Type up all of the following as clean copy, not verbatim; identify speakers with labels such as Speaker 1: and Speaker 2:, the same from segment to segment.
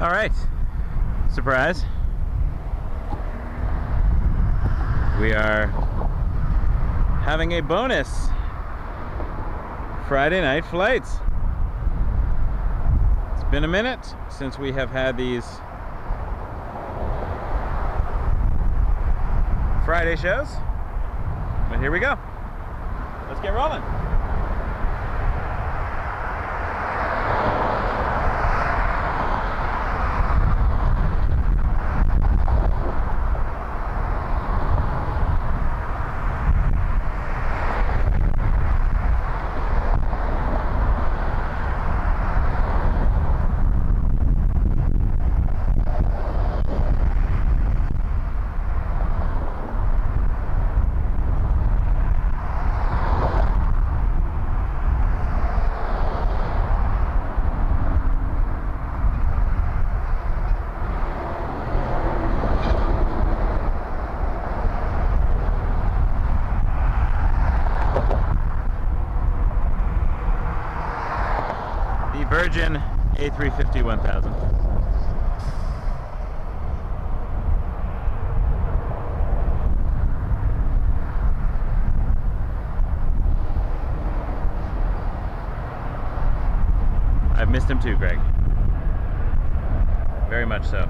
Speaker 1: All right, surprise. We are having a bonus Friday night flights. It's been a minute since we have had these Friday shows, but here we go. Let's get rolling. Virgin A350 1000. I've missed him too, Greg. Very much so.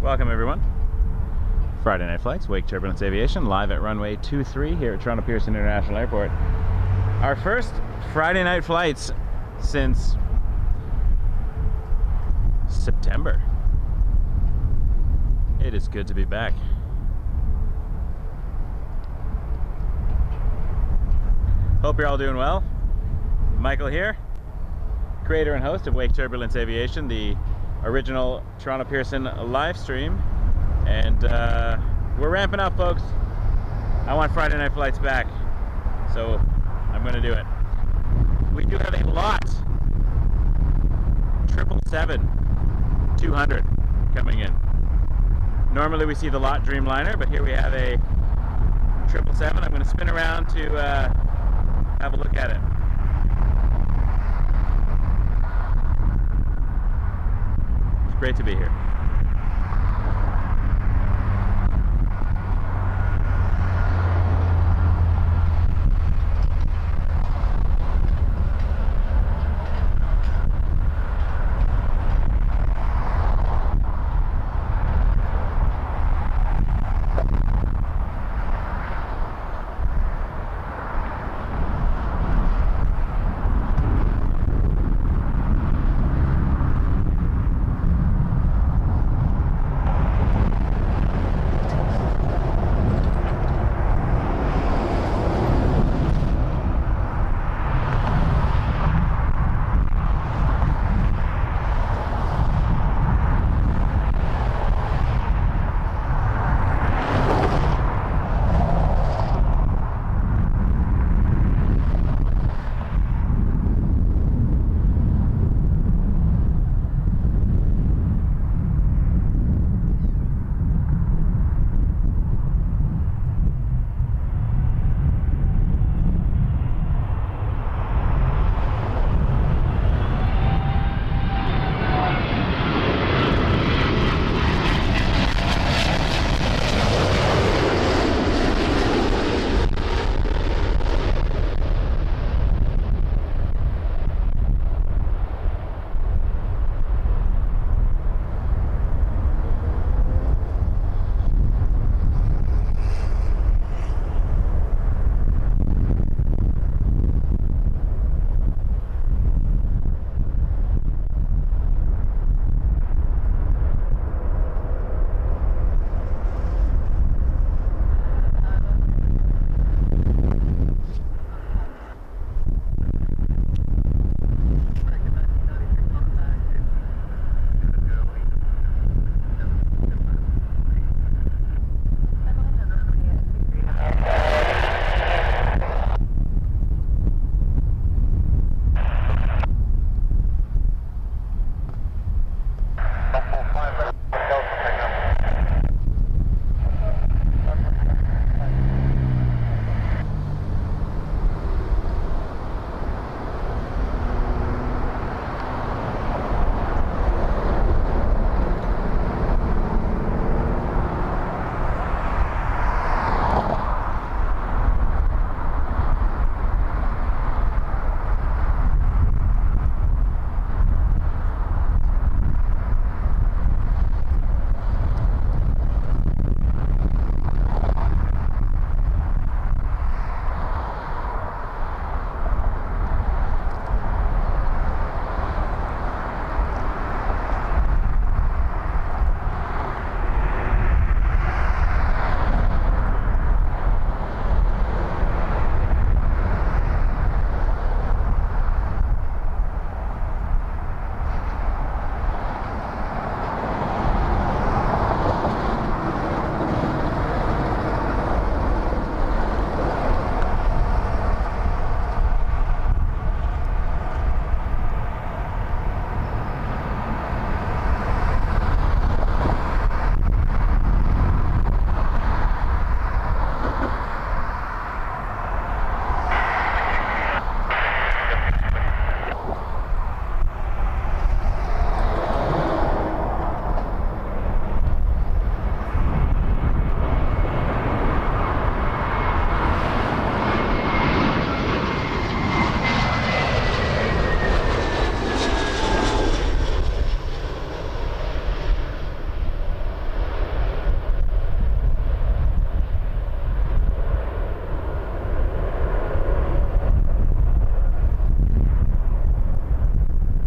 Speaker 1: Welcome everyone. Friday Night Flights, Wake Turbulence Aviation, live at runway 23 here at Toronto Pearson International Airport. Our first Friday night flights since September. It is good to be back. Hope you're all doing well. Michael here, creator and host of Wake Turbulence Aviation, the original Toronto Pearson live stream, and we're ramping up, folks. I want Friday night flights back, so I'm going to do it. We do have a lot 777-200 coming in. Normally we see the lot Dreamliner, but here we have a 777. I'm going to spin around to have a look at it. Great to be here.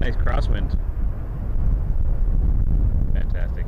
Speaker 1: Nice crosswind. Fantastic.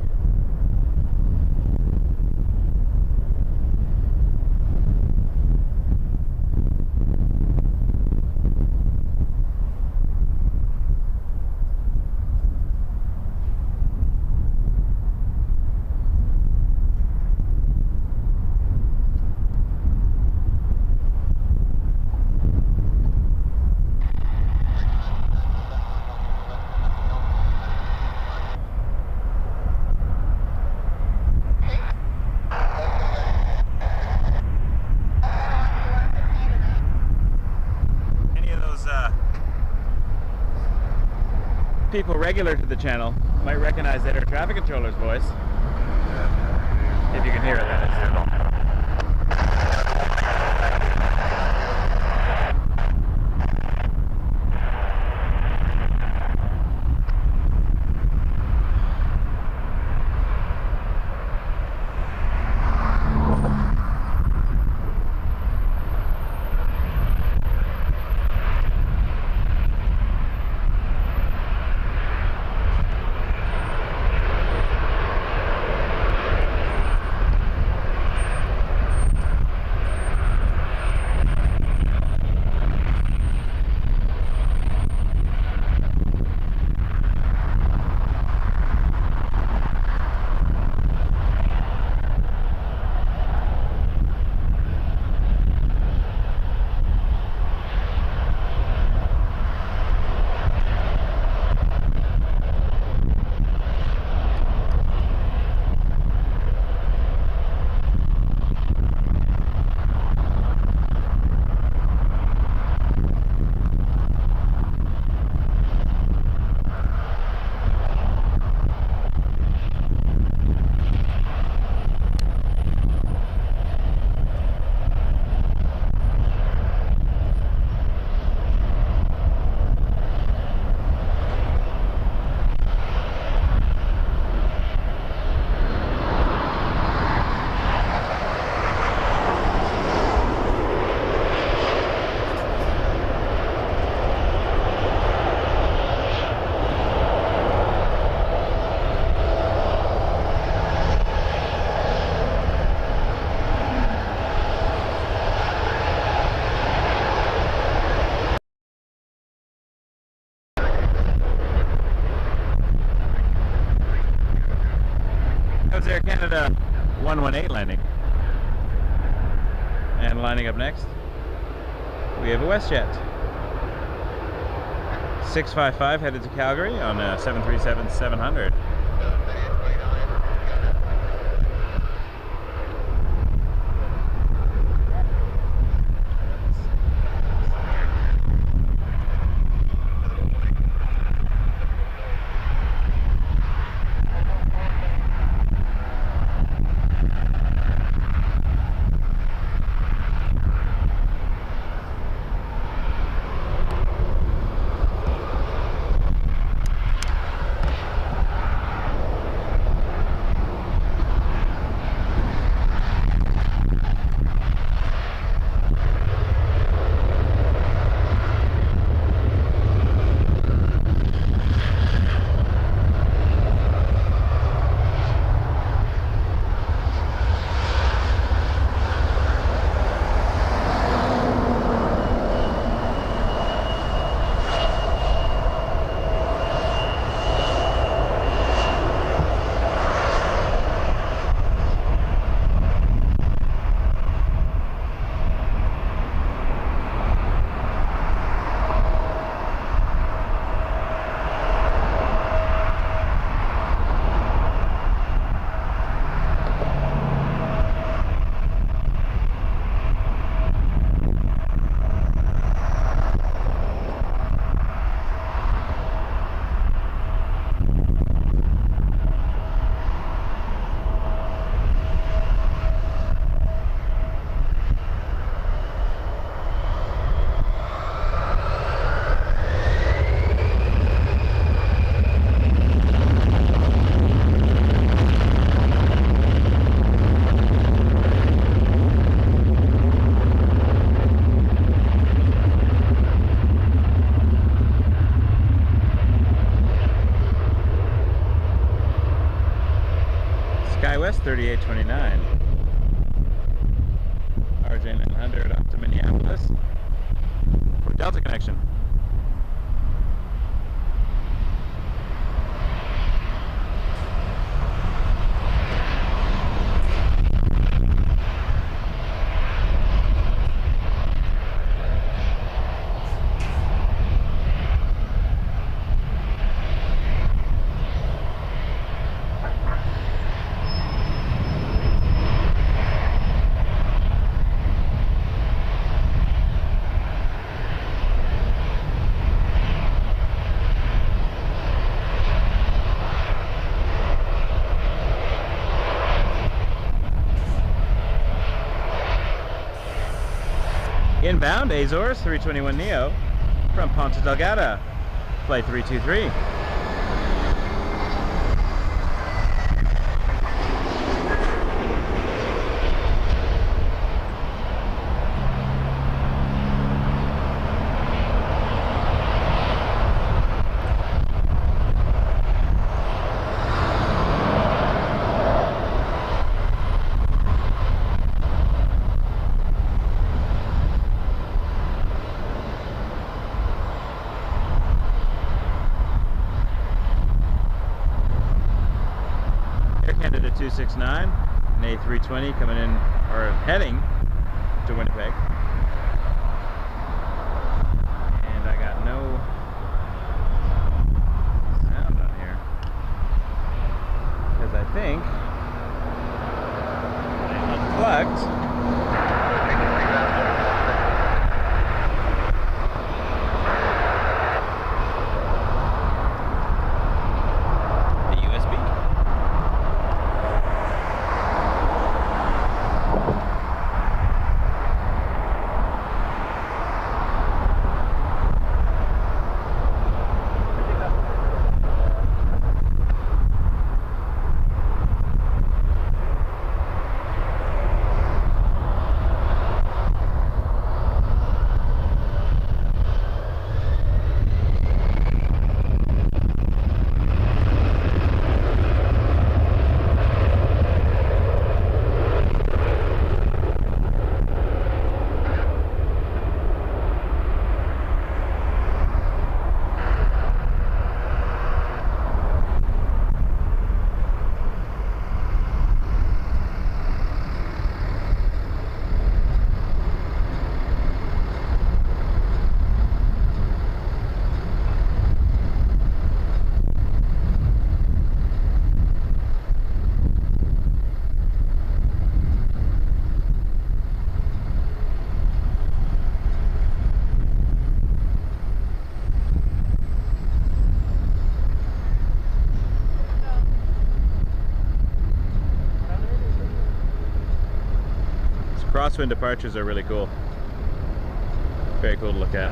Speaker 1: People regular to the channel might recognize that air traffic controller's voice. If you can hear it, that is. Air Canada 118 landing. And lining up next, we have a WestJet 655 headed to Calgary on a 737-700. West 3829. RJ 900 up to Minneapolis for Delta connection. Inbound, Azores 321 Neo from Ponta Delgada, flight 323. Canada 269, an A320 coming in, or heading to Winnipeg. And I got no sound on here, because I think I unplugged. Crosswind departures are really cool. Very cool to look at.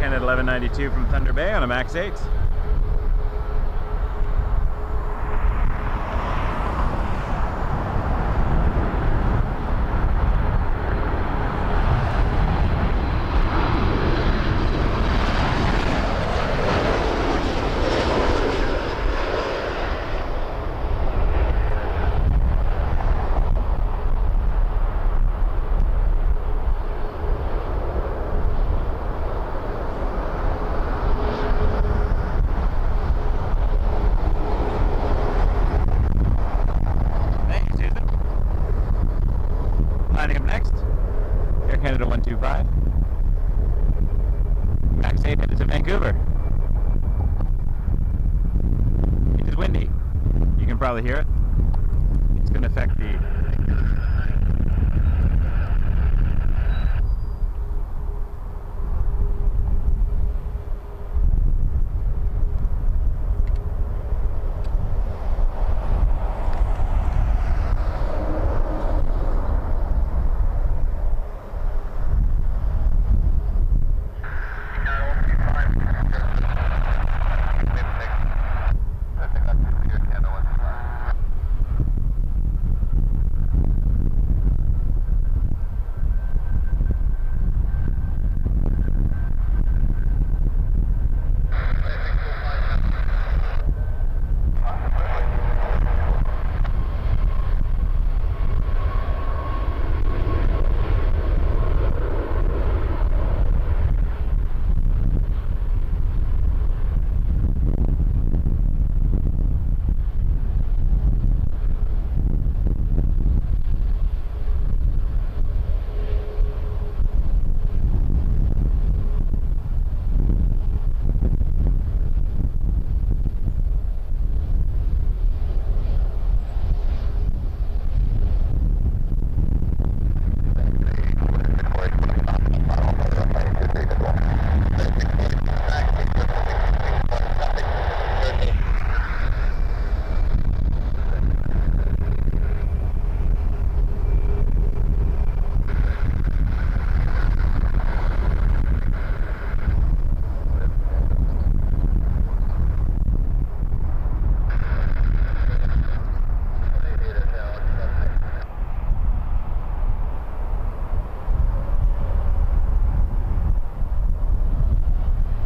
Speaker 1: At 1192 from Thunder Bay on a Max 8. Lining up next, Air Canada 125, Max 8 headed to Vancouver. It is windy. probably hear it. It's going to affect the...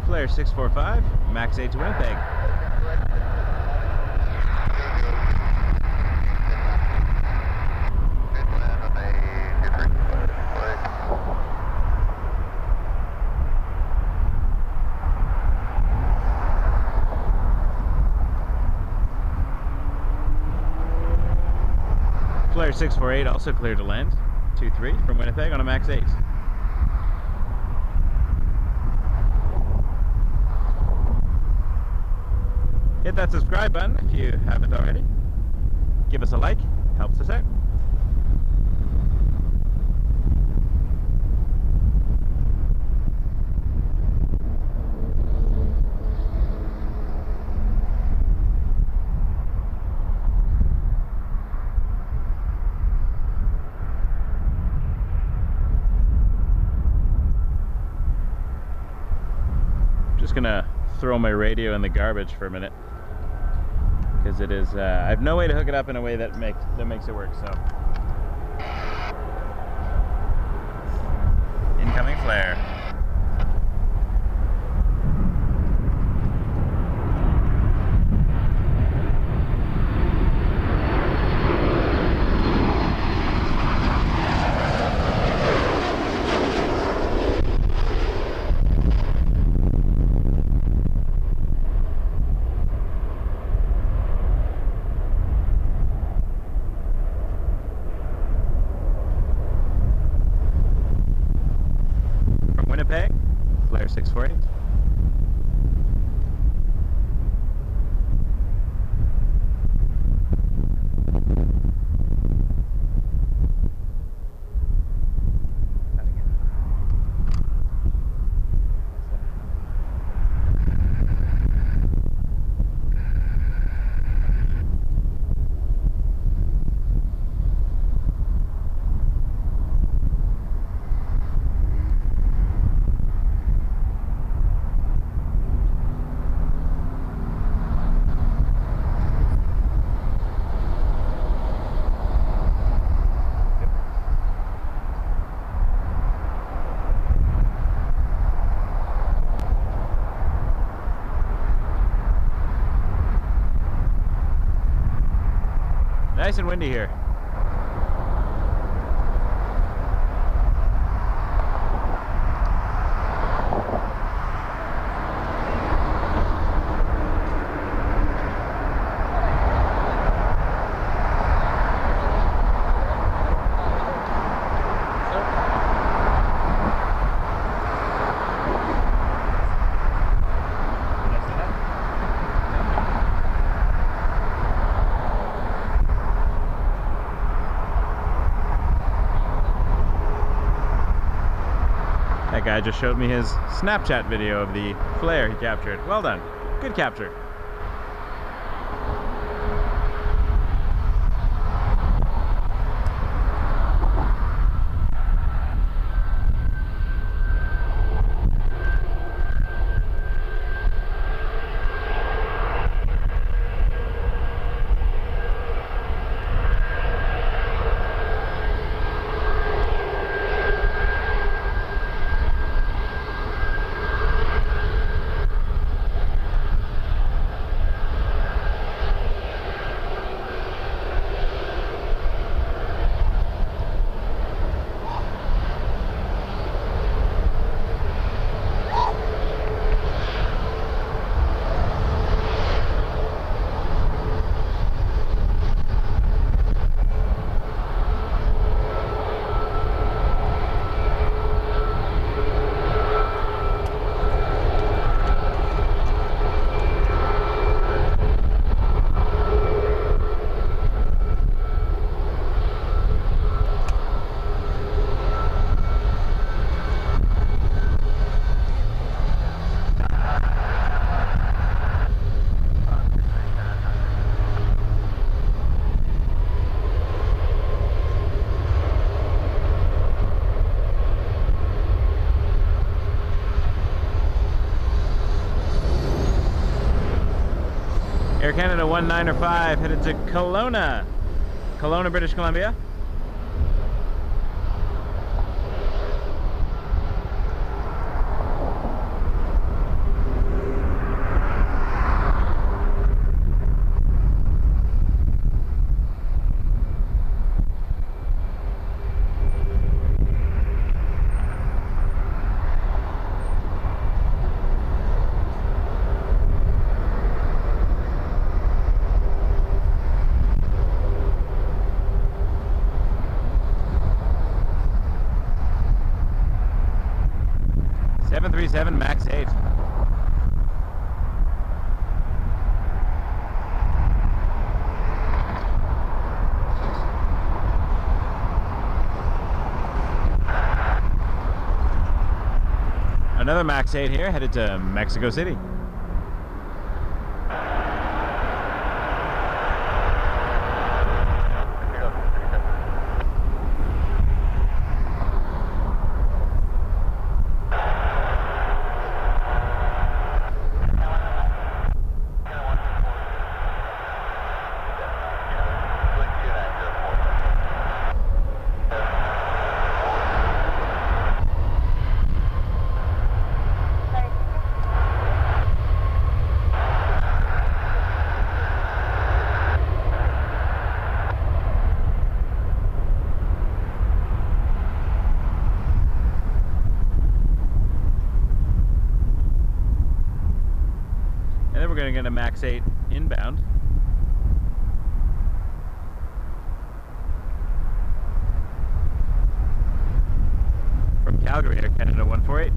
Speaker 1: Flare 645, max 8 to Winnipeg. Flare 648 also clear to land, 2-3 from Winnipeg on a max 8. Hit that subscribe button if you haven't already. Give us a like, helps us out. Just gonna throw my radio in the garbage for a minute, because it is I have no way to hook it up in a way that makes it work. So incoming flare. Winnipeg, flare 648. Nice and windy here. guy just showed me his Snapchat video of the flare he captured. Well done. Good capture. Air Canada 195 headed to Kelowna, British Columbia. Max 8. Another Max 8 here, headed to Mexico City. And then we're going to get a Max 8 inbound. From Calgary, Air Canada 148.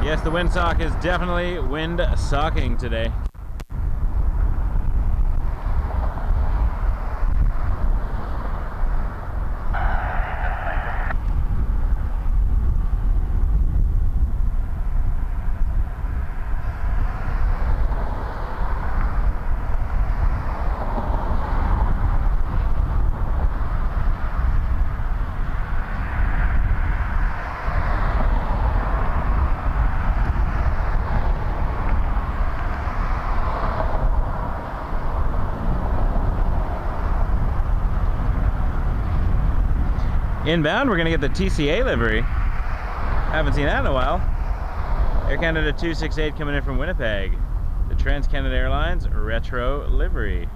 Speaker 1: Yes, the windsock is definitely wind-socking today. Inbound, we're gonna get the TCA livery. Haven't seen that in a while. Air Canada 268 coming in from Winnipeg. The Trans-Canada Airlines retro livery.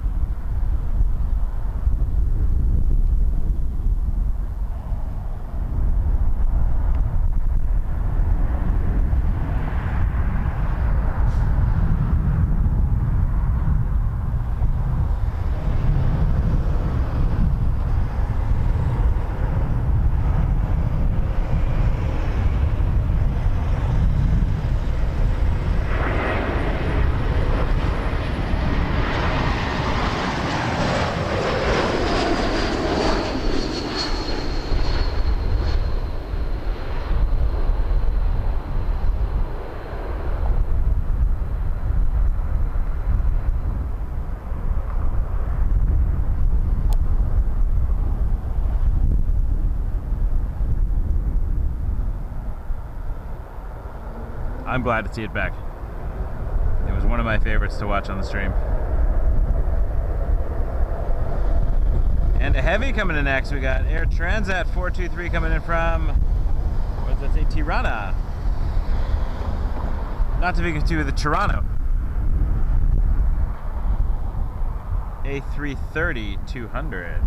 Speaker 1: I'm glad to see it back. It was one of my favorites to watch on the stream. And a heavy coming in next. We got Air Transat 423 coming in from, what does that say, Tirana. Not to be confused with the Toronto. A330-200.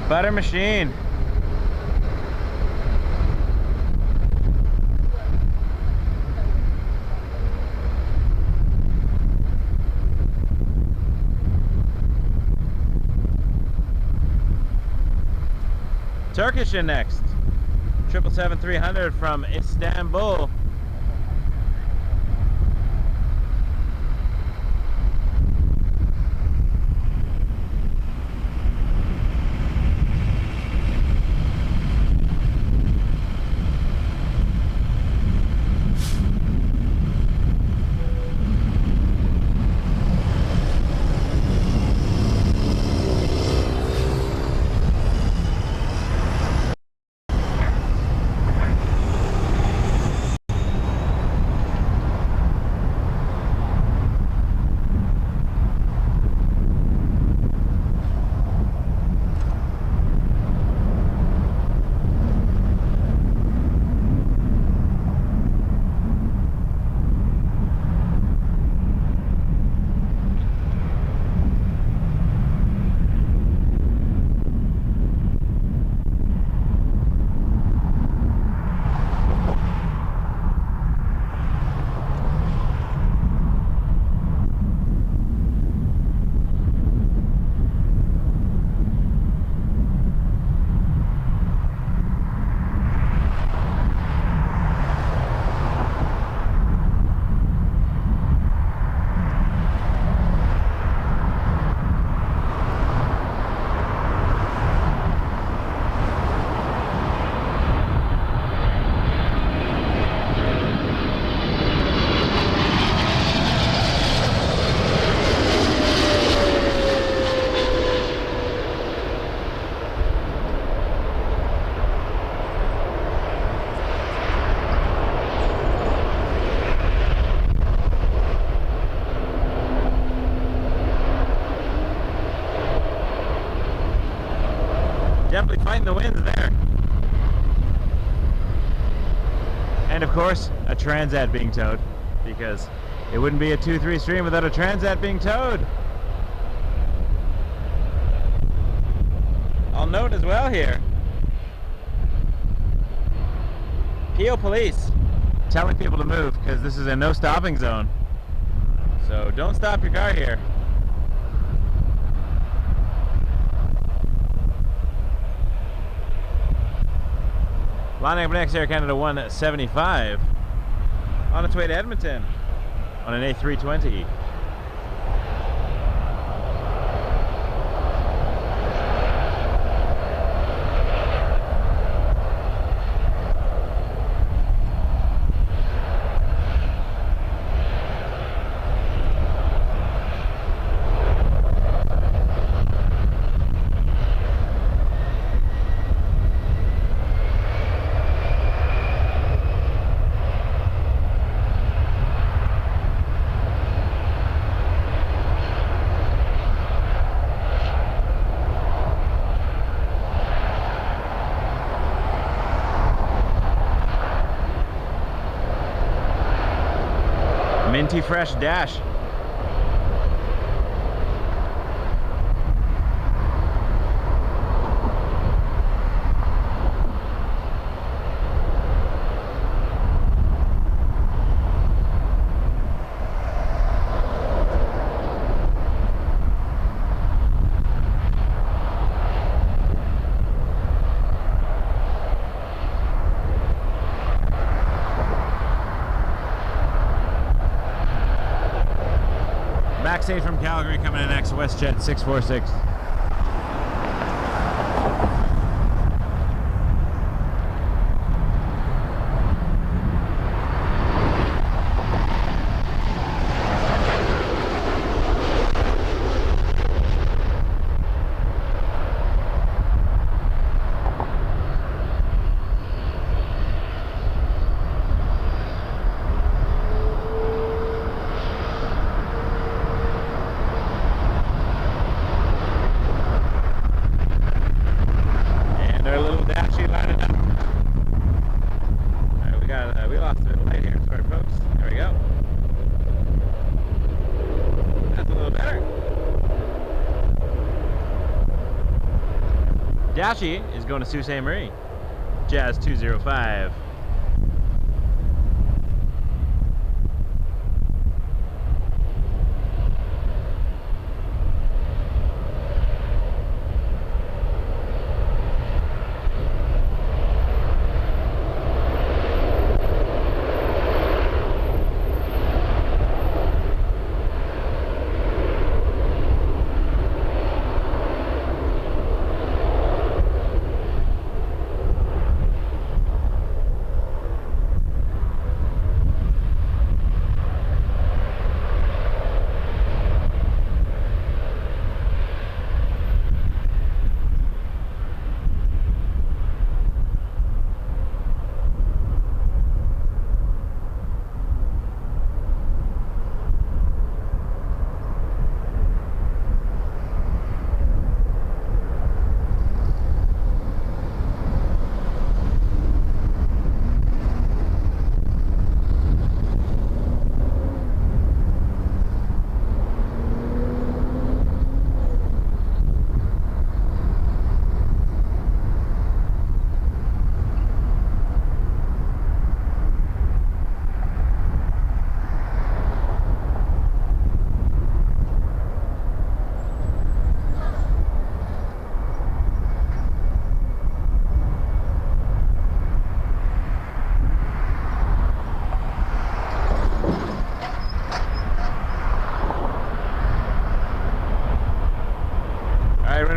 Speaker 1: Butter machine. Turkish in next. 777-300 from Istanbul. Definitely fighting the winds there. And of course, a transat being towed, because it wouldn't be a 2-3 stream without a transat being towed. I'll note as well here, PO Police telling people to move because this is a no stopping zone. So don't stop your car here. Lining up next, Air Canada 175 on its way to Edmonton on an A320. Minty fresh dash. Max 8 from Calgary coming in next, WestJet 646. Dashi is going to Sault Ste. Marie. Jazz 205.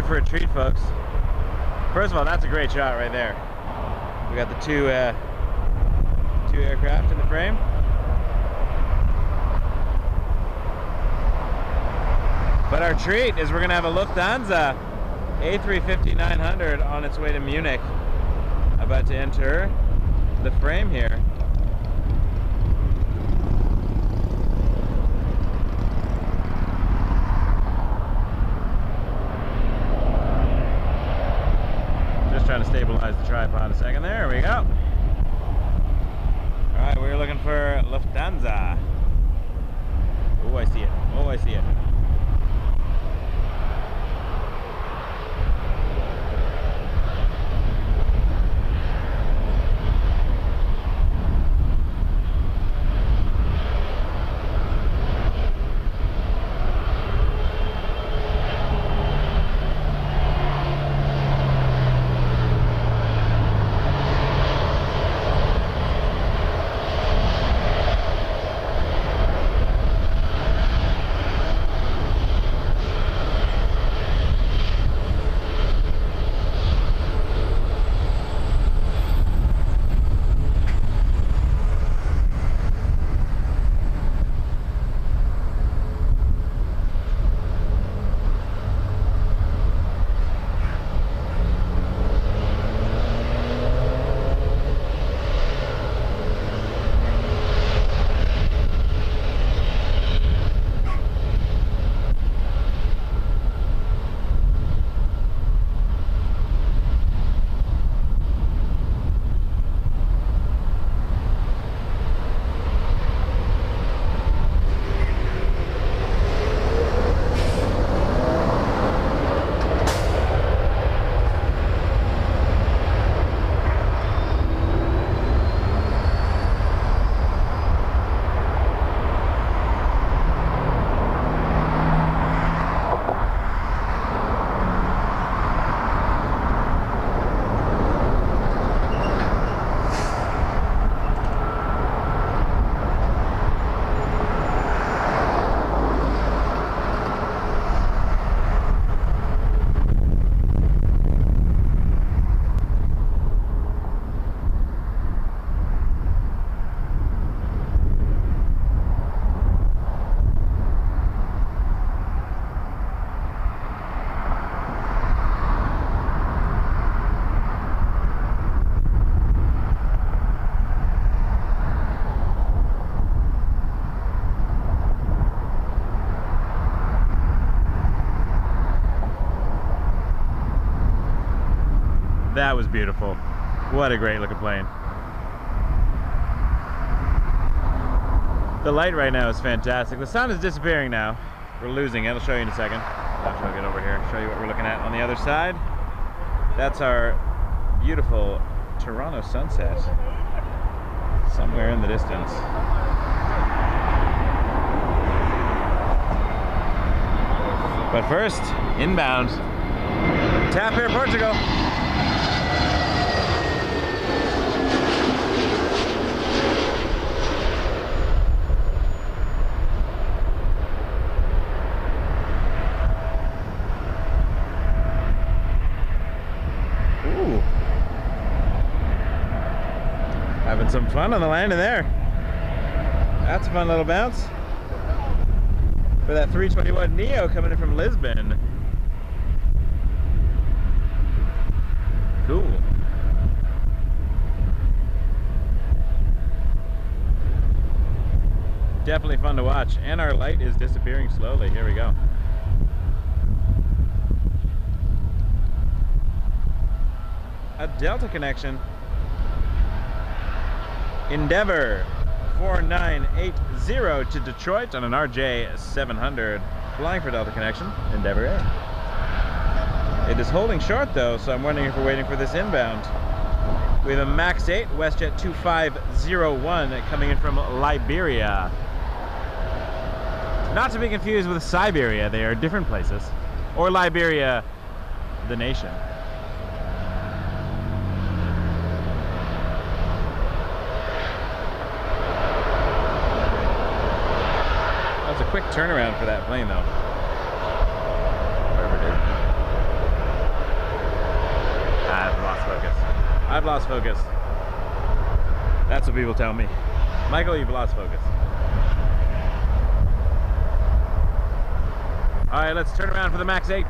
Speaker 1: For a treat, folks. First of all, that's a great shot right there. We got the two aircraft in the frame. But our treat is we're gonna have a Lufthansa A350-900 on its way to Munich, about to enter the frame here. tripod a second. There we go. Alright, we're looking for Lufthansa. Oh, I see it. Oh, I see it. That was beautiful. What a great looking plane. The light right now is fantastic. The sun is disappearing now. We're losing it. I'll show you in a second. I'll get over here, show you what we're looking at on the other side. That's our beautiful Toronto sunset. Somewhere in the distance. But first, inbound. Tap Air Portugal. Having some fun on the landing there. That's a fun little bounce. For that 321 Neo coming in from Lisbon. Cool. Definitely fun to watch. And our light is disappearing slowly. Here we go. A Delta connection. Endeavor 4980 to Detroit on an RJ 700. Flying for Delta connection. Endeavor A. It is holding short though, so I'm wondering if we're waiting for this inbound. We have a MAX 8 WestJet 2501 coming in from Liberia. Not to be confused with Siberia, they are different places. Or Liberia, the nation. That was a quick turnaround for that plane though. Whatever it is. I've lost focus. I've lost focus. That's what people tell me. Michael, you've lost focus. Alright, let's turn around for the MAX 8.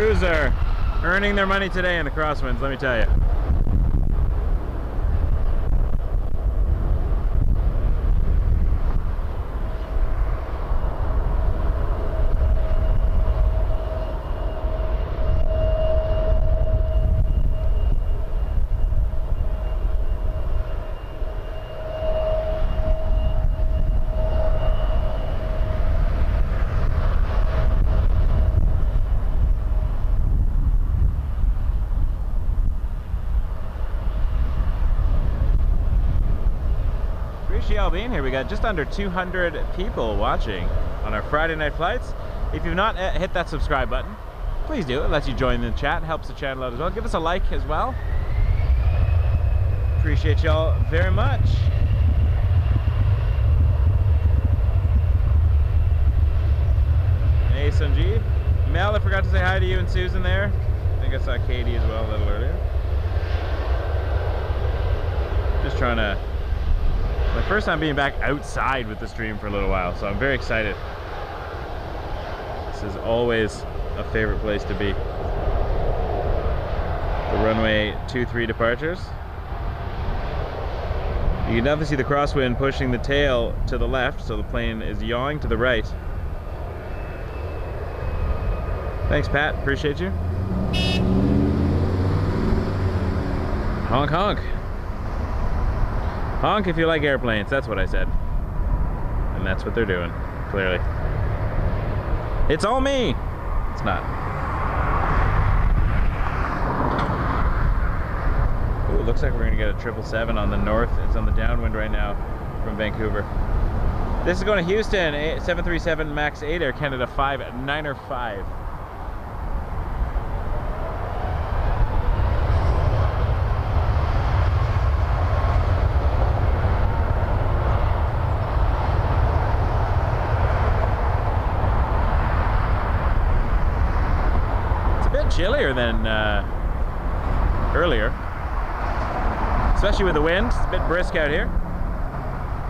Speaker 1: Crews are earning their money today in the crosswinds, let me tell you. Appreciate y'all being here. We got just under 200 people watching on our Friday night flights. If you've not hit that subscribe button, please do. It lets you join the chat, helps the channel out as well. Give us a like as well. Appreciate y'all very much. Hey Sanjeev. Mel, I forgot to say hi to you and Susan there. I think I saw Katie as well a little earlier. Just trying to... My first time being back outside with the stream for a little while, so I'm very excited. This is always a favorite place to be. The runway 23 departures. You can definitely see the crosswind pushing the tail to the left, so the plane is yawing to the right. Thanks, Pat. Appreciate you. Honk, honk. Honk if you like airplanes, that's what I said. And that's what they're doing, clearly. It's all me! It's not. Ooh, looks like we're gonna get a 777 on the north. It's on the downwind right now from Vancouver. This is going to Houston, 737 MAX 8 Air Canada 595. Chillier than earlier, especially with the wind. It's a bit brisk out here.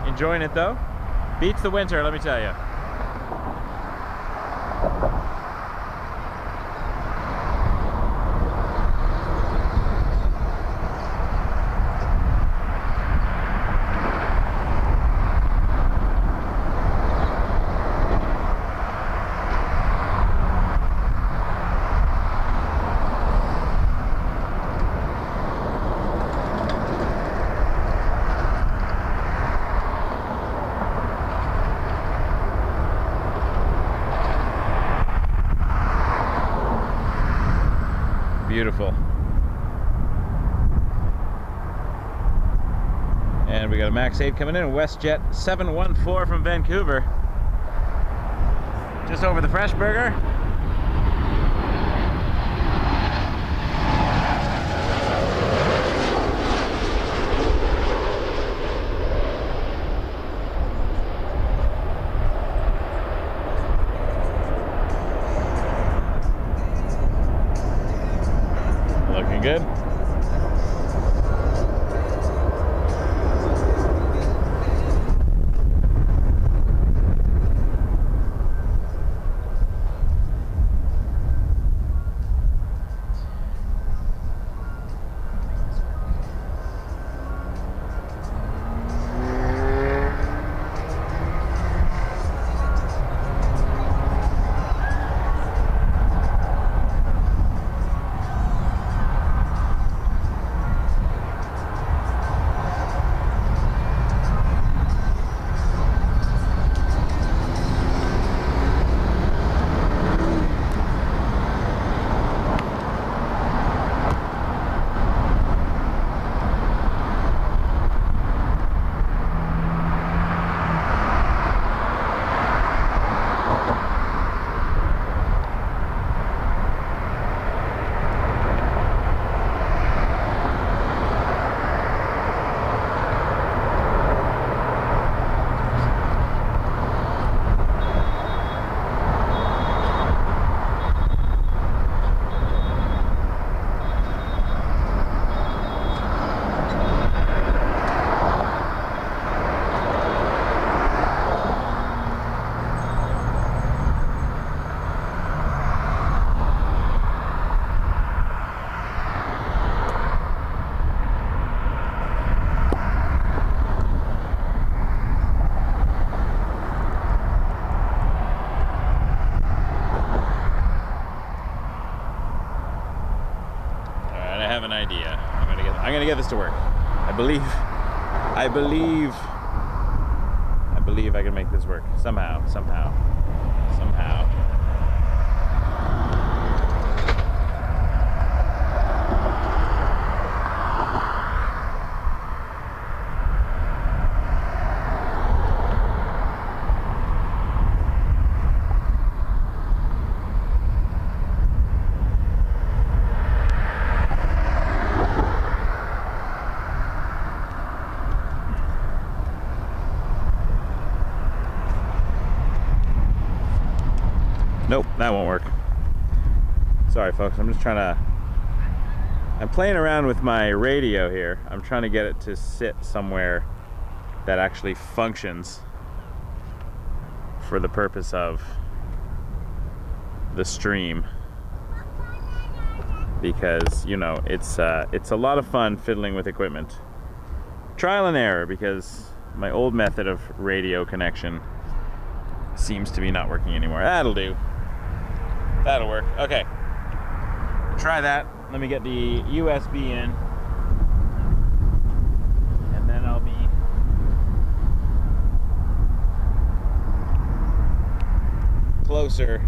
Speaker 1: Enjoying it though. Beats the winter, let me tell you. Beautiful. And we got a MAX 8 coming in, WestJet 714 from Vancouver. Just over the Fresh Burger. Looking good. an idea. I'm gonna get this to work. I believe I can make this work somehow. Nope, that won't work. Sorry folks, I'm playing around with my radio here. I'm trying to get it to sit somewhere that actually functions for the purpose of the stream. Because, you know, it's a lot of fun fiddling with equipment. Trial and error, because my old method of radio connection seems to be not working anymore. That'll do. That'll work. Okay. Try that. Let me get the USB in. And then I'll be closer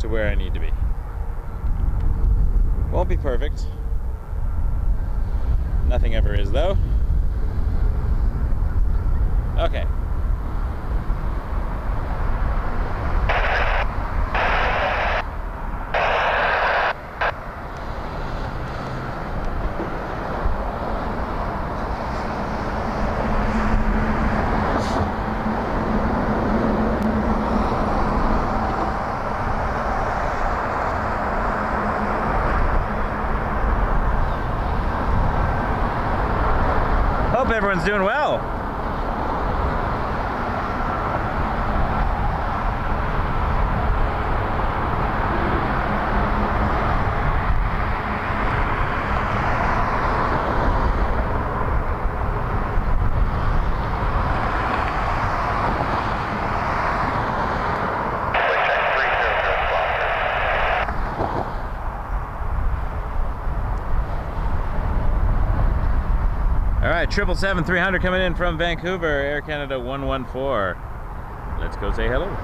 Speaker 1: to where I need to be. Won't be perfect. Nothing ever is, though. Okay. Hope everyone's doing well. All right, 777-300 coming in from Vancouver, Air Canada 114. Let's go say hello.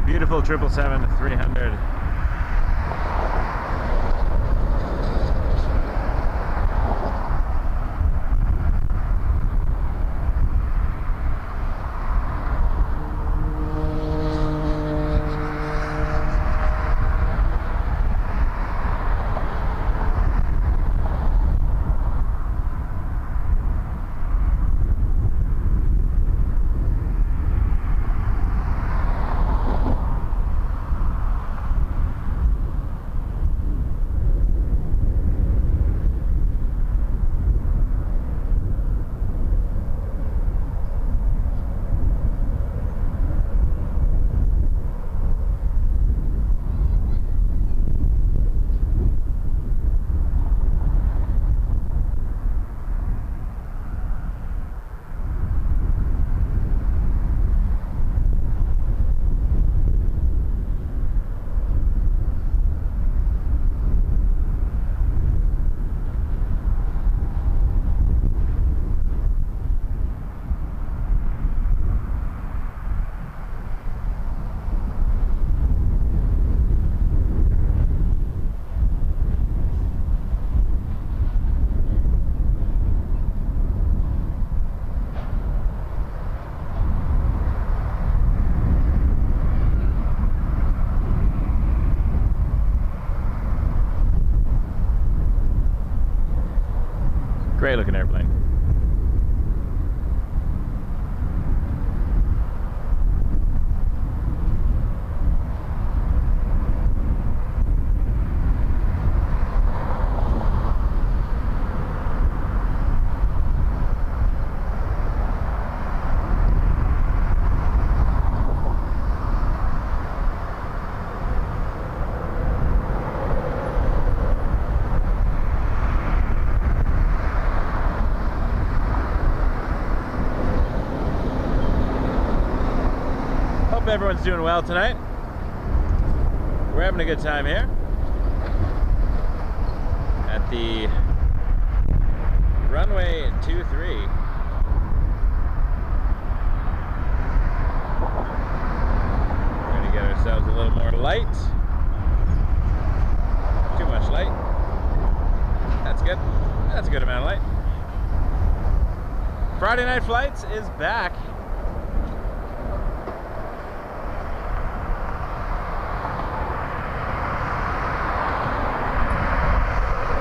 Speaker 1: Beautiful 777-300. everyone's doing well tonight. We're having a good time here at the runway 23. We're gonna get ourselves a little more light. Too much light. That's good. That's a good amount of light. Friday Night Flights is back.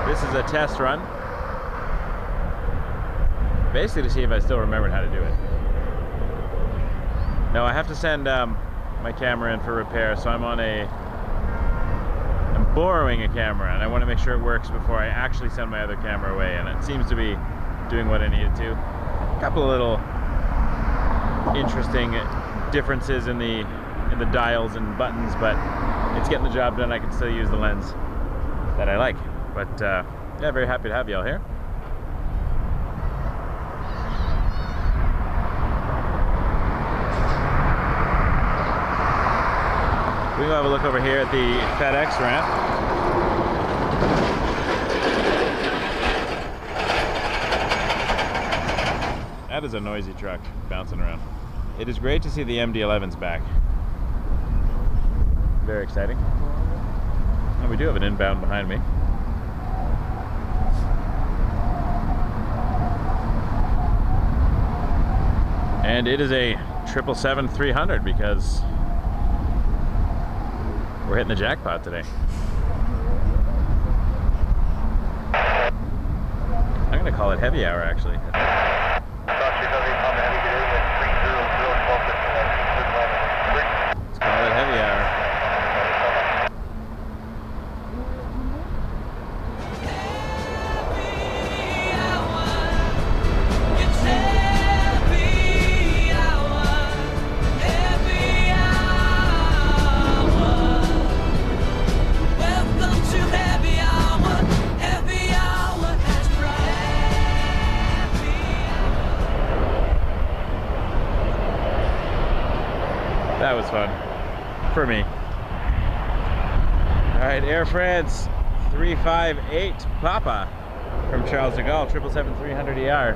Speaker 1: This is a test run, basically to see if I still remembered how to do it. No, I have to send my camera in for repair, so I'm borrowing a camera, and I want to make sure it works before I actually send my other camera away, and it seems to be doing what I needed to. A couple of little interesting differences in the dials and buttons, but it's getting the job done. I can still use the lens that I like. But yeah, very happy to have y'all here. We can have a look over here at the FedEx ramp. That is a noisy truck bouncing around. It is great to see the MD-11s back. Very exciting. And we do have an inbound behind me. And it is a 777-300 because we're hitting the jackpot today. I'm gonna call it heavy hour, actually. Let's call it heavy hour. That was fun for me. All right, Air France 358 Papa from Charles de Gaulle, 777-300ER.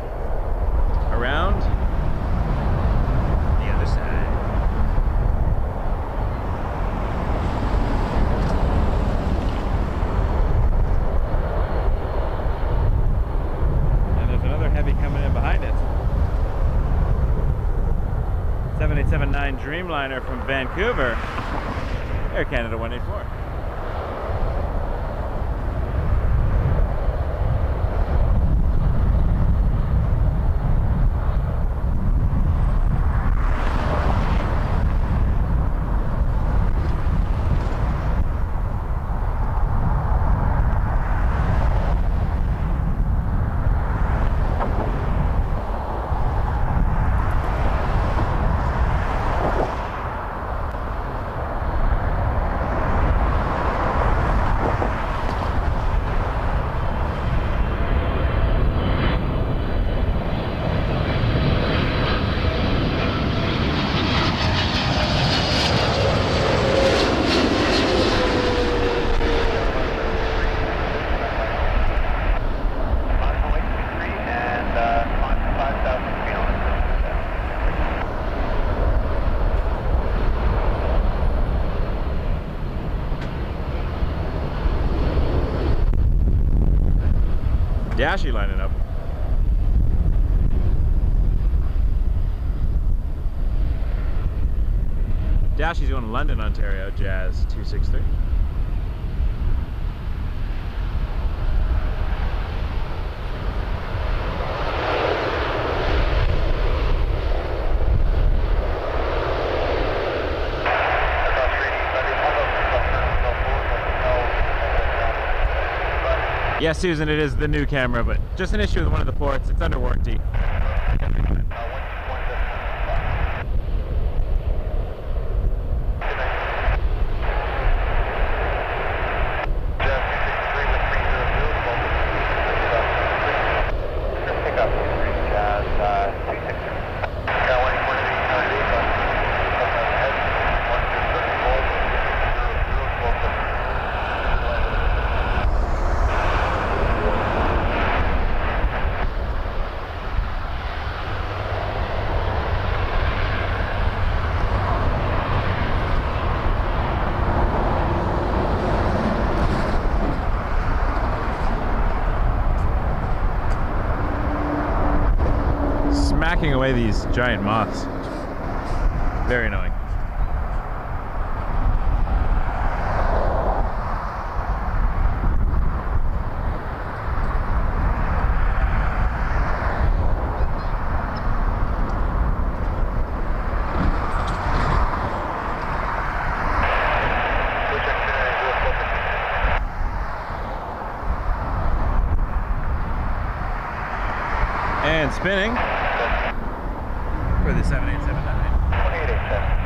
Speaker 1: Around the other side. And there's another heavy coming in behind it. 7879 Dreamliner from Vancouver, Air Canada 184. Dashy lining up. Dashy's going to London, Ontario, Jazz 263. Yes, Susan, it is the new camera, but just an issue with one of the ports. It's under warranty. away these giant moths. Very annoying. And spinning for the 7879. 2887.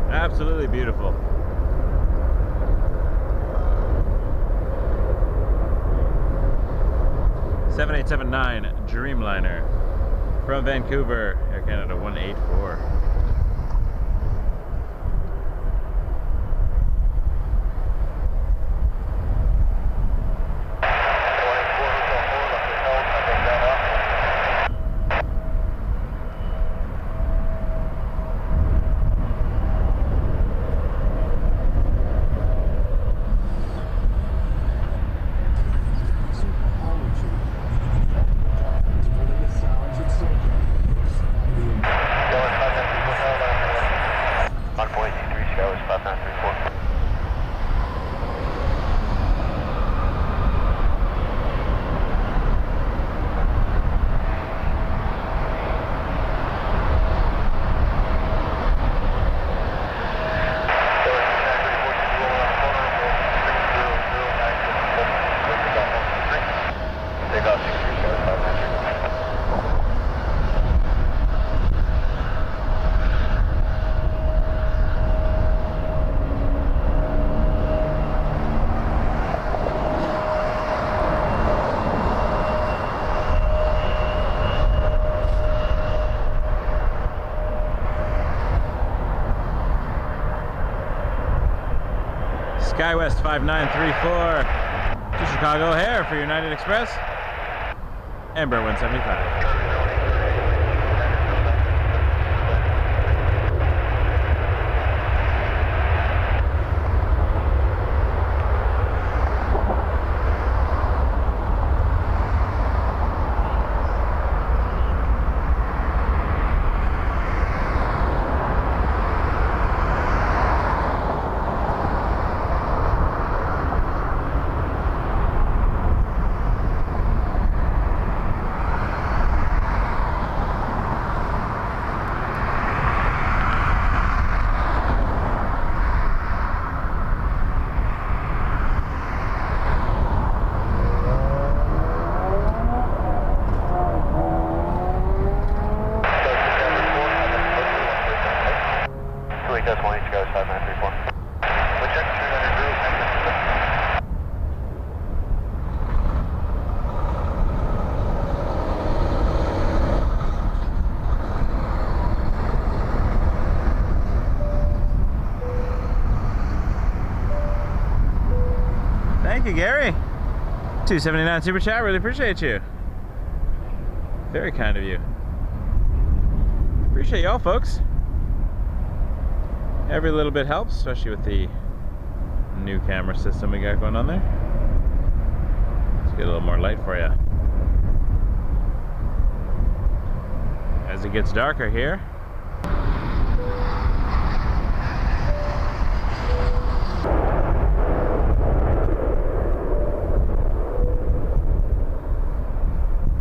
Speaker 1: Absolutely beautiful. (7879) Dreamliner from Vancouver, Air Canada 184. SkyWest 5934 to Chicago O'Hare for United Express, Embraer 175. Thank you, Gary. 279 Super Chat, really appreciate you. Very kind of you. Appreciate y'all, folks. Every little bit helps, especially with the new camera system we got going on there. Let's get a little more light for you. As it gets darker here.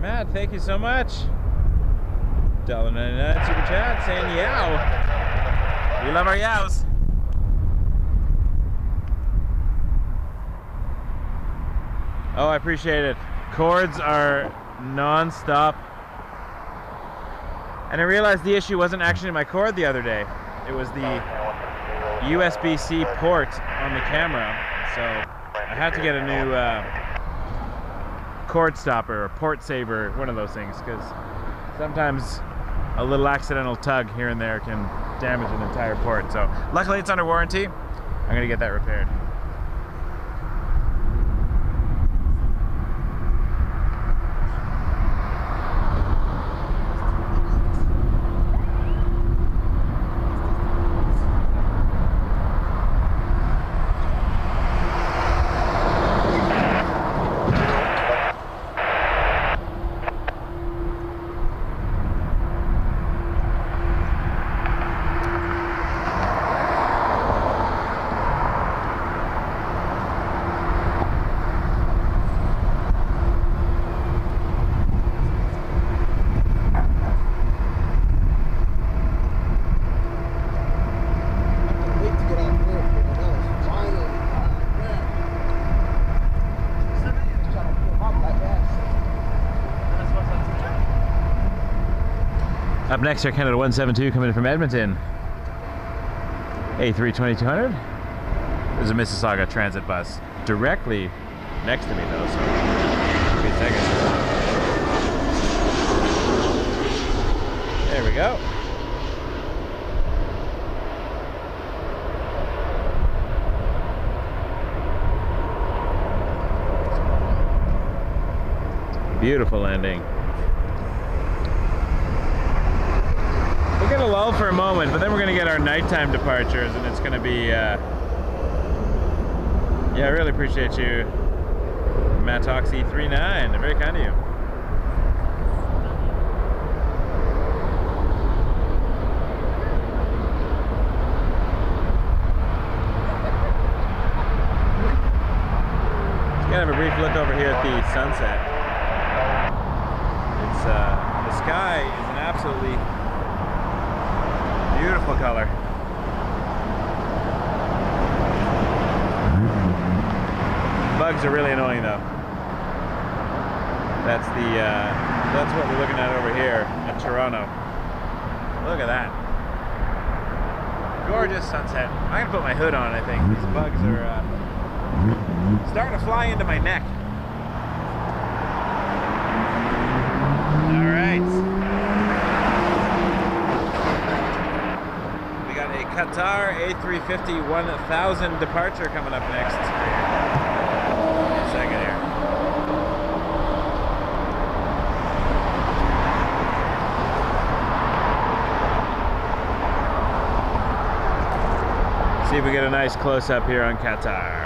Speaker 1: Matt, thank you so much. $1.99 Super Chat saying yow. We love our yows. Oh, I appreciate it. Cords are non-stop. And I realized the issue wasn't actually my cord the other day. It was the USB-C port on the camera. So I had to get a new cord stopper or port saver, one of those things, because sometimes a little accidental tug here and there can damage an entire port. So luckily it's under warranty. I'm gonna get that repaired. Up next, Air Canada 172 coming in from Edmonton. A32200. There's a Mississauga transit bus directly next to me though, so give me a second. There we go. Beautiful landing. We'll get a lull for a moment, but then we're going to get our nighttime departures, and it's going to be, yeah, I really appreciate you, Matoxy39. They're very kind of you. Just going to have a brief look over here at the sunset. It's, the sky is an absolutely beautiful color. Bugs are really annoying though. That's the that's what we're looking at over here at Toronto. Look at that. Gorgeous sunset. I'm gonna put my hood on, I think. These bugs are starting to fly into my neck. All right. Qatar A350 1000 departure coming up next. Give me a second here. See if we get a nice close-up here on Qatar.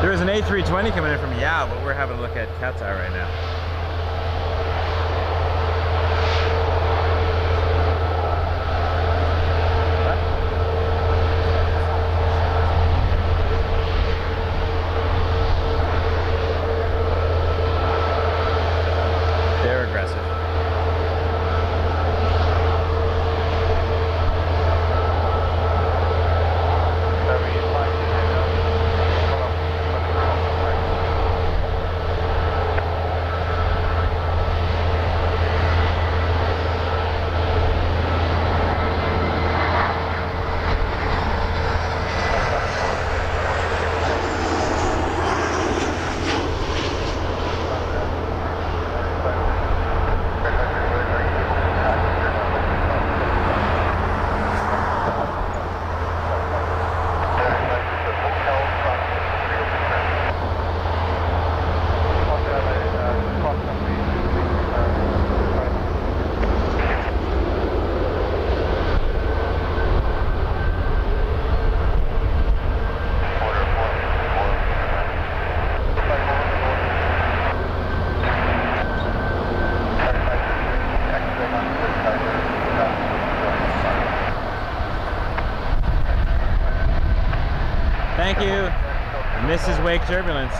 Speaker 1: There's an A320 coming in from Yao, but we're having a look at Qatar right now. They're aggressive. Thank you, Mrs. Wake Turbulence.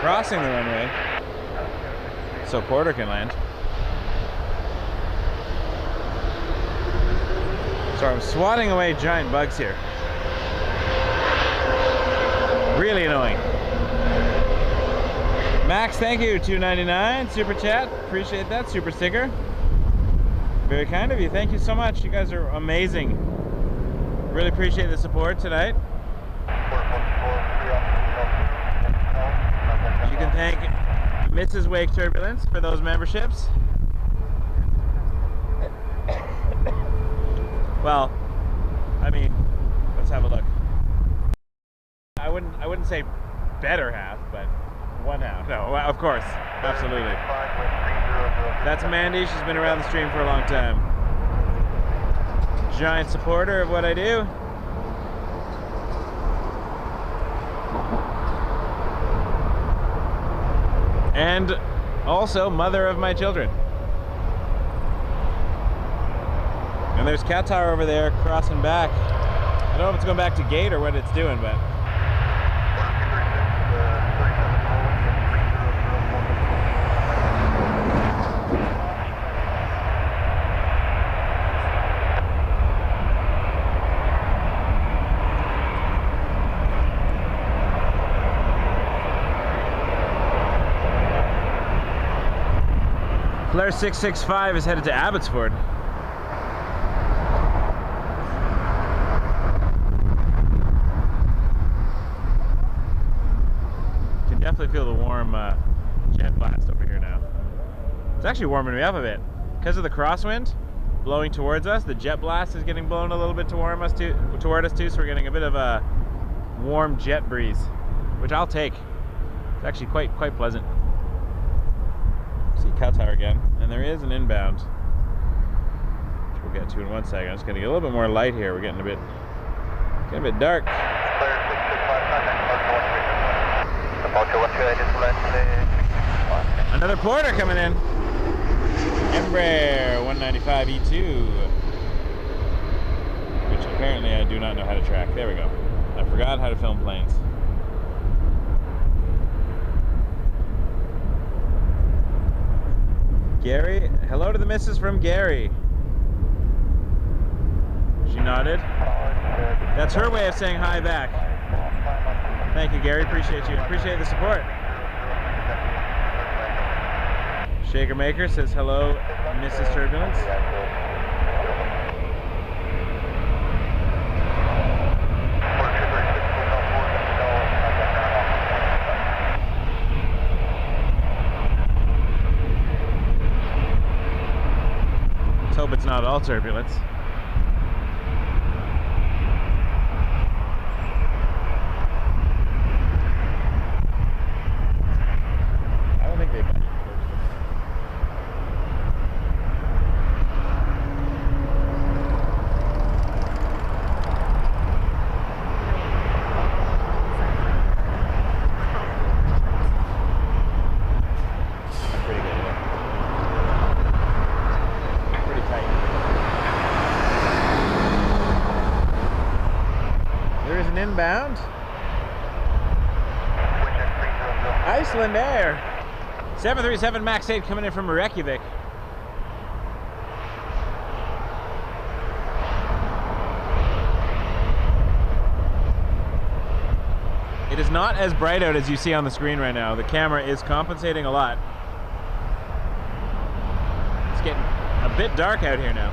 Speaker 1: Crossing the runway so Porter can land. So I'm swatting away giant bugs here. Really annoying. Max, thank you. $2.99 super chat. Appreciate that. Super sticker. Very kind of you. Thank you so much. You guys are amazing. Really appreciate the support tonight. You can thank Mrs. Wake Turbulence for those memberships. Well, I mean, let's have a look. I wouldn't say better half, but one half. No, of course, absolutely. That's Mandy. She's been around the stream for a long time. Giant supporter of what I do. And also mother of my children. And there's Cat Tower over there crossing back. I don't know if it's going back to gate or what it's doing, but Flare 665 is headed to Abbotsford. Can definitely feel the warm jet blast over here now. It's actually warming me up a bit. Because of the crosswind blowing towards us, the jet blast is getting blown a little bit toward us too, so we're getting a bit of a warm jet breeze, which I'll take. It's actually quite pleasant. See Cat Tower again, and there is an inbound, which we'll get to in 1 second. It's going to get a little bit more light here. We're getting a bit dark. Another Porter coming in. Embraer 195 E2, which apparently I do not know how to track. There we go. I forgot how to film planes. Gary, hello to the missus from Gary. She nodded. That's her way of saying hi back. Thank you, Gary. Appreciate you. Appreciate the support. Shaker Maker says hello, Mrs. Turbulence. Hope it's not all turbulence. I don't think they've done it. There is an inbound. Iceland Air. 737 MAX 8 coming in from Reykjavik. It is not as bright out as you see on the screen right now. The camera is compensating a lot. It's getting a bit dark out here now.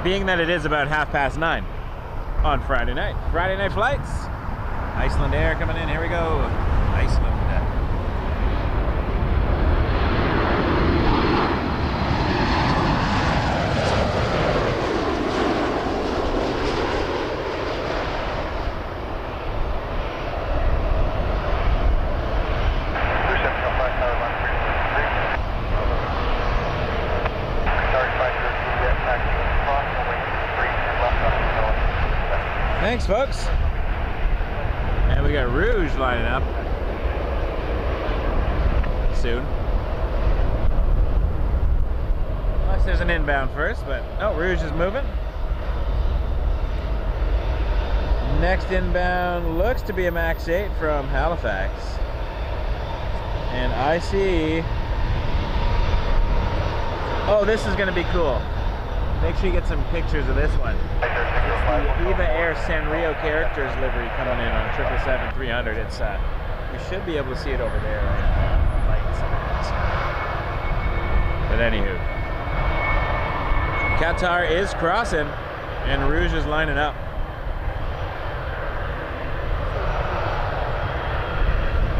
Speaker 1: Being that it is about 9:30 on Friday night. Friday night flights. Iceland Air coming in. Here we go. Iceland. Thanks, folks. And we got Rouge lining up soon. Unless there's an inbound first, but oh, Rouge is moving. Next inbound looks to be a MAX 8 from Halifax. And I see... Oh, this is going to be cool. Make sure you get some pictures of this one. It's the Eva Air Sanrio characters livery coming in on 777-300. It's you should be able to see it over there. Lights. But anywho, Qatar is crossing, and Rouge is lining up.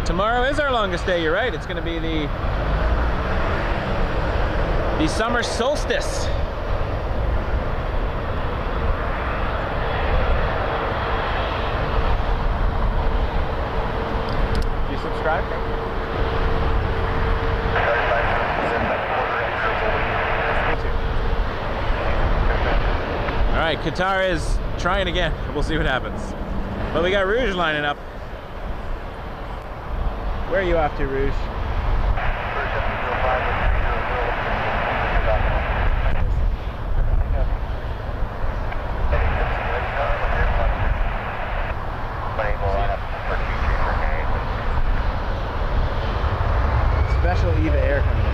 Speaker 1: Tomorrow is our longest day. You're right. It's going to be the summer solstice. Subscribe. All right, Qatar is trying again. We'll see what happens. But we got Rouge lining up. Where are you off to, Rouge? Special Eva Air coming in.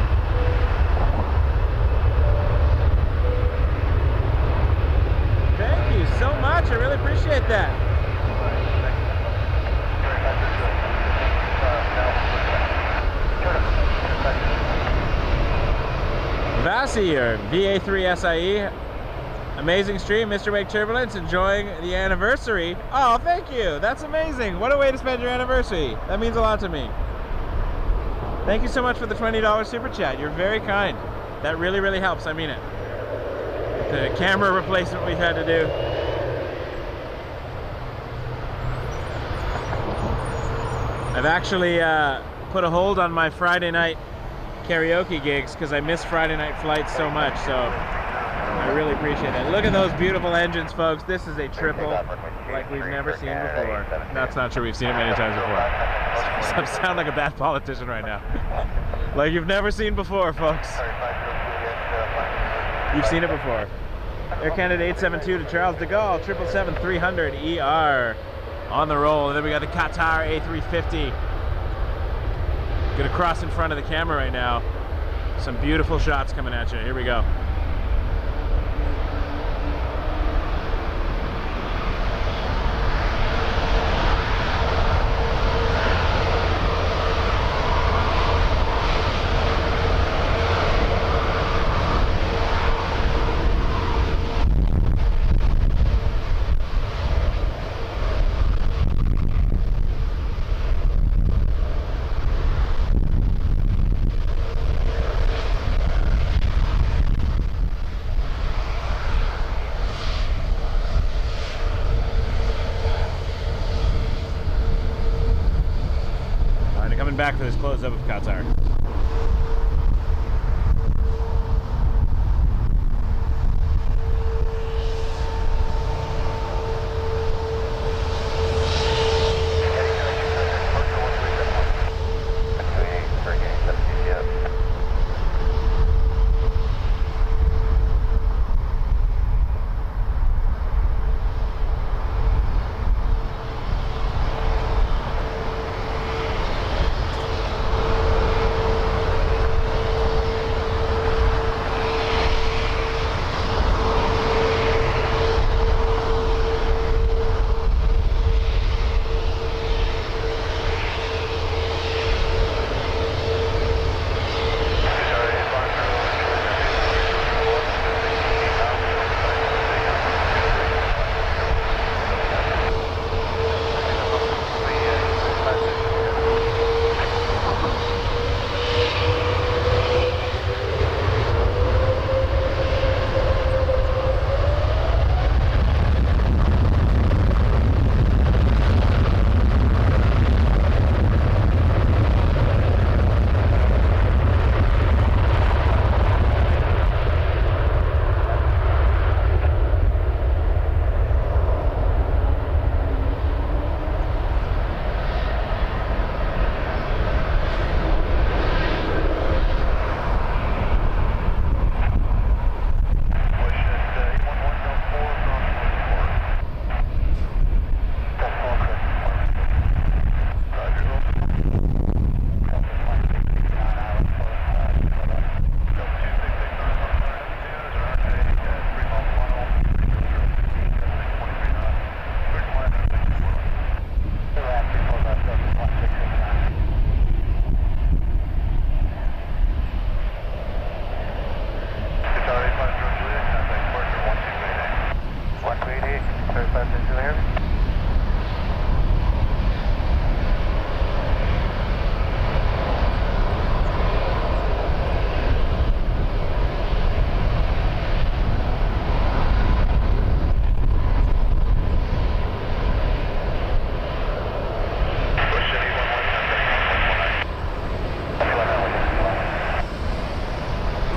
Speaker 1: Thank you so much. I really appreciate that. Vasi or VA3SIE. Amazing stream, Mr. Wake Turbulence, enjoying the anniversary. Oh, thank you. That's amazing. What a way to spend your anniversary. That means a lot to me. Thank you so much for the $20 super chat. You're very kind. That really, really helps. I mean it. The camera replacement we've had to do. I've actually put a hold on my Friday night karaoke gigs because I miss Friday night flights so much. So I really appreciate it. Look at those beautiful engines, folks. This is a triple like we've never seen before. That's not true. We've seen it many times before. I sound like a bad politician right now. Like you've never seen before, folks. You've seen it before. Air Canada 872 to Charles de Gaulle, 777-300 ER on the roll. And then we got the Qatar A350. Gonna cross in front of the camera right now. Some beautiful shots coming at you. Here we go. Back for this close-up of Qatar.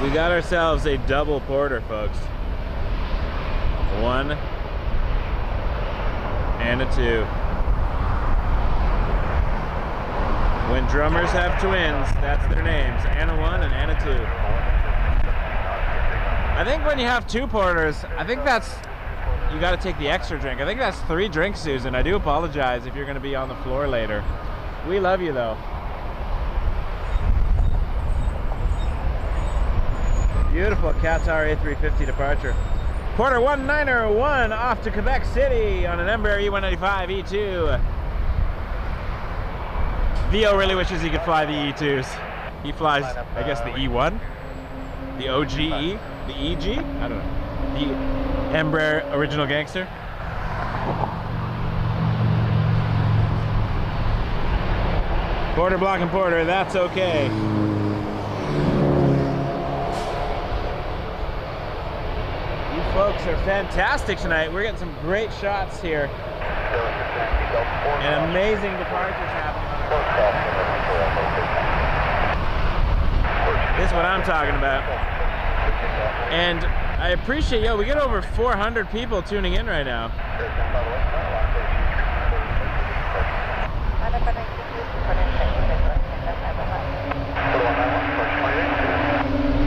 Speaker 1: We got ourselves a double porter, folks. 1 and a 2. When drummers have twins, that's their names. Anna 1 and Anna 2. I think when you have 2 porters, I think that's, you got to take the extra drink. I think that's 3 drinks, Susan. I do apologize if you're going to be on the floor later. We love you, though. Beautiful Qatar A350 departure. Porter 191 off to Quebec City on an Embraer E195 E2. Theo really wishes he could fly the E2s. He flies, I guess, the E1, the OGE, the EG, I don't know. The Embraer Original Gangster. Porter blocking Porter, that's okay. Folks are fantastic tonight. We're getting some great shots here. And amazing departures happening. This is what I'm talking about. And I appreciate, we get over 400 people tuning in right now.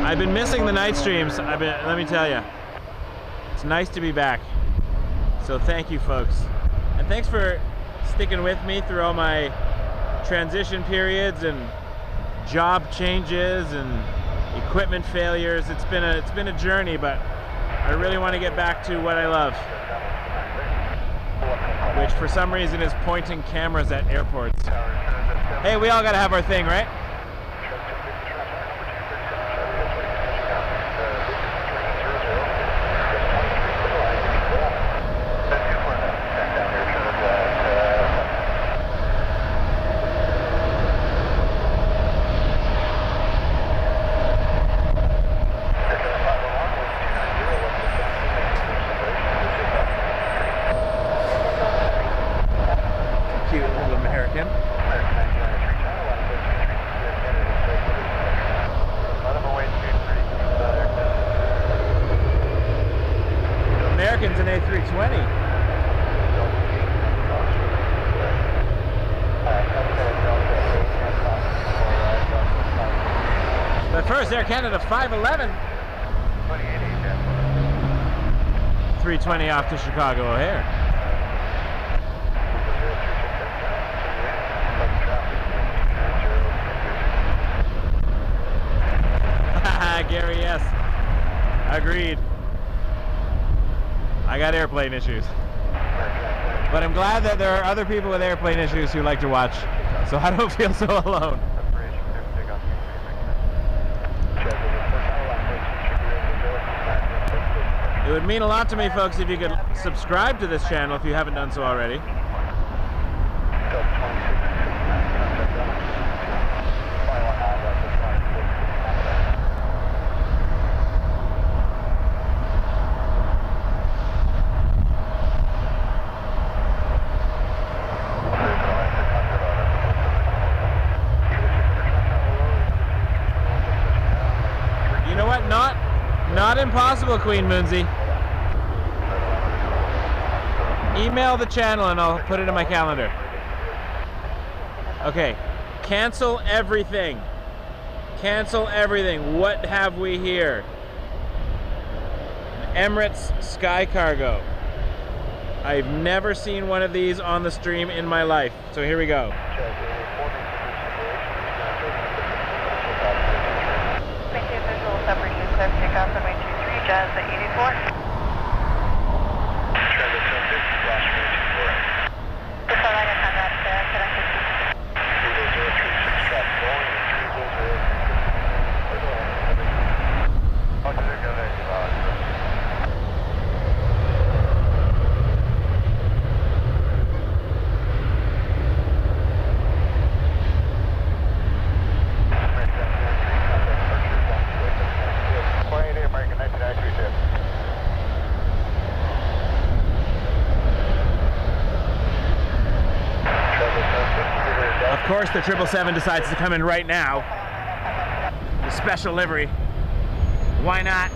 Speaker 1: I've been missing the night streams. Let me tell you. It's nice to be back. So thank you, folks. And thanks for sticking with me through all my transition periods and job changes and equipment failures. It's been a journey, but I really want to get back to what I love, which for some reason is pointing cameras at airports. Hey, we all got to have our thing, right? Americans in A320. But first, Air Canada 511. 320 off to Chicago O'Hare. Gary, yes. Agreed. I got airplane issues. But I'm glad that there are other people with airplane issues who like to watch, so I don't feel so alone. It would mean a lot to me, folks, if you could subscribe to this channel if you haven't done so already. You know what? Not impossible, Queen Moonsey. Email the channel and I'll put it in my calendar. Okay, cancel everything. Cancel everything. What have we here? Emirates Sky Cargo. I've never seen one of these on the stream in my life. So here we go.
Speaker 2: Kickoff at YYZ, Jazz at 84. Transit 76, last range 4. Just thought I got that connected. 30036, traffic rolling, 30036. How did it go there?
Speaker 1: Of course, the 777 decides to come in right now. The special livery. Why not?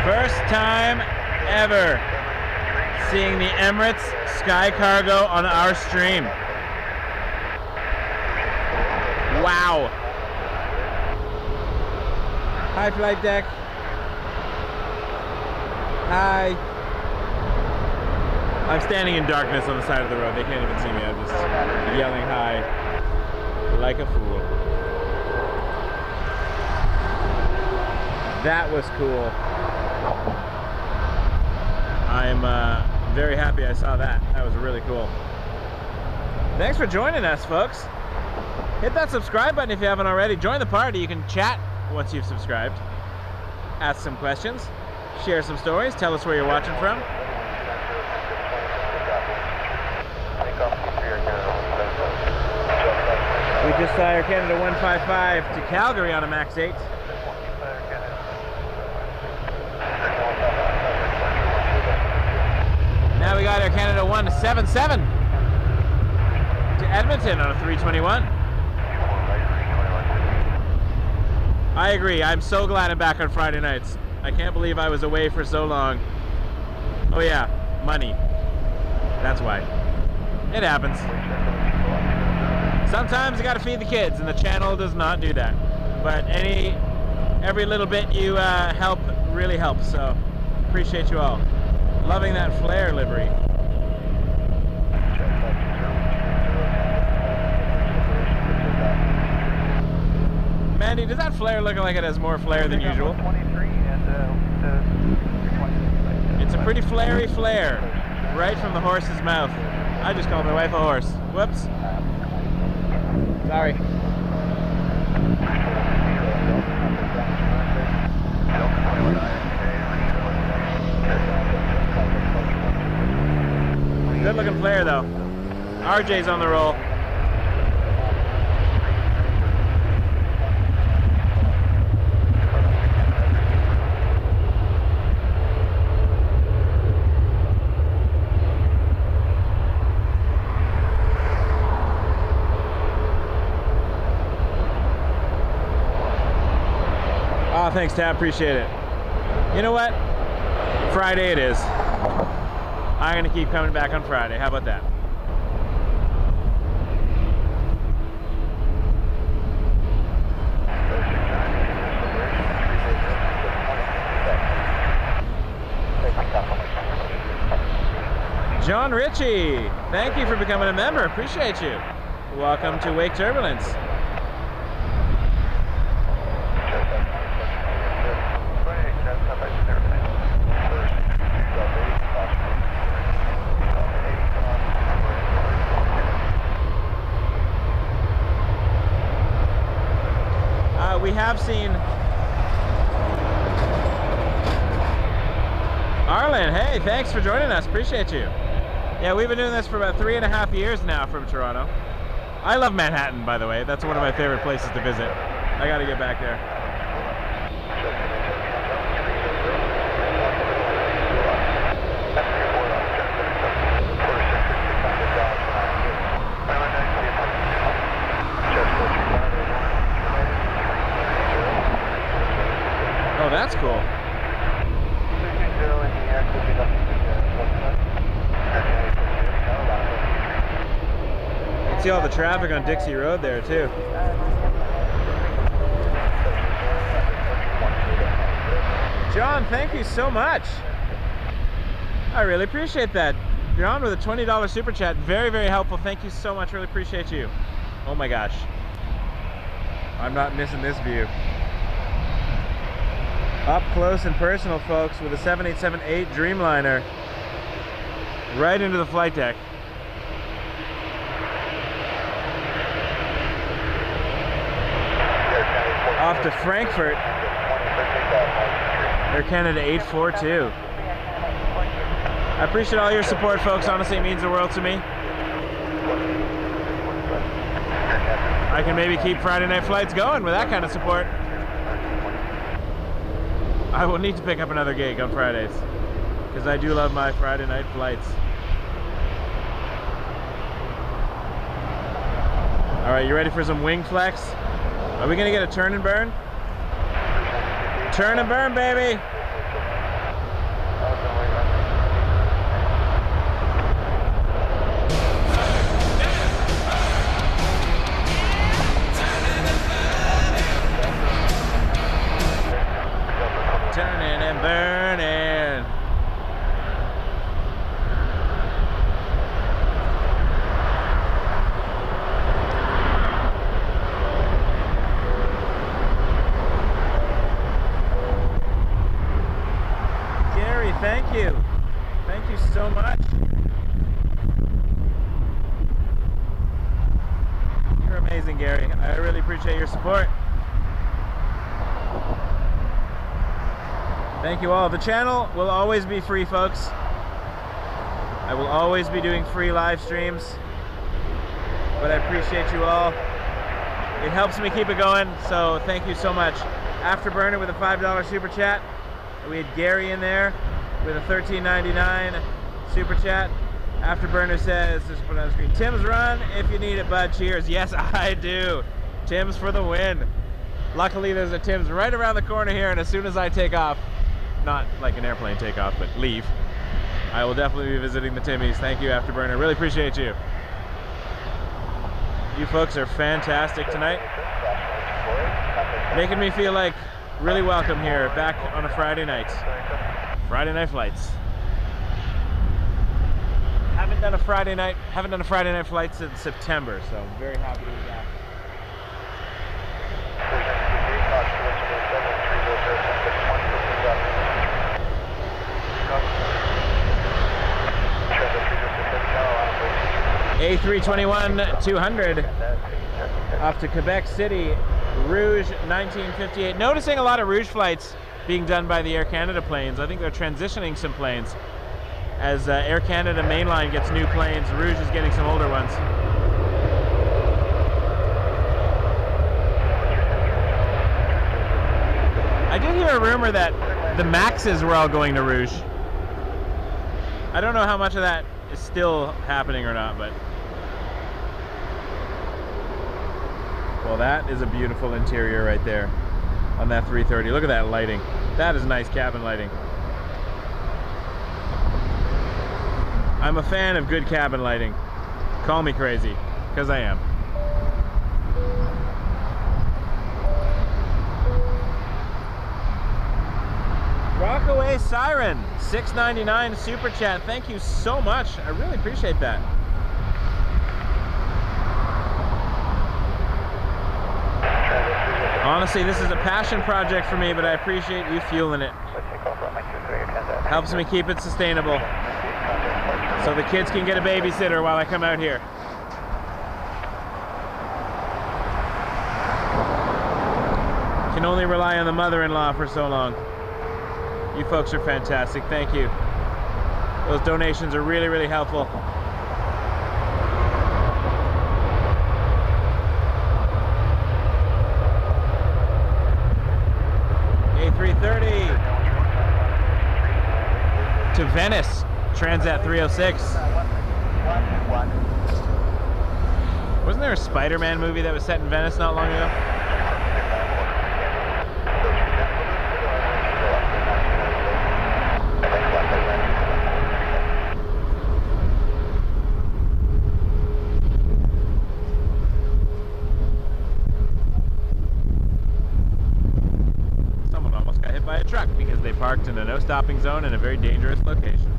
Speaker 1: First time ever seeing the Emirates Sky Cargo on our stream. Wow. Hi, flight deck. Hi. I'm standing in darkness on the side of the road. They can't even see me. I'm just yelling hi like a fool. That was cool. I'm very happy I saw that. That was really cool. Thanks for joining us, folks. Hit that subscribe button if you haven't already. Join the party. You can chat once you've subscribed. Ask some questions. Share some stories. Tell us where you're watching from. We just saw Air Canada 155 to Calgary on a MAX 8. Now we got Air Canada 177 to Edmonton on a 321. I agree. I'm so glad I'm back on Friday nights. I can't believe I was away for so long. Oh yeah, money. That's why. It happens. Sometimes you gotta feed the kids, and the channel does not do that. But every little bit you help really helps, so appreciate you all. Loving that flare livery. Mandy, does that flare look like it has more flare than usual?
Speaker 2: 23 and
Speaker 1: It's a pretty flary flare, right from the horse's mouth. I just called my wife a horse. Whoops. Sorry. Good looking flare though. RJ's on the roll. Oh, thanks, Tab. Appreciate it. You know what? Friday it is. I'm gonna keep coming back on Friday. How about that? John Ritchie, thank you for becoming a member. Appreciate you. Welcome to Wake Turbulence. We have seen Arlen. Hey, thanks for joining us. Appreciate you. Yeah, we've been doing this for about 3.5 years now from Toronto. I love Manhattan, by the way. That's one of my favorite places to visit. I gotta get back there. Oh, that's cool. You can see all the traffic on Dixie Road there too. John, thank you so much. I really appreciate that. John with a $20 super chat. Very, very helpful. Thank you so much. Really appreciate you. Oh my gosh. I'm not missing this view. Up close and personal, folks, with a 7878 Dreamliner right into the flight deck. Off to Frankfurt, Air Canada 842. I appreciate all your support, folks. Honestly, it means the world to me. I can maybe keep Friday night flights going with that kind of support. I will need to pick up another gig on Fridays because I do love my Friday night flights. All right, you ready for some wing flex? Are we gonna get a turn and burn? Turn and burn, baby! Turning and burning. Gary, thank you. Thank you so much. You're amazing, Gary. I really appreciate your support. Thank you all. The channel will always be free, folks. I will always be doing free live streams, but I appreciate you all. It helps me keep it going, so thank you so much. Afterburner with a $5 super chat. We had Gary in there with a $13.99 super chat. Afterburner says, just put it on the screen, Tim's run if you need it, bud. Cheers. Yes, I do. Tim's for the win. Luckily, there's a Tim's right around the corner here, and as soon as I take off, not like an airplane takeoff, but leave, I will definitely be visiting the Timmies. Thank you, Afterburner. Really appreciate you. You folks are fantastic tonight. Making me feel like really welcome here, back on a Friday night. Friday night flights. Haven't done a Friday night flight since September, so I'm very happy to be back. A321-200 off to Quebec City, Rouge 1958. Noticing a lot of Rouge flights being done by the Air Canada planes. I think they're transitioning some planes. As Air Canada mainline gets new planes, Rouge is getting some older ones. I did hear a rumor that the Maxes were all going to Rouge. I don't know how much of that is still happening or not, but... Well, that is a beautiful interior right there on that 330. Look at that lighting. That is nice cabin lighting. I'm a fan of good cabin lighting. Call me crazy, because I am. Rockaway Siren, $6.99 super chat. Thank you so much. I really appreciate that. Honestly, this is a passion project for me, but I appreciate you fueling it. Helps me keep it sustainable, so the kids can get a babysitter while I come out here. Can only rely on the mother-in-law for so long. You folks are fantastic. Thank you. Those donations are really, really helpful. A330 to Venice, Transat 306. Wasn't there a Spider-Man movie that was set in Venice not long ago? Someone almost got hit by a truck because they parked in a no-stopping zone in a very dangerous location.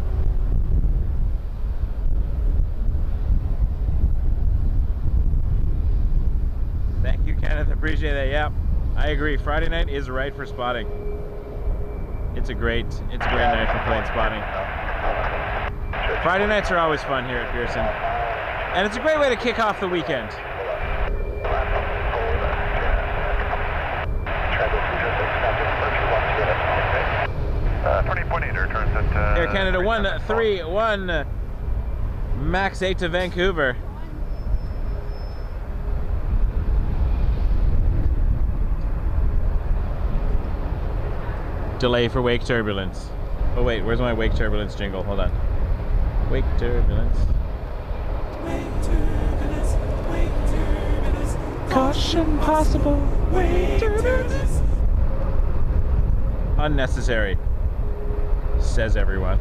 Speaker 1: Thank you, Kenneth. Appreciate that. Yeah, I agree. Friday night is right for spotting. It's a great night for plane spotting. Friday nights are always fun here at Pearson, and it's a great way to kick off the weekend. Air Canada 131, Max 8 to Vancouver. Delay for Wake Turbulence. Oh wait, where's my Wake Turbulence jingle? Hold on. Wake Turbulence. Wake Turbulence. Wake Turbulence. Caution possible. Wake Turbulence. Unnecessary, says everyone.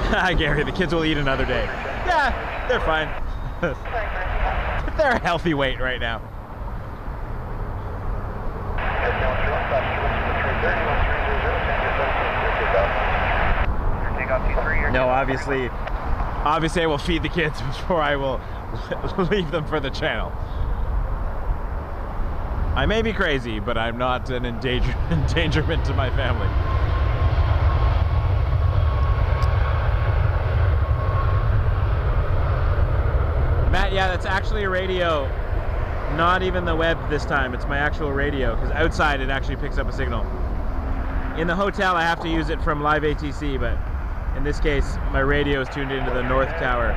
Speaker 1: Hi Gary, the kids will eat another day. Yeah, they're fine. They're a healthy weight right now. No, obviously I will feed the kids before I will leave them for the channel. I may be crazy, but I'm not an endangerment to my family. Matt, yeah, that's actually a radio. Not even the web this time, it's my actual radio, because outside it actually picks up a signal. In the hotel I have to use it from live ATC, but in this case my radio is tuned into the North Tower.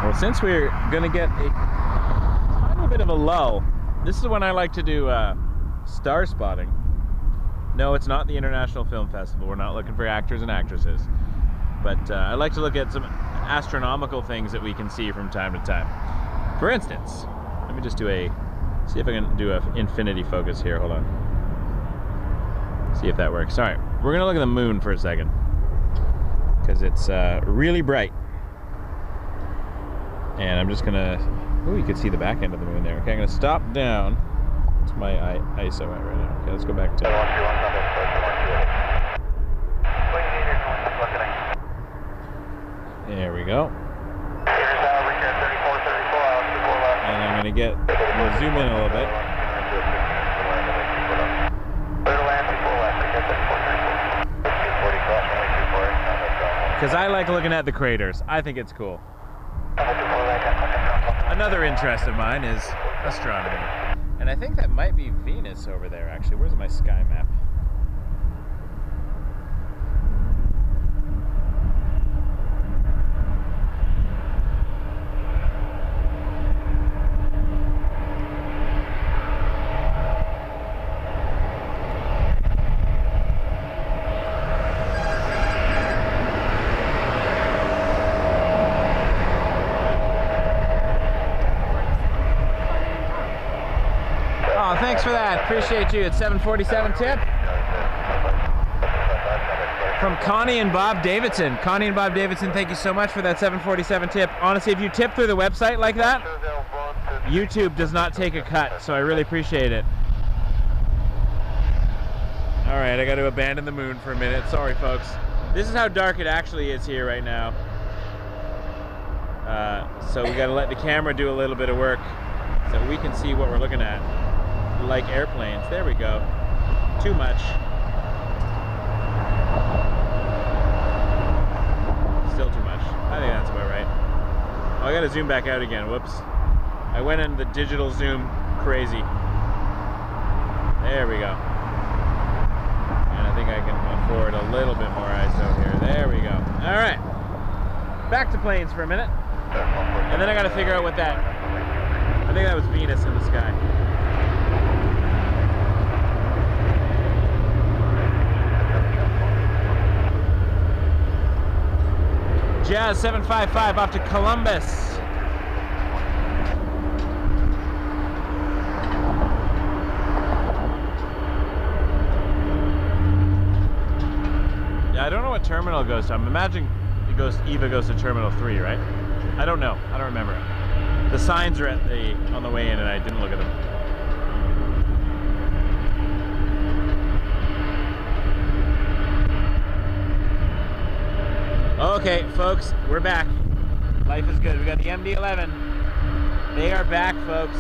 Speaker 1: Well, since we're going to get a tiny bit of a lull, this is when I like to do star spotting. No, it's not the International Film Festival. We're not looking for actors and actresses. But I like to look at some astronomical things that we can see from time to time. For instance, let me just do see if I can do an infinity focus here. Hold on. See if that works. All right, we're gonna look at the moon for a second because it's really bright. And I'm just gonna, oh, you can see the back end of the moon there. Okay, I'm gonna stop down. What's my ISO at right now? Okay, let's go back to. There we go. And I'm gonna zoom in a little bit. Because I like looking at the craters. I think it's cool. Another interest of mine is astronomy. And I think that might be Venus over there, actually. Where's my sky map? Thanks for that. Appreciate you. It's 747 tip from Connie and Bob Davidson. Connie and Bob Davidson, thank you so much for that 747 tip. Honestly, if you tip through the website like that, YouTube does not take a cut, so I really appreciate it. All right, I got to abandon the moon for a minute. Sorry, folks. This is how dark it actually is here right now. So we got to let the camera do a little bit of work so we can see what we're looking at. Like airplanes. There we go. Too much. Still too much. I think that's about right. Oh, I gotta zoom back out again. Whoops. I went into the digital zoom crazy. There we go. And I think I can afford a little bit more ISO here. There we go. Alright. Back to planes for a minute. And then I gotta figure out what that... I think that was Venus in the sky. Jazz 755 off to Columbus. Yeah, I don't know what terminal it goes to. I'm imagining EVA goes to Terminal 3, right? I don't know. I don't remember. The signs are on the way in and I didn't look at them. Okay, folks, we're back. Life is good. We got the MD-11. They are back, folks.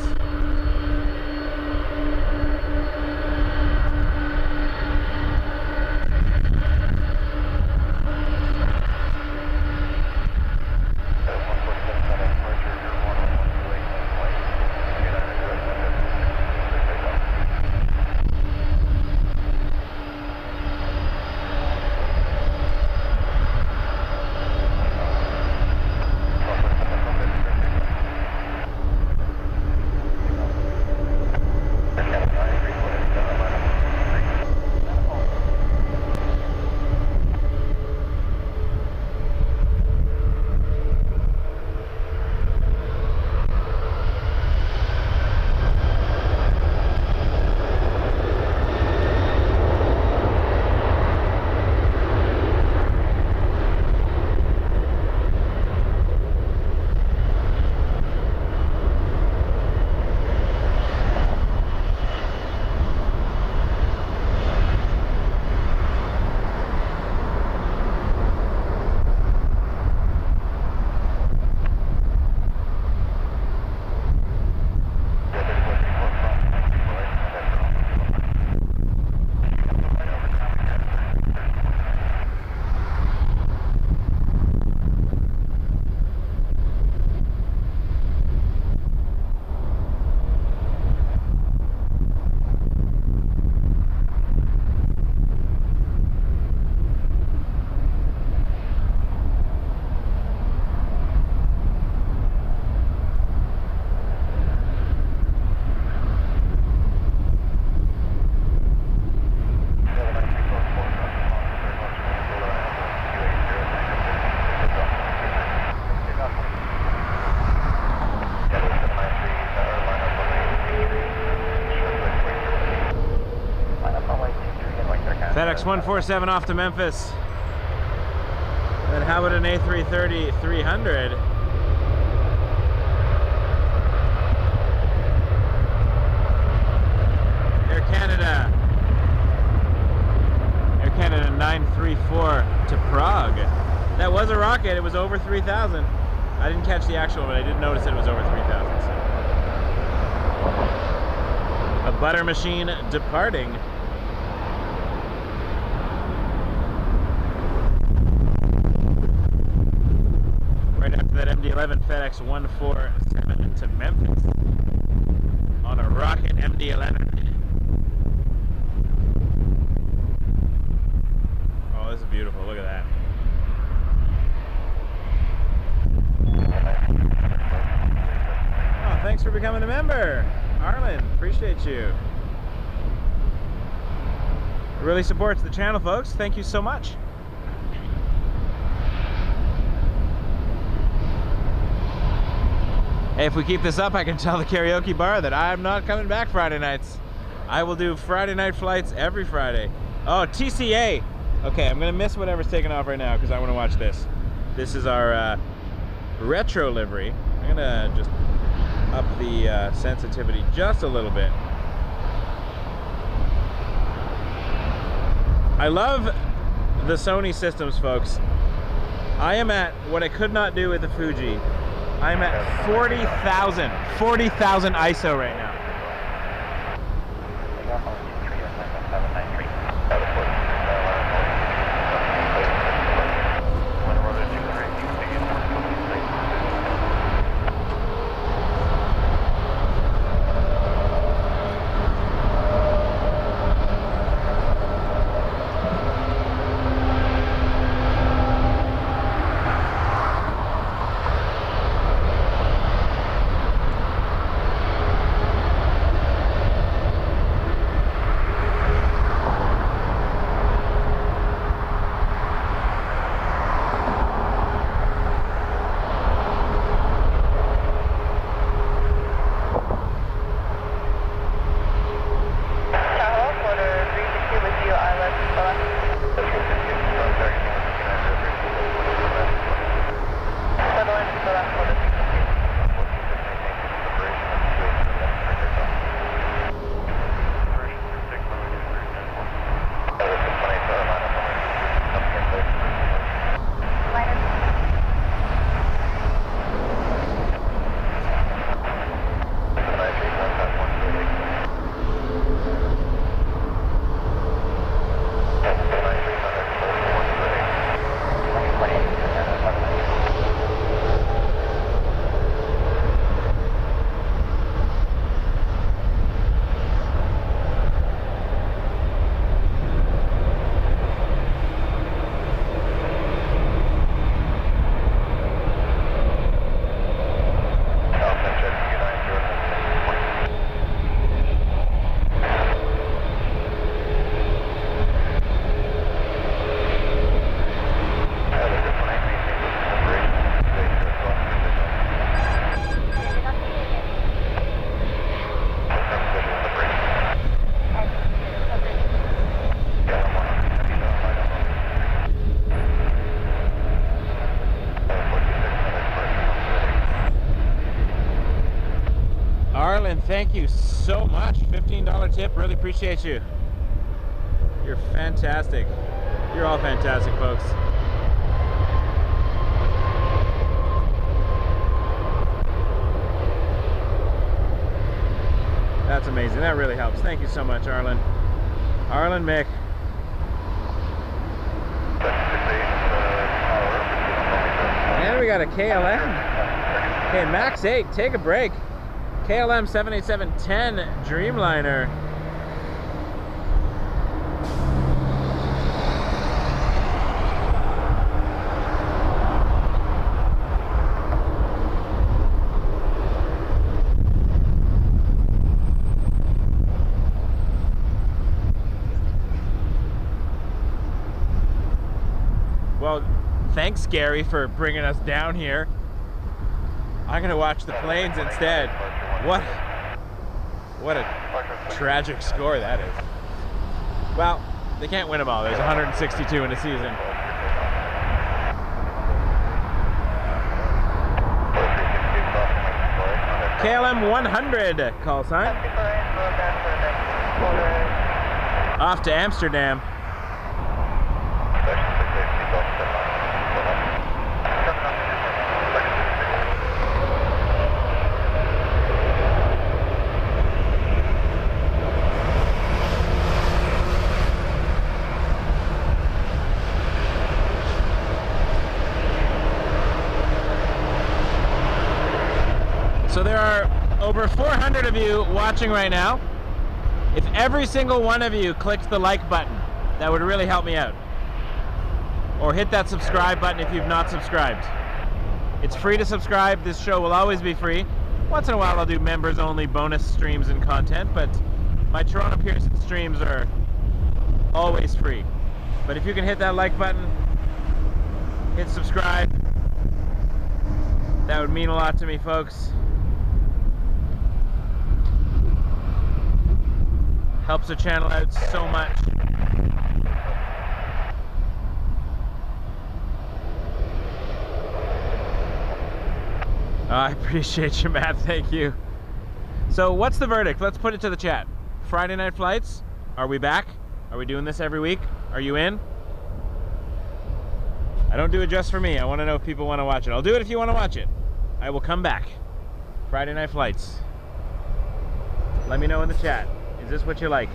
Speaker 1: FedEx 147 off to Memphis. And then how about an A330-300? Air Canada. Air Canada 934 to Prague. That was a rocket. It was over 3,000. I didn't catch the actual, but I did notice it was over 3,000. So. A butter machine departing. Right after that MD-11 FedEx 147 to Memphis on a rocket MD-11. Oh, this is beautiful. Look at that. Oh, thanks for becoming a member, Arlen. Appreciate you. It really supports the channel, folks. Thank you so much. Hey, if we keep this up, I can tell the karaoke bar that I'm not coming back Friday nights. I will do Friday night flights every Friday. Oh, TCA. Okay, I'm gonna miss whatever's taking off right now because I want to watch this. This is our retro livery. I'm gonna just up the sensitivity just a little bit. I love the Sony systems, folks. I am at what I could not do with the Fuji. I'm at 40,000 ISO right now. Thank you so much. $15 tip. Really appreciate you. You're fantastic. You're all fantastic, folks. That's amazing. That really helps. Thank you so much, Arlen. Arlen Mick. And we got a KLM. Okay, Max 8, take a break. KLM 787-10 Dreamliner. Well, thanks, Gary, for bringing us down here. I'm gonna watch the planes instead. What a tragic score that is. Well, They can't win them all. There's 162 in a season. KLM 100 call sign. Off to Amsterdam. So there are over 400 of you watching right now. If every single one of you clicked the like button, that would really help me out. Or hit that subscribe button if you've not subscribed. It's free to subscribe. This show will always be free. Once in a while I'll do members only bonus streams and content, but my Toronto Pearson streams are always free. But if you can hit that like button, hit subscribe, that would mean a lot to me, folks. Helps the channel out so much. I appreciate you, Matt. Thank you. So what's the verdict? Let's put it to the chat. Friday night flights. Are we back? Are we doing this every week? Are you in? I don't do it just for me. I want to know if people want to watch it. I'll do it if you want to watch it. I will come back. Friday night flights. Let me know in the chat. Is this what you like?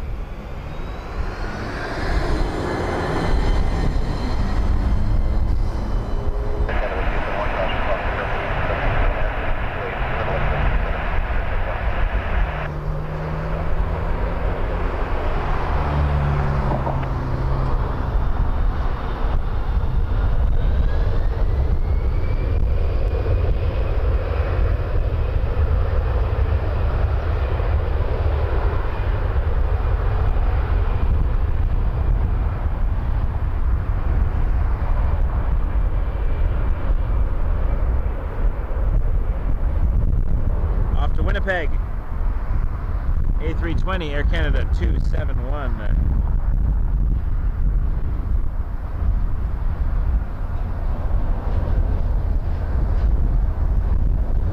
Speaker 1: Winnipeg, A320 Air Canada 271.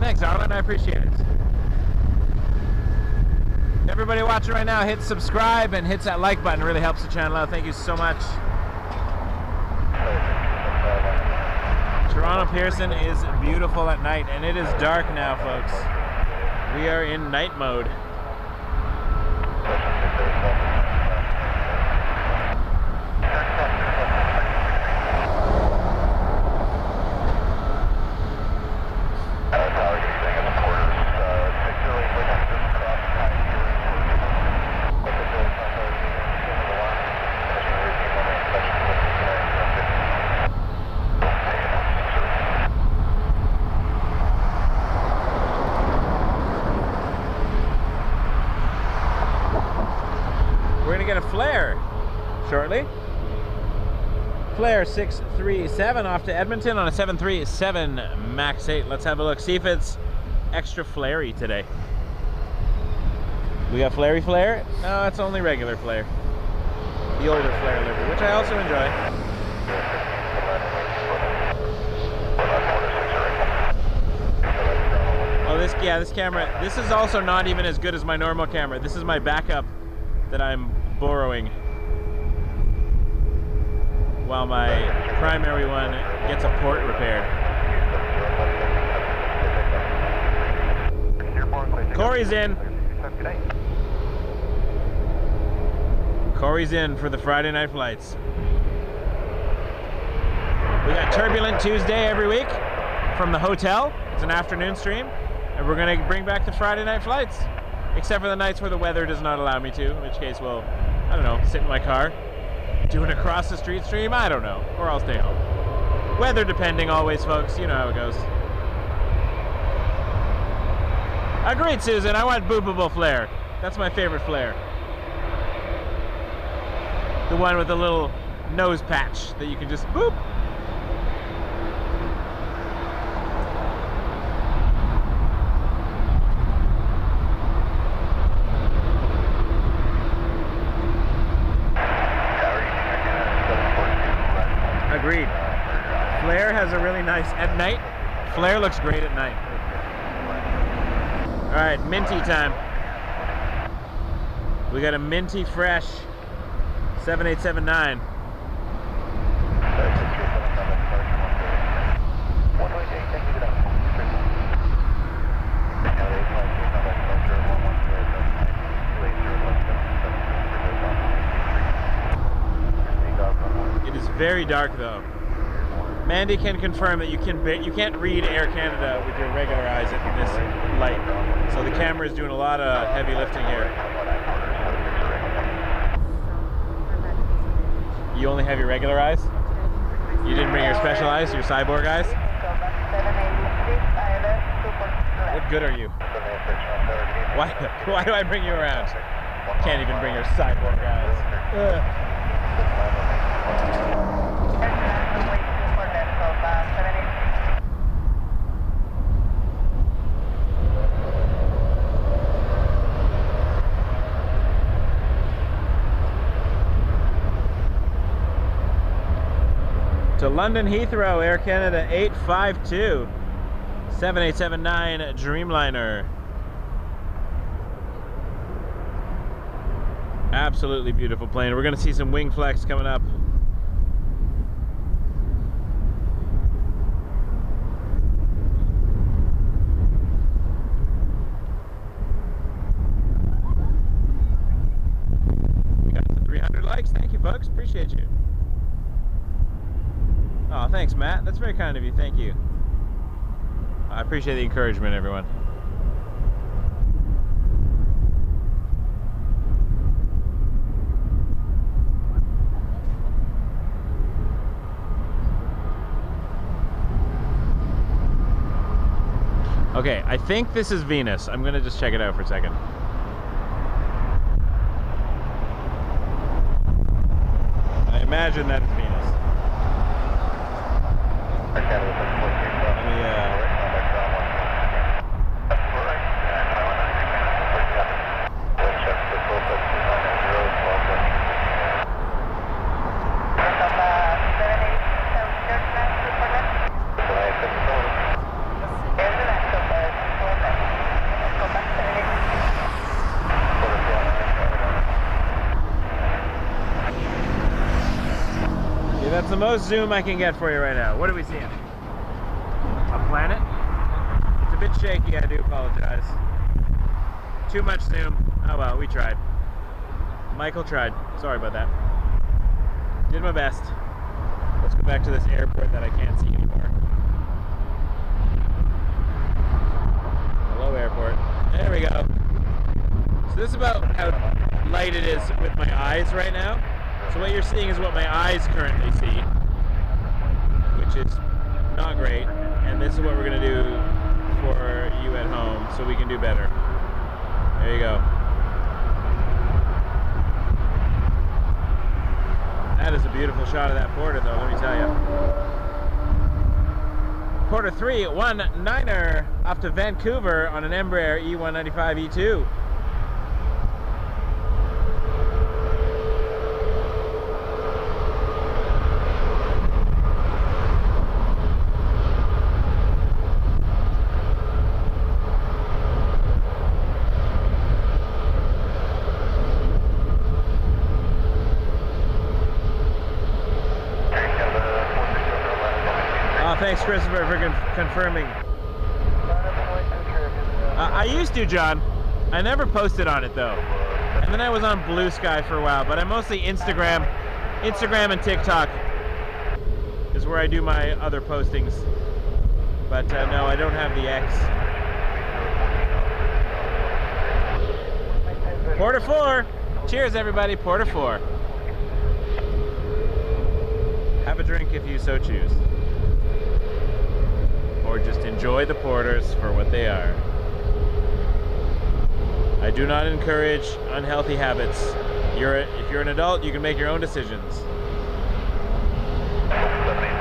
Speaker 1: Thanks, Arlen, I appreciate it. Everybody watching right now, hit subscribe and hit that like button. It really helps the channel out. Thank you so much. Toronto Pearson is beautiful at night, and it is dark now, folks. We are in night mode. Flare shortly. Flare 637 off to Edmonton on a 737 MAX 8. Let's have a look, see if it's extra flary today. We got flary flare? No, it's only regular flare. The older flare livery, which I also enjoy. Oh, this camera, this is also not even as good as my normal camera. This is my backup that I'm borrowing while my primary one gets a port repaired. Corey's in. Corey's in for the Friday night flights. We got Turbulent Tuesday every week from the hotel. It's an afternoon stream, and we're going to bring back the Friday night flights, except for the nights where the weather does not allow me to, in which case we'll, I don't know, sit in my car, do an across the street stream, I don't know, or I'll stay home. Weather depending always, folks, you know how it goes. Agreed, Susan, I want boopable flare. That's my favorite flare. The one with the little nose patch that you can just boop. Flare has a really nice, at night, Flare looks great at night. All right, minty time. We got a minty fresh 7879. It is very dark though. Mandy can confirm that you can't read Air Canada with your regular eyes at this light. So the camera is doing a lot of heavy lifting here. You only have your regular eyes? You didn't bring your special eyes, your cyborg eyes? What good are you? Why do I bring you around? Can't even bring your cyborg eyes. Ugh. To London Heathrow, Air Canada 852, 7879 Dreamliner. Absolutely beautiful plane. We're going to see some wing flex coming up. We got the 300 likes. Thank you, folks. Appreciate you. Oh, thanks, Matt. That's very kind of you. Thank you. I appreciate the encouragement, everyone. Okay, I think this is Venus. I'm going to just check it out for a second. I imagine that is Venus. That's the most zoom I can get for you right now. What are we seeing? A planet? It's a bit shaky, I do apologize. Too much zoom. Oh well, we tried. Michael tried. Sorry about that. Did my best. Let's go back to this airport that I can't see anymore. Hello, airport. There we go. So this is about how light it is with my eyes right now. So what you're seeing is what my eyes currently see, which is not great, and this is what we're going to do for you at home so we can do better. There you go. That is a beautiful shot of that Porter though, let me tell you. Porter 319er off to Vancouver on an Embraer E195 E2. Thanks, Christopher, for confirming. I used to, John. I never posted on it, though. And then I was on Blue Sky for a while, but I'm mostly Instagram and TikTok is where I do my other postings. But no, I don't have the X. Porter 4. Cheers, everybody. Porter 4. Have a drink if you so choose. Or just enjoy the porters for what they are. I do not encourage unhealthy habits. If you're an adult, you can make your own decisions.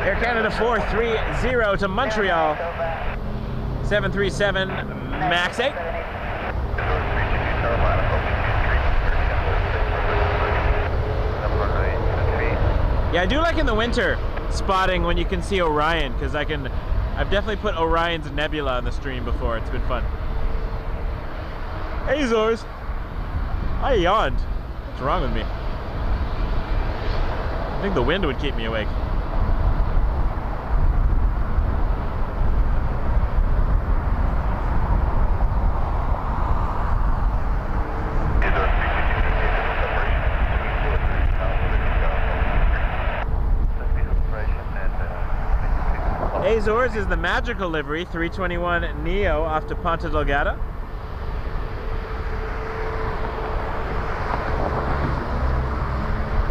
Speaker 1: Air Canada 430 to Montreal. 737 MAX 8. Yeah, I do like in the winter. spotting when you can see Orion, because I've definitely put Orion's nebula on the stream before. It's been fun. Hey Zors! I yawned. What's wrong with me? I think the wind would keep me awake. Azores is the magical livery, 321 Neo off to Ponta Delgada.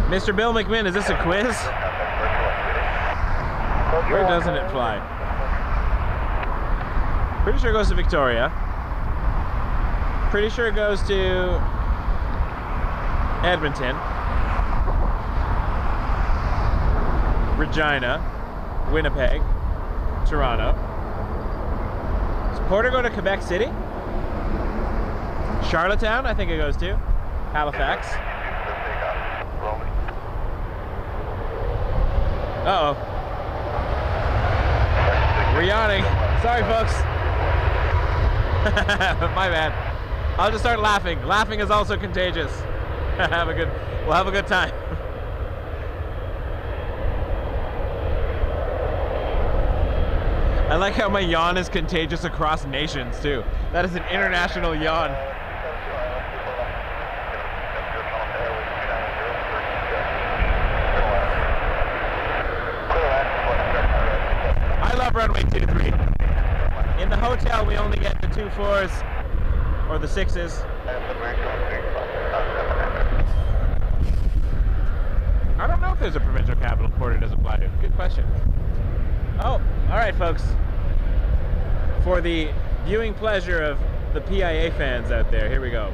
Speaker 1: Mr. Bill McMinn, is this a quiz? Where doesn't it fly? Pretty sure it goes to Victoria. Pretty sure it goes to Edmonton, Regina, Winnipeg, Toronto. Does Porter go to Quebec City? Charlottetown, I think it goes to. Halifax. Uh-oh. We're yawning. Sorry, folks. My bad. I'll just start laughing. Laughing is also contagious. We'll have a good time. I like how my yawn is contagious across nations too. That is an international yawn. I love runway 23. In the hotel we only get the 24s or the 6s. I don't know if there's a provincial capital Porter doesn't fly to. Good question. Oh, all right, folks. For the viewing pleasure of the PIA fans out there, here we go.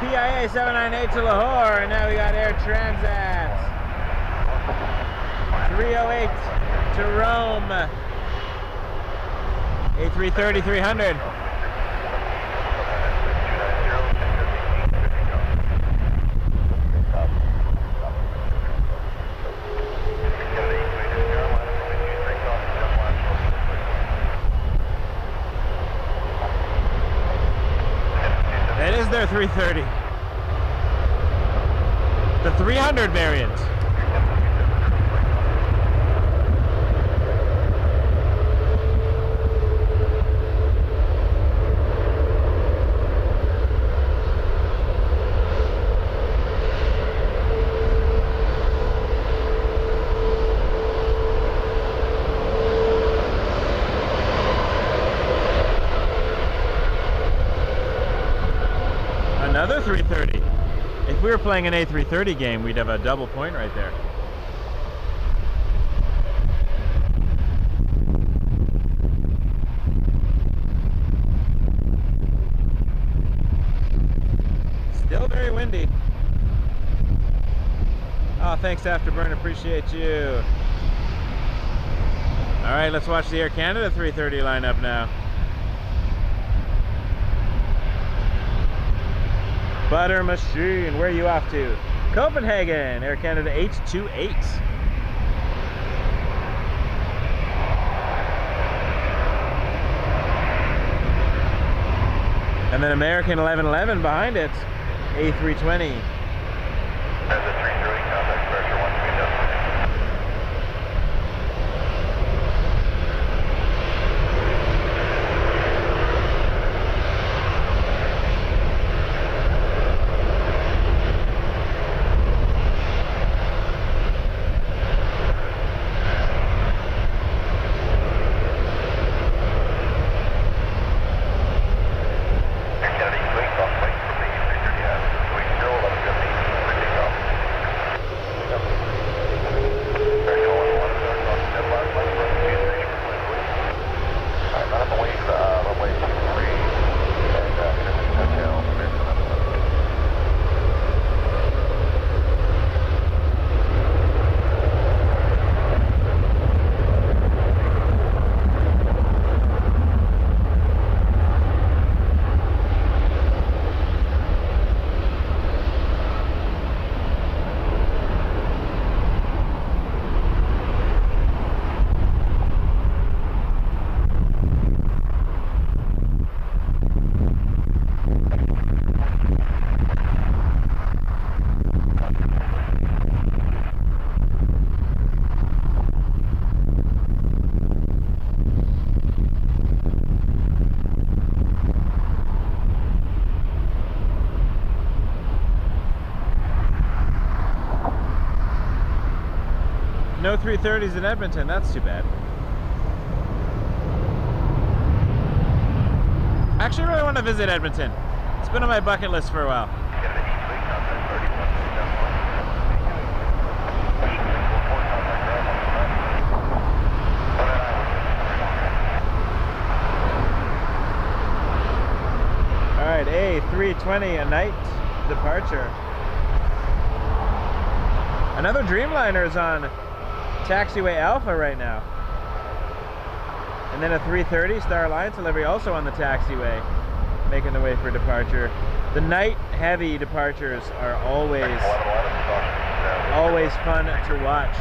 Speaker 1: PIA 798 to Lahore, and now we got Air Transat 308 to Rome. A330 300.
Speaker 2: It is
Speaker 1: their 330. The 300 variant. Another 330. If we were playing an A330 game, we'd have a double point right there. Still very windy. Oh, thanks Afterburn, appreciate you. All right, let's watch the Air Canada 330 lineup now. Butter Machine, where are you off to? Copenhagen, Air Canada 828. And then American 1111 behind it, A320.
Speaker 2: As a 330, contact pressure 130.
Speaker 1: No 330s in Edmonton, that's too bad. I actually really want to visit Edmonton. It's been on my bucket list for a while. All right, A320, a night departure. Another Dreamliner is on Taxiway Alpha right now. And then a 330 Star Alliance delivery also on the taxiway, making the way for departure. The night heavy departures are always fun to watch.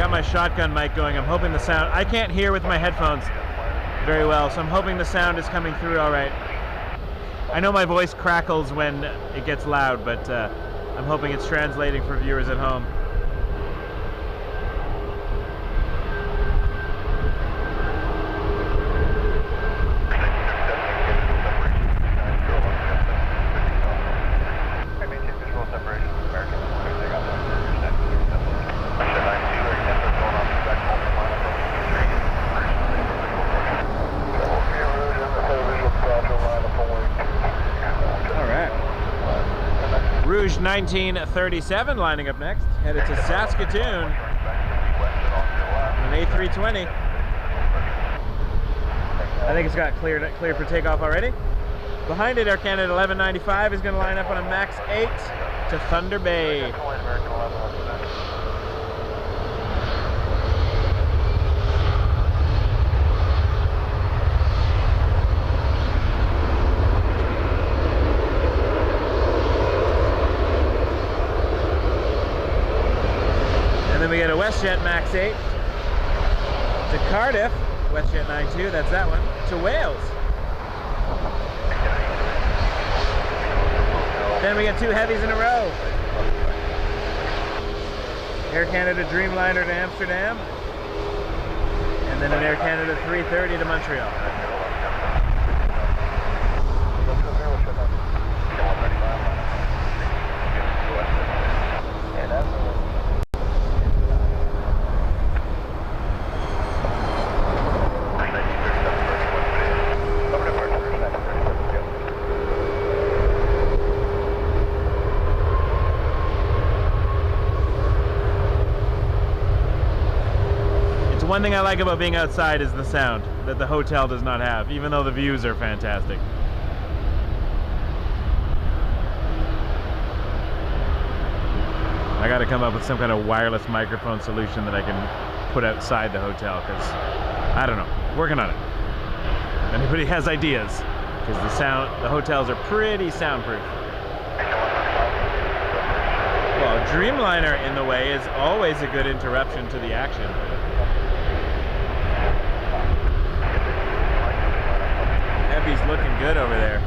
Speaker 1: My shotgun mic going. I'm hoping the sound, I can't hear with my headphones very well, so I'm hoping the sound is coming through all right. I know my voice crackles when it gets loud, but I'm hoping it's translating for viewers at home. Rouge 1937 lining up next, headed to Saskatoon, an A320. I think it's got cleared for takeoff already. Behind it, Air Canada 1195 is going to line up on a Max 8 to Thunder Bay. And then we get a WestJet Max 8 to Cardiff, WestJet 92, that's that one, to Wales. Then we get two heavies in a row. Air Canada Dreamliner to Amsterdam, and then an Air Canada 330 to Montreal. One thing I like about being outside is the sound that the hotel does not have, even though the views are fantastic. I got to come up with some kind of wireless microphone solution that I can put outside the hotel, because I don't know, working on it. If anybody has ideas, because the hotels are pretty soundproof. Well, Dreamliner in the way is always a good interruption to the action. He's looking good over there.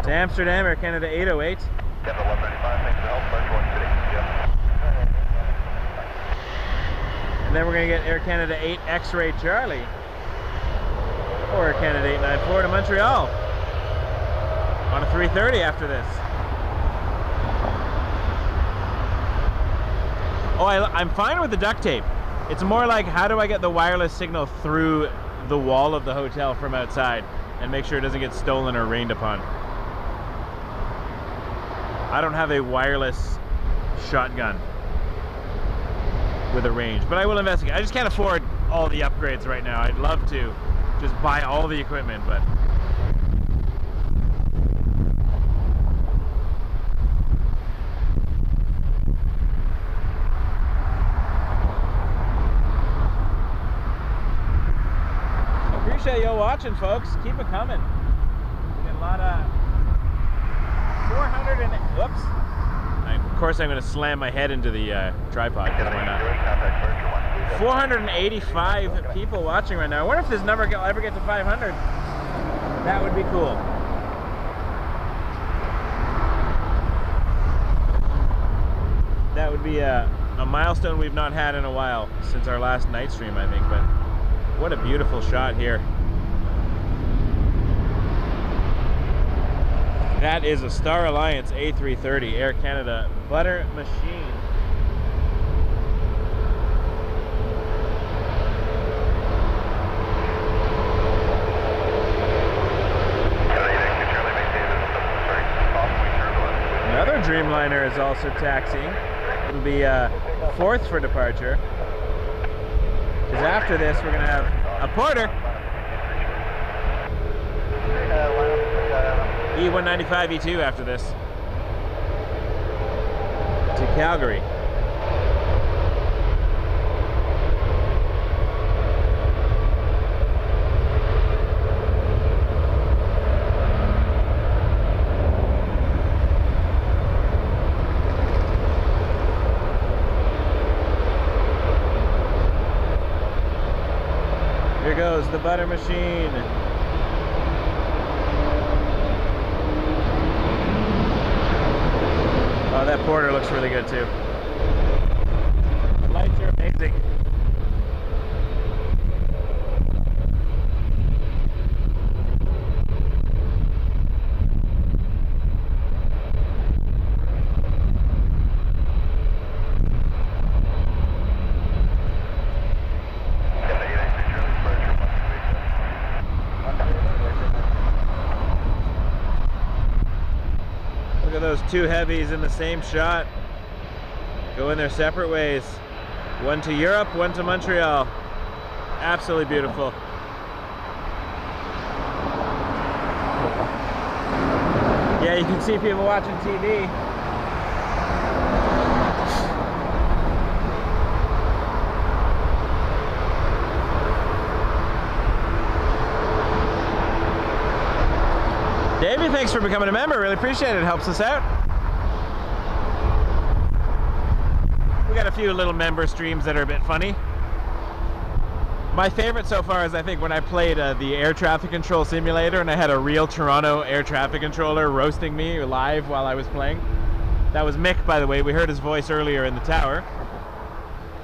Speaker 1: To Amsterdam, Air Canada 808. And then we're going to get Air Canada 8 X-Ray Charlie, or Air Canada 894 to Montreal on a 330 after this. Oh, I'm fine with the duct tape. It's more like, how do I get the wireless signal through the wall of the hotel from outside and make sure it doesn't get stolen or rained upon. I don't have a wireless shotgun with a range, but I will investigate. I just can't afford all the upgrades right now. I'd love to just buy all the equipment, but appreciate you watching, folks. Keep it coming. We get a lot of 400 and whoops. Of course, I'm going to slam my head into the tripod, because why not? 485 people watching right now. I wonder if this number will ever get to 500. That would be cool. That would be a milestone we've not had in a while, since our last night stream, I think. But what a beautiful shot here. That is a Star Alliance A330 Air Canada butter machine. Another Dreamliner is also taxiing. It'll be fourth for departure. Because after this, we're going to have a Porter. E195 E2 after this. To Calgary. goes the butter machine. Oh, that Porter looks really good too. The lights are amazing. Look at those two heavies in the same shot, going their separate ways. One to Europe, one to Montreal. Absolutely beautiful. Yeah, you can see people watching TV. Davey, thanks for becoming a member. Really appreciate it. It helps us out. We got a few little member streams that are a bit funny. My favorite so far is, I think, when I played the air traffic control simulator and I had a real Toronto air traffic controller roasting me live while I was playing. That was Mick, by the way. We heard his voice earlier in the tower.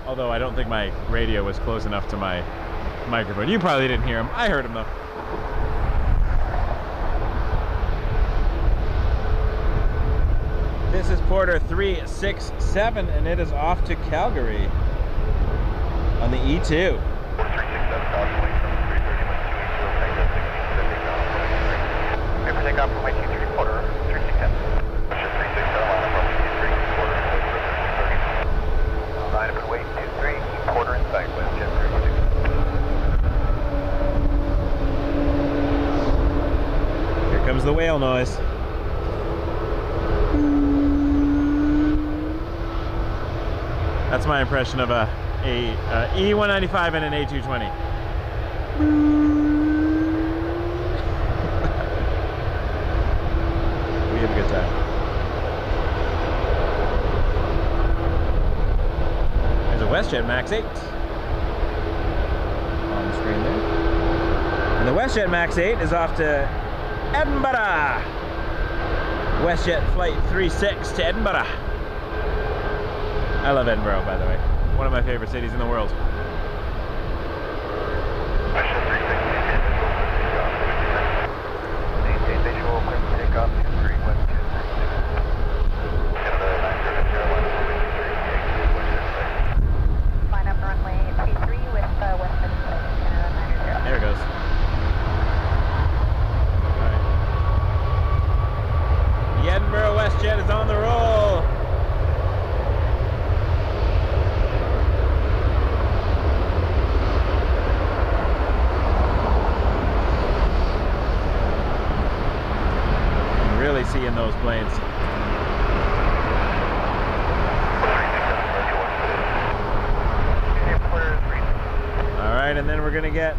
Speaker 1: Although I don't think my radio was close enough to my microphone. You probably didn't hear him. I heard him though. This is Porter 367 and it is off to Calgary on the E2.
Speaker 2: Takeoff from YT3 Porter 367. 367 line up from YT3 Porter 330. Line up at weight 23 Porter in sight with jet 316.
Speaker 1: Here comes the whale noise. That's my impression of a E195 and an A220. We have a good time. There's a WestJet Max 8 on the screen there. And the WestJet Max 8 is off to Edinburgh. WestJet Flight 36 to Edinburgh. I love Edinburgh, by the way. One of my favorite cities in the world. There it goes. All right. The Edinburgh WestJet is on the roll. Really seeing those planes. All right, and then we're gonna get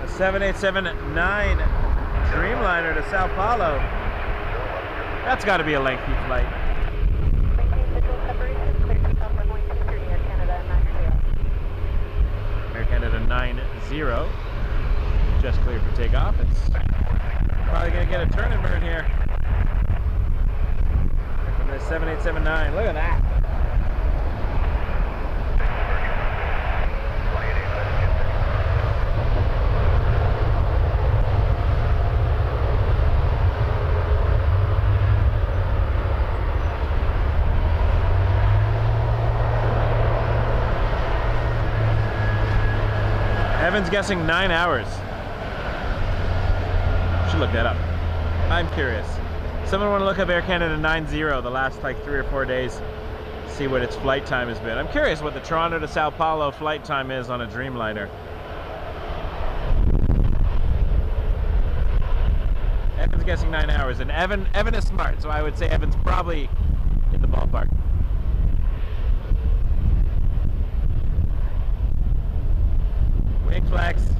Speaker 1: a 7879 Dreamliner to Sao Paulo. That's got to be a lengthy flight. Air Canada 90, just cleared for takeoff. It's probably gonna get a turn and burn here. From the 7879, look at that. Evan's guessing 9 hours. Should look that up. I'm curious. Someone want to look up Air Canada 90 the last like 3 or 4 days, see what its flight time has been. I'm curious what the Toronto to Sao Paulo flight time is on a Dreamliner. Evan's guessing 9 hours, and Evan is smart, so I would say Evan's probably in the ballpark. Wing flex.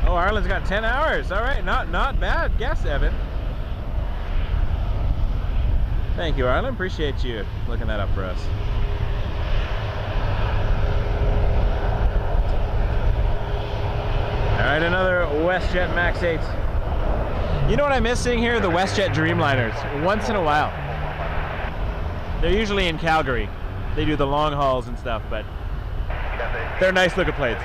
Speaker 1: Oh, Ireland's got 10 hours. All right, not bad guess, Evan. Thank you, Arlen. Appreciate you looking that up for us. All right, another WestJet Max 8. You know what I miss seeing here? The WestJet Dreamliners. Once in a while. They're usually in Calgary. They do the long hauls and stuff, but they're nice looking planes.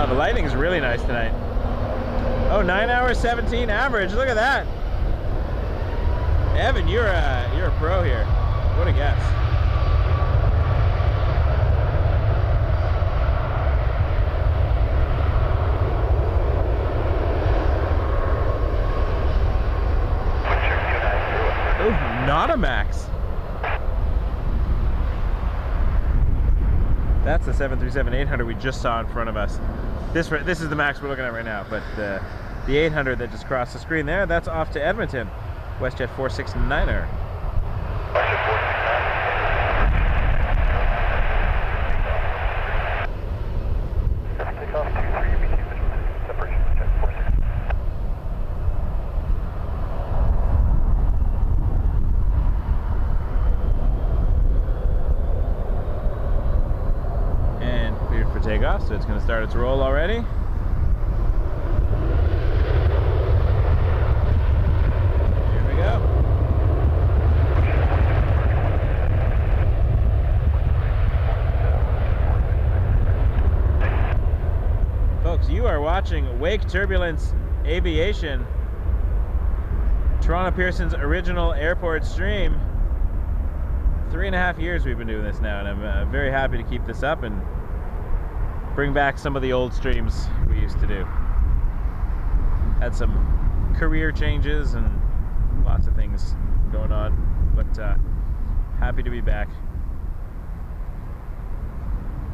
Speaker 2: The lighting's really nice tonight. Oh, 9 hours 17 average. Look at that. Evan, you're a pro here. What a guess. Oh, not a max. That's the 737-800 we just saw in front of us. This is the max we're looking at right now, but the 800 that just crossed the screen there, that's off to Edmonton. WestJet 469er. Takeoff, so it's going to start its roll already. Here we go. Folks, you are watching Wake Turbulence Aviation, Toronto Pearson's original airport stream. 3.5 years we've been doing this now, and I'm very happy to keep this up and bring back some of the old streams we used to do. Had some career changes and lots of things going on, but happy to be back.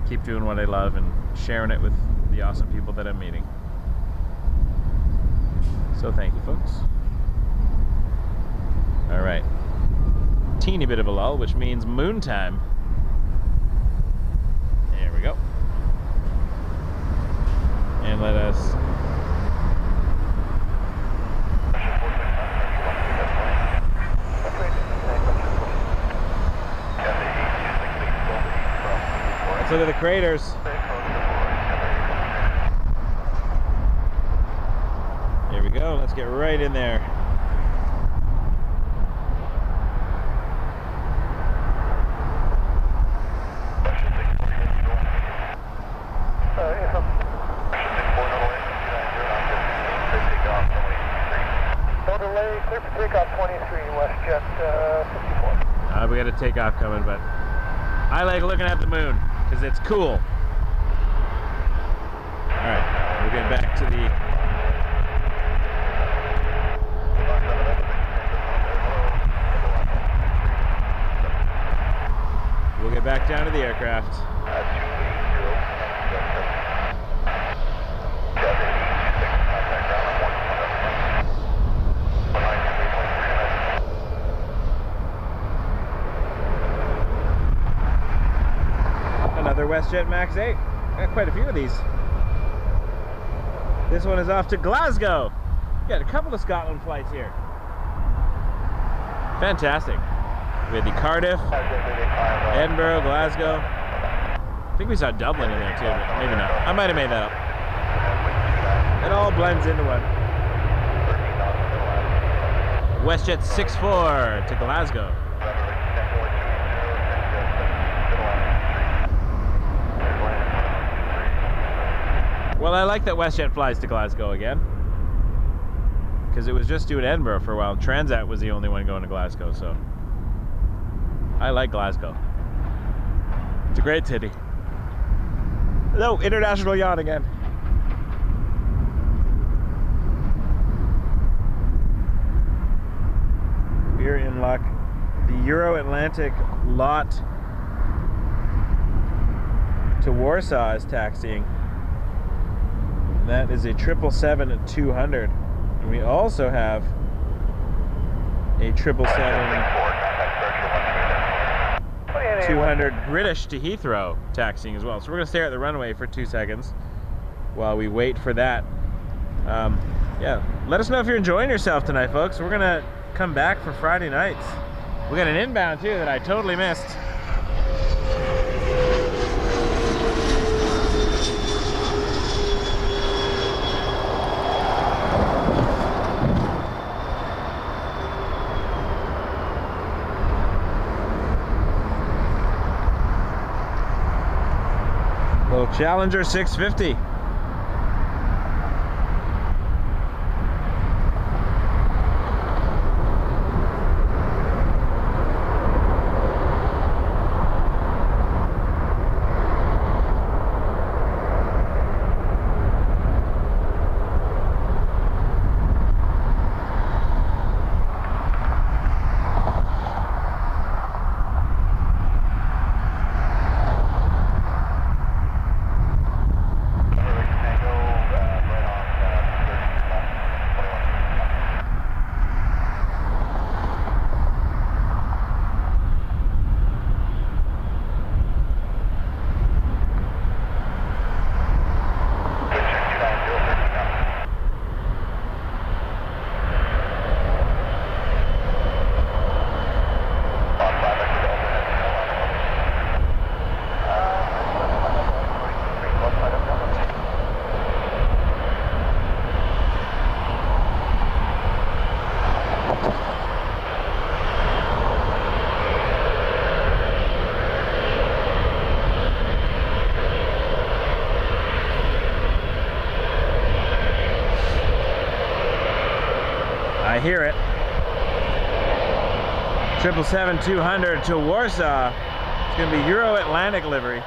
Speaker 2: Keep doing what I love and sharing it with the awesome people that I'm meeting. So thank you, folks. All right, teeny bit of a lull, which means moon time. There we go. And let us let's look at the craters. There we go. Let's get right in there. We got a takeoff coming, but I like looking at the moon because it's cool. All right, we'll get back to the down to the aircraft. WestJet Max 8. Got quite a few of these. This one is off to Glasgow. Got a couple of Scotland flights here. Fantastic. We had the Cardiff, Edinburgh, Glasgow. I think we saw Dublin in there too, but maybe not. I might have made that up. It all blends into one. WestJet 6-4 to Glasgow. Well, I like that WestJet flies to Glasgow again, because it was just doing Edinburgh for a while. Transat was the only one going to Glasgow, so I like Glasgow. It's a great city. Hello, international yacht again. We're in luck. The Euro-Atlantic lot to Warsaw is taxiing. And that is a 777-200. And we also have a 777-200 British to Heathrow taxiing as well. So we're going to stare at the runway for 2 seconds while we wait for that. Yeah, let us know if you're enjoying yourself tonight, folks. We're going to come back for Friday nights. We got an inbound too that I totally missed. Little Challenger 650. I hear it. 777-200 to Warsaw. It's going to be Euro-Atlantic livery.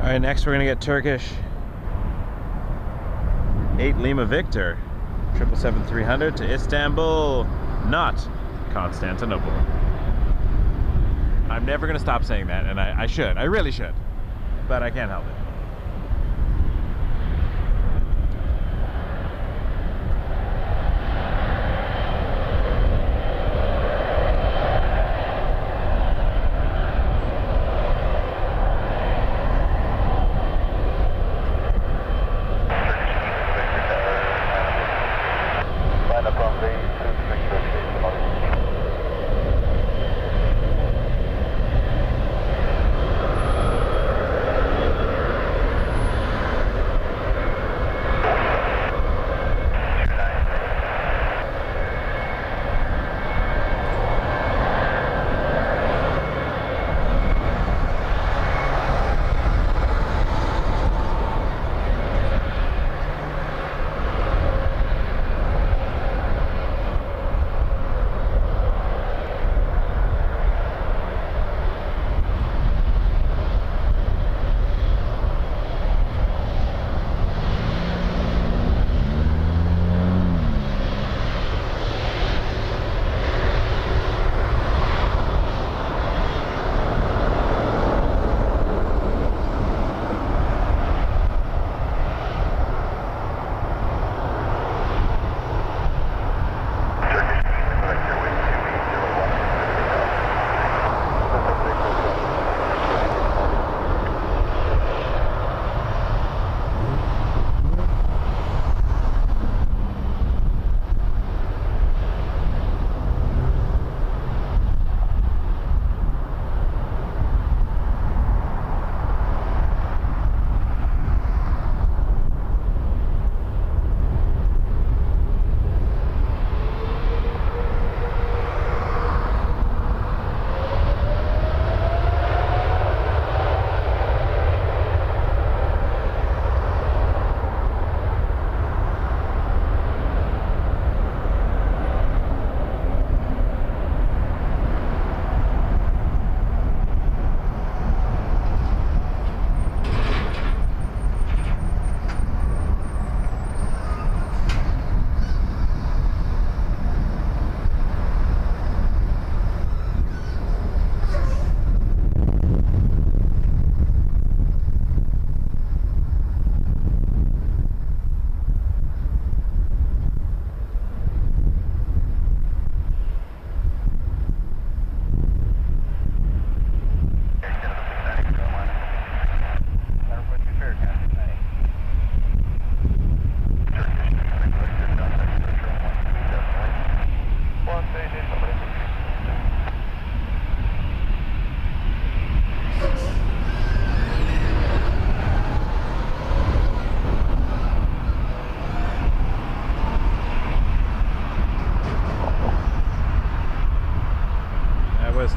Speaker 2: Alright, next we're gonna get Turkish 8 Lima Victor 777-300 to Istanbul, not Constantinople. I'm never gonna stop saying that, and I should. I really should. But I can't help it.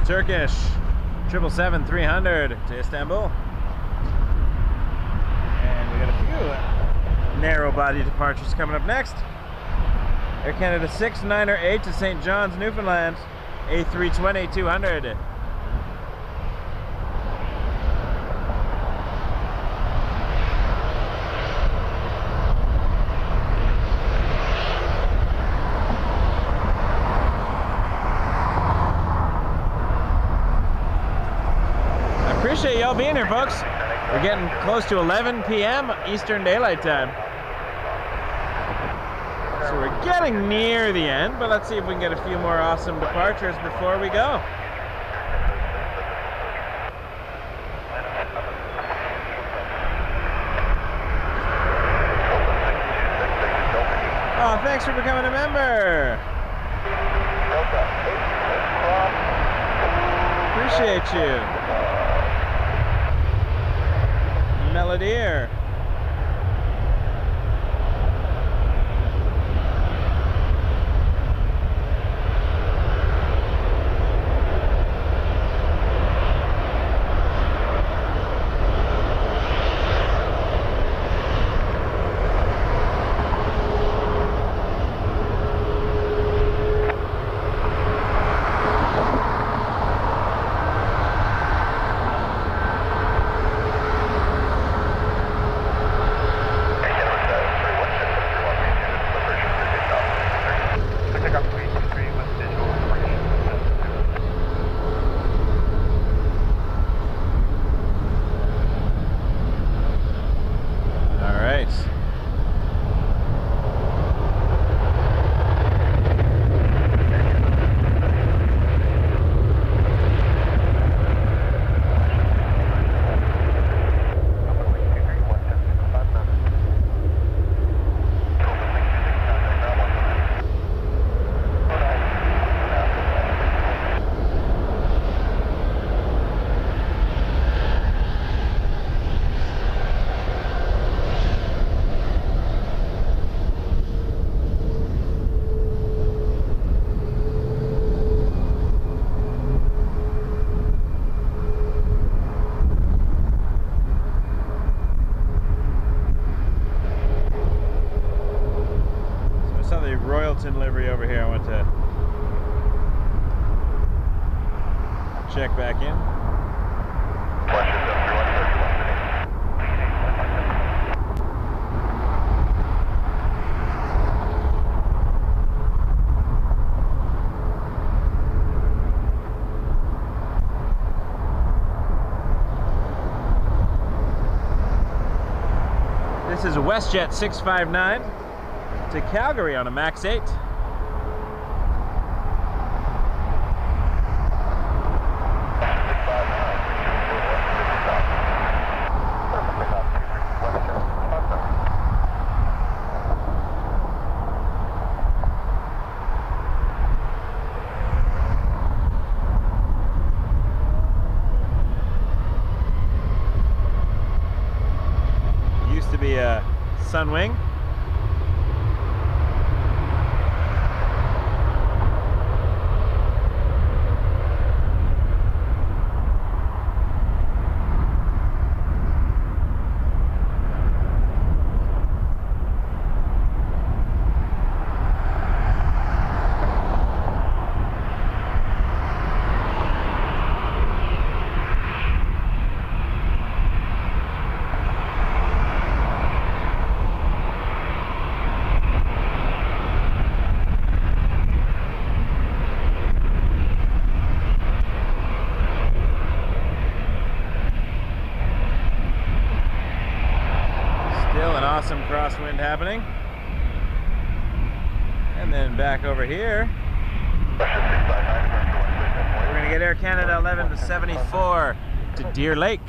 Speaker 2: Turkish 777-300 to Istanbul. And we got a few narrow body departures coming up next. Air Canada 6, 9 or 8 to St. John's, Newfoundland, A320-200. Appreciate y'all being here, folks. We're getting close to 11 p.m. Eastern Daylight Time. So we're getting near the end, but let's see if we can get a few more awesome departures before we go. Oh, thanks for becoming a member. Appreciate you. Melodier. Hamilton livery over here. I want to check back in. This is a WestJet 659 to Calgary on a Max 8. Used to be a Sunwing. Awesome crosswind happening. And then back over here, we're going to get Air Canada 11 to 74 to Deer Lake.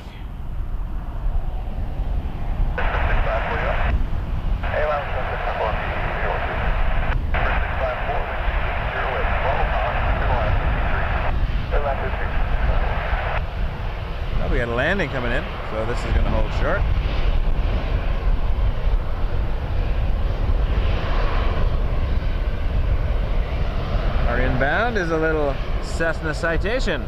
Speaker 2: Well, we got a landing coming in, so this is going to hold short. Our inbound is a little Cessna Citation.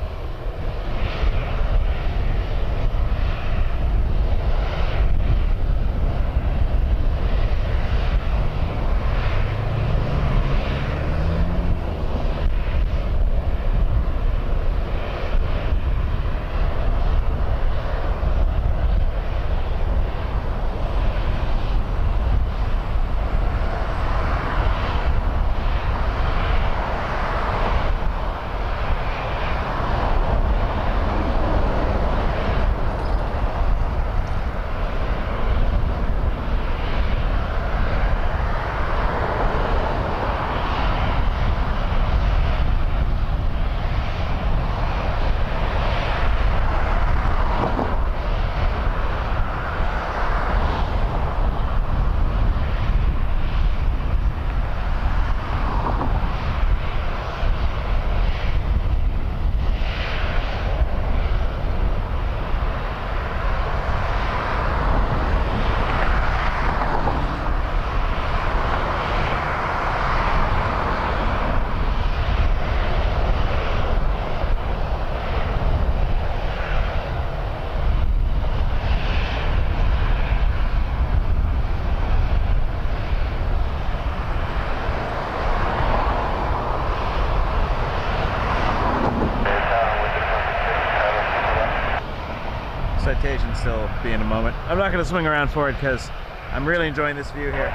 Speaker 2: Citation still be in a moment. I'm not going to swing around for it because I'm really enjoying this view here.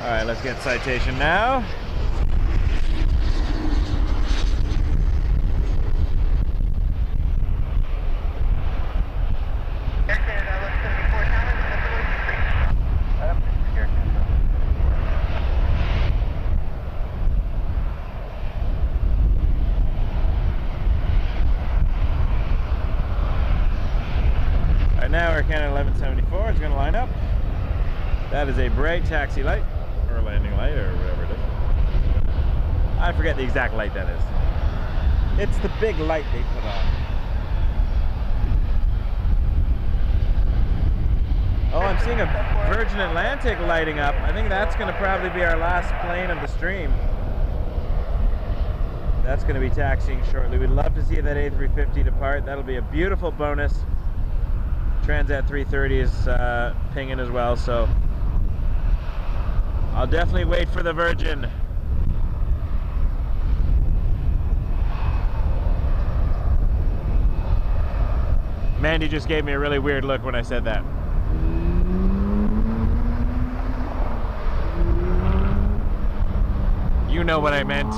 Speaker 2: Alright, let's get Citation now. Now Air Canada 1174 is going to line up. That is a bright taxi light, or landing light, or whatever it is. I forget the exact light that is. It's the big light they put on. Oh, I'm seeing a Virgin Atlantic lighting up. I think that's going to probably be our last plane of the stream. That's going to be taxiing shortly. We'd love to see that A350 depart. That'll be a beautiful bonus. Transat 330 is pinging as well, so I'll definitely wait for the Virgin. Mandy just gave me a really weird look when I said that. You know what I meant.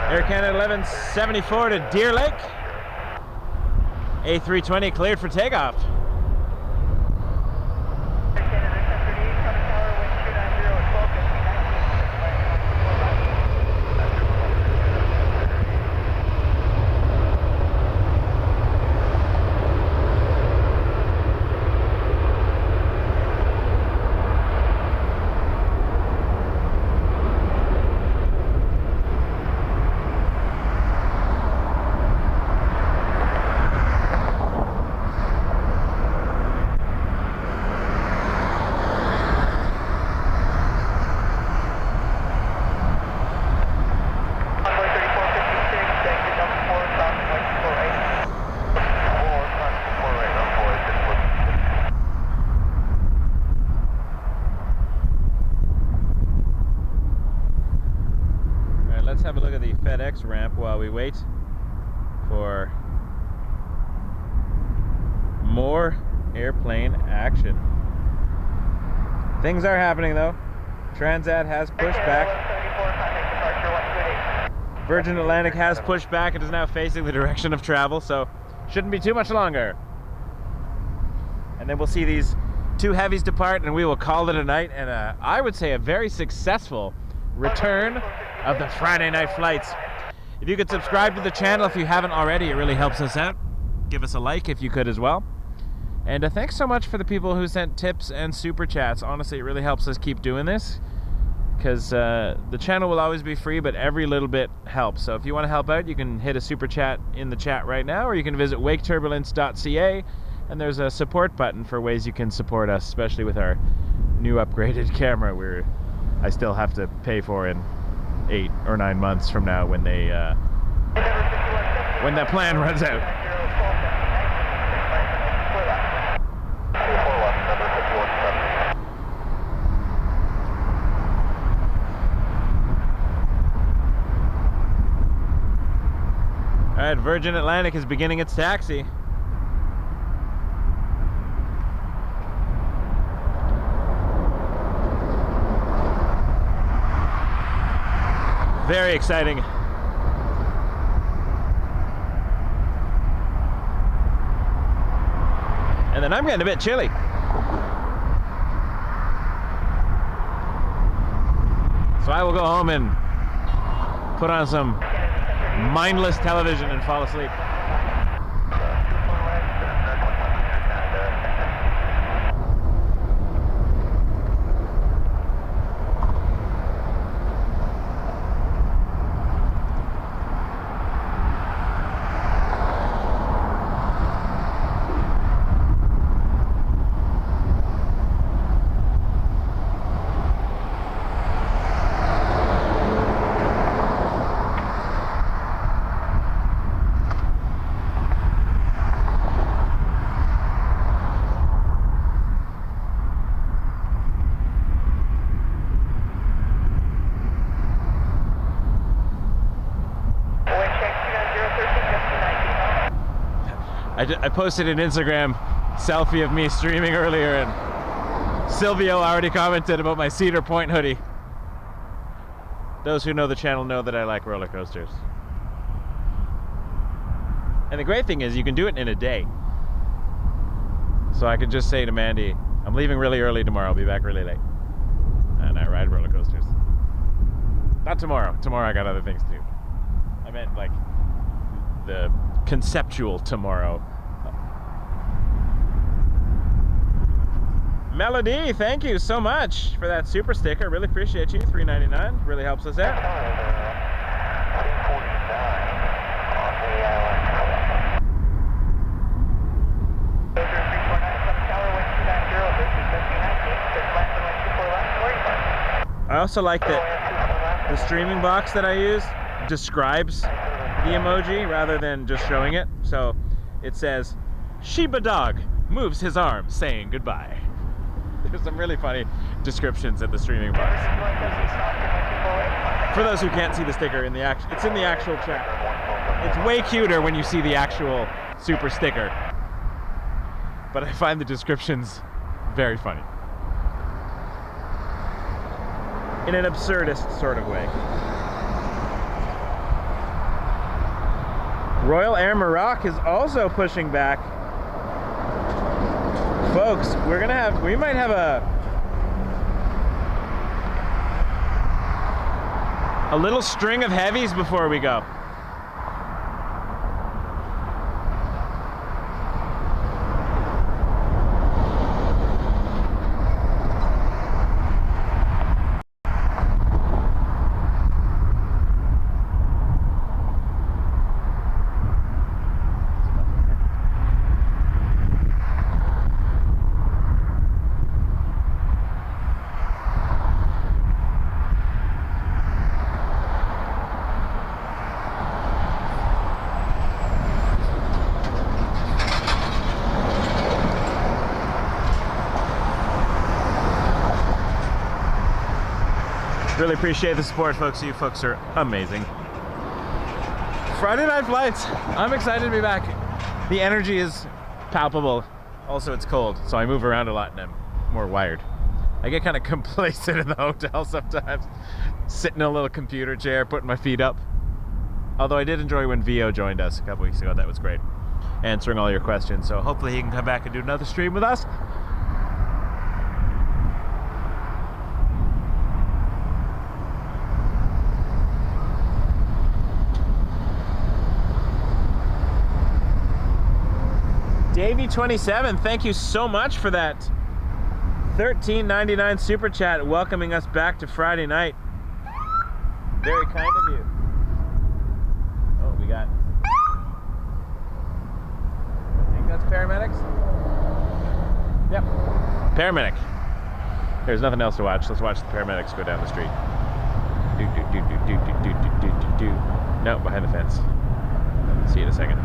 Speaker 2: Air Canada 1174 to Deer Lake. A320 cleared for takeoff. Let's have a look at the FedEx ramp while we wait for more airplane action. Things are happening though. Transat has pushed back. Virgin Atlantic has pushed back. It is now facing the direction of travel, so shouldn't be too much longer. And then we'll see these two heavies depart and we will call it a night, and I would say a very successful return of the Friday night flights. If you could subscribe to the channel if you haven't already, it really helps us out. Give us a like if you could as well. And thanks so much for the people who sent tips and super chats. Honestly, it really helps us keep doing this, because the channel will always be free, but every little bit helps. So if you want to help out, you can hit a super chat in the chat right now, or you can visit waketurbulence.ca, and there's a support button for ways you can support us, especially with our new upgraded camera I still have to pay for in 8 or 9 months from now when they when that plan runs out. All right, Virgin Atlantic is beginning its taxi. Very exciting. And then I'm getting a bit chilly. So I will go home and put on some mindless television and fall asleep. I posted an Instagram selfie of me streaming earlier, and Silvio already commented about my Cedar Point hoodie. Those who know the channel know that I like roller coasters. And the great thing is you can do it in a day. So I could just say to Mandy, I'm leaving really early tomorrow, I'll be back really late. And I ride roller coasters. Not tomorrow. Tomorrow I got other things to do. I meant like the conceptual tomorrow, Melody, thank you so much for that super sticker. Really appreciate you. $3.99 really helps us out. I also like that the streaming box that I use describes the emoji rather than just showing it. So it says, Shiba dog moves his arms saying goodbye. There's some really funny descriptions at the streaming box. For those who can't see the sticker, it's in the actual chat. It's way cuter when you see the actual super sticker. But I find the descriptions very funny. In an absurdist sort of way. Royal Air Maroc is also pushing back. Folks, we might have a little string of heavies before we go. Really appreciate the support, folks. You folks are amazing. Friday night flights. I'm excited to be back. The energy is palpable. Also, it's cold, so I move around a lot and I'm more wired. I get kind of complacent in the hotel sometimes. Sitting in a little computer chair, putting my feet up. Although I did enjoy when Vio joined us a couple weeks ago. That was great. Answering all your questions. So hopefully he can come back and do another stream with us. Davey27, thank you so much for that $13.99 super chat welcoming us back to Friday night. Very kind of you. Oh, we got... I think that's paramedics? Yep. Paramedic. There's nothing else to watch. Let's watch the paramedics go down the street. No, behind the fence. See you in a second.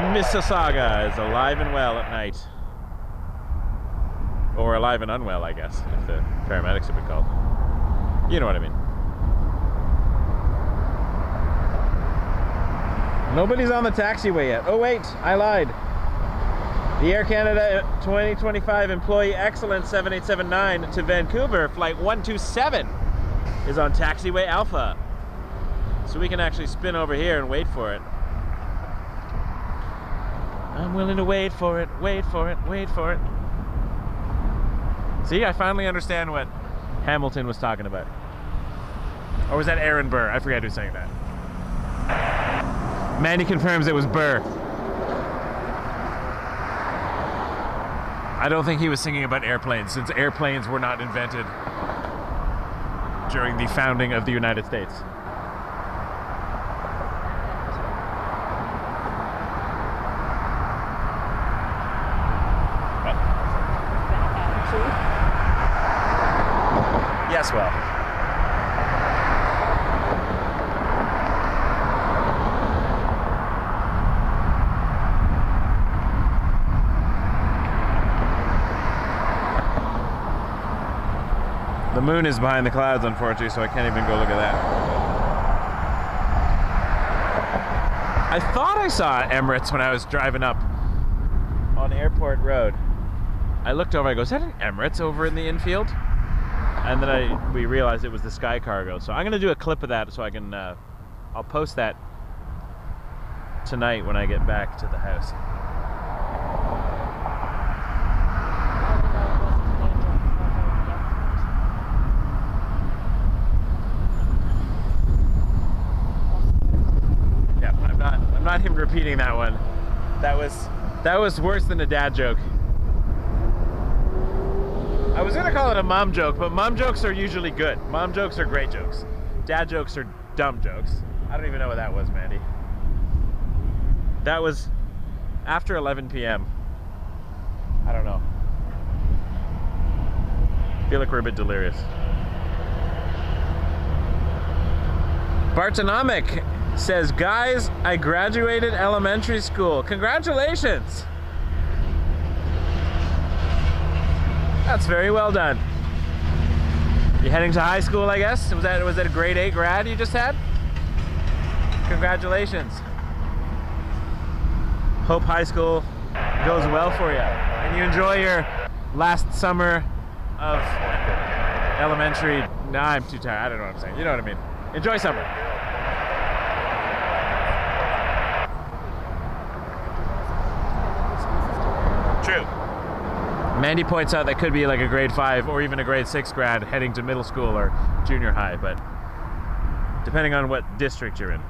Speaker 2: Mississauga is alive and well at night. Or alive and unwell, I guess, if the paramedics have been called. You know what I mean. Nobody's on the taxiway yet. Oh wait, I lied. The Air Canada 2025 Employee Excellence 7879 to Vancouver, flight 127, is on taxiway Alpha. So we can actually spin over here and wait for it. I'm willing to wait for it, wait for it, wait for it. See, I finally understand what Hamilton was talking about. Or was that Aaron Burr? I forget who's saying that. Mandy confirms it was Burr. I don't think he was singing about airplanes, since airplanes were not invented during the founding of the United States. Yes, well. The moon is behind the clouds, unfortunately, so I can't even go look at that. I thought I saw Emirates when I was driving up on Airport Road. I looked over, I go, is that an Emirates over in the infield? And then we realized it was the Sky Cargo. So I'm going to do a clip of that so I can, I'll post that tonight when I get back to the house. not even repeating that one. That was worse than a dad joke. I was gonna call it a mom joke, but mom jokes are usually good. Mom jokes are great jokes. Dad jokes are dumb jokes. I don't even know what that was, Mandy. That was after 11 p.m. I don't know. I feel like we're a bit delirious. Bartonomic says, guys, I graduated elementary school. Congratulations! That's very well done. You heading to high school, I guess? Was that a grade 8 grad you just had? Congratulations. Hope high school goes well for you. And you enjoy your last summer of elementary. Nah, I'm too tired. I don't know what I'm saying. You know what I mean. Enjoy summer. True. Mandy points out that could be like a grade 5 or even a grade 6 grad heading to middle school or junior high, but depending on what district you're in.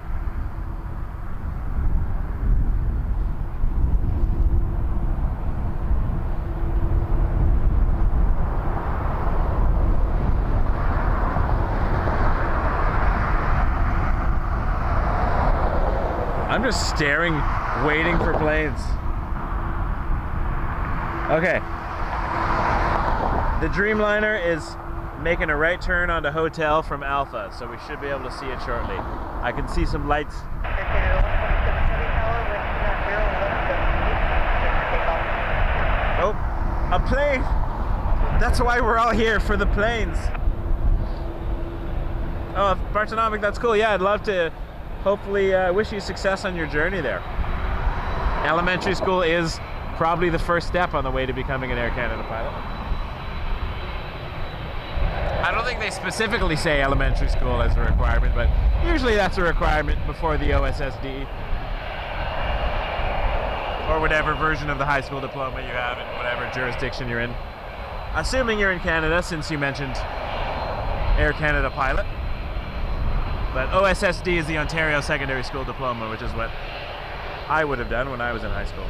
Speaker 2: I'm just staring, waiting for planes. Okay. The Dreamliner is making a right turn onto Hotel from Alpha, so we should be able to see it shortly. I can see some lights. Oh, a plane! That's why we're all here, for the planes. Oh, Bartonomic, that's cool. Yeah, I'd love to hopefully wish you success on your journey there. Elementary school is probably the first step on the way to becoming an Air Canada pilot. I don't think they specifically say elementary school as a requirement, but usually that's a requirement before the OSSD. Or whatever version of the high school diploma you have in whatever jurisdiction you're in. Assuming you're in Canada, since you mentioned Air Canada pilot. But OSSD is the Ontario Secondary School Diploma, which is what I would have done when I was in high school.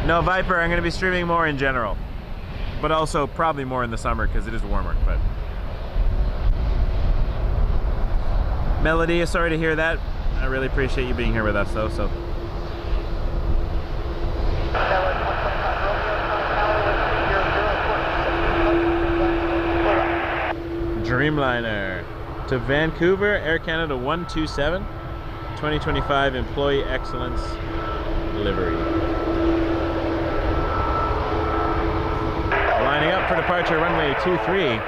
Speaker 2: No, Viper, I'm going to be streaming more in general. But also probably more in the summer because it is warmer. But Melody, sorry to hear that. I really appreciate you being here with us though. So Dreamliner to Vancouver, Air Canada 127, 2025 Employee Excellence livery. Lining up for departure, runway 23.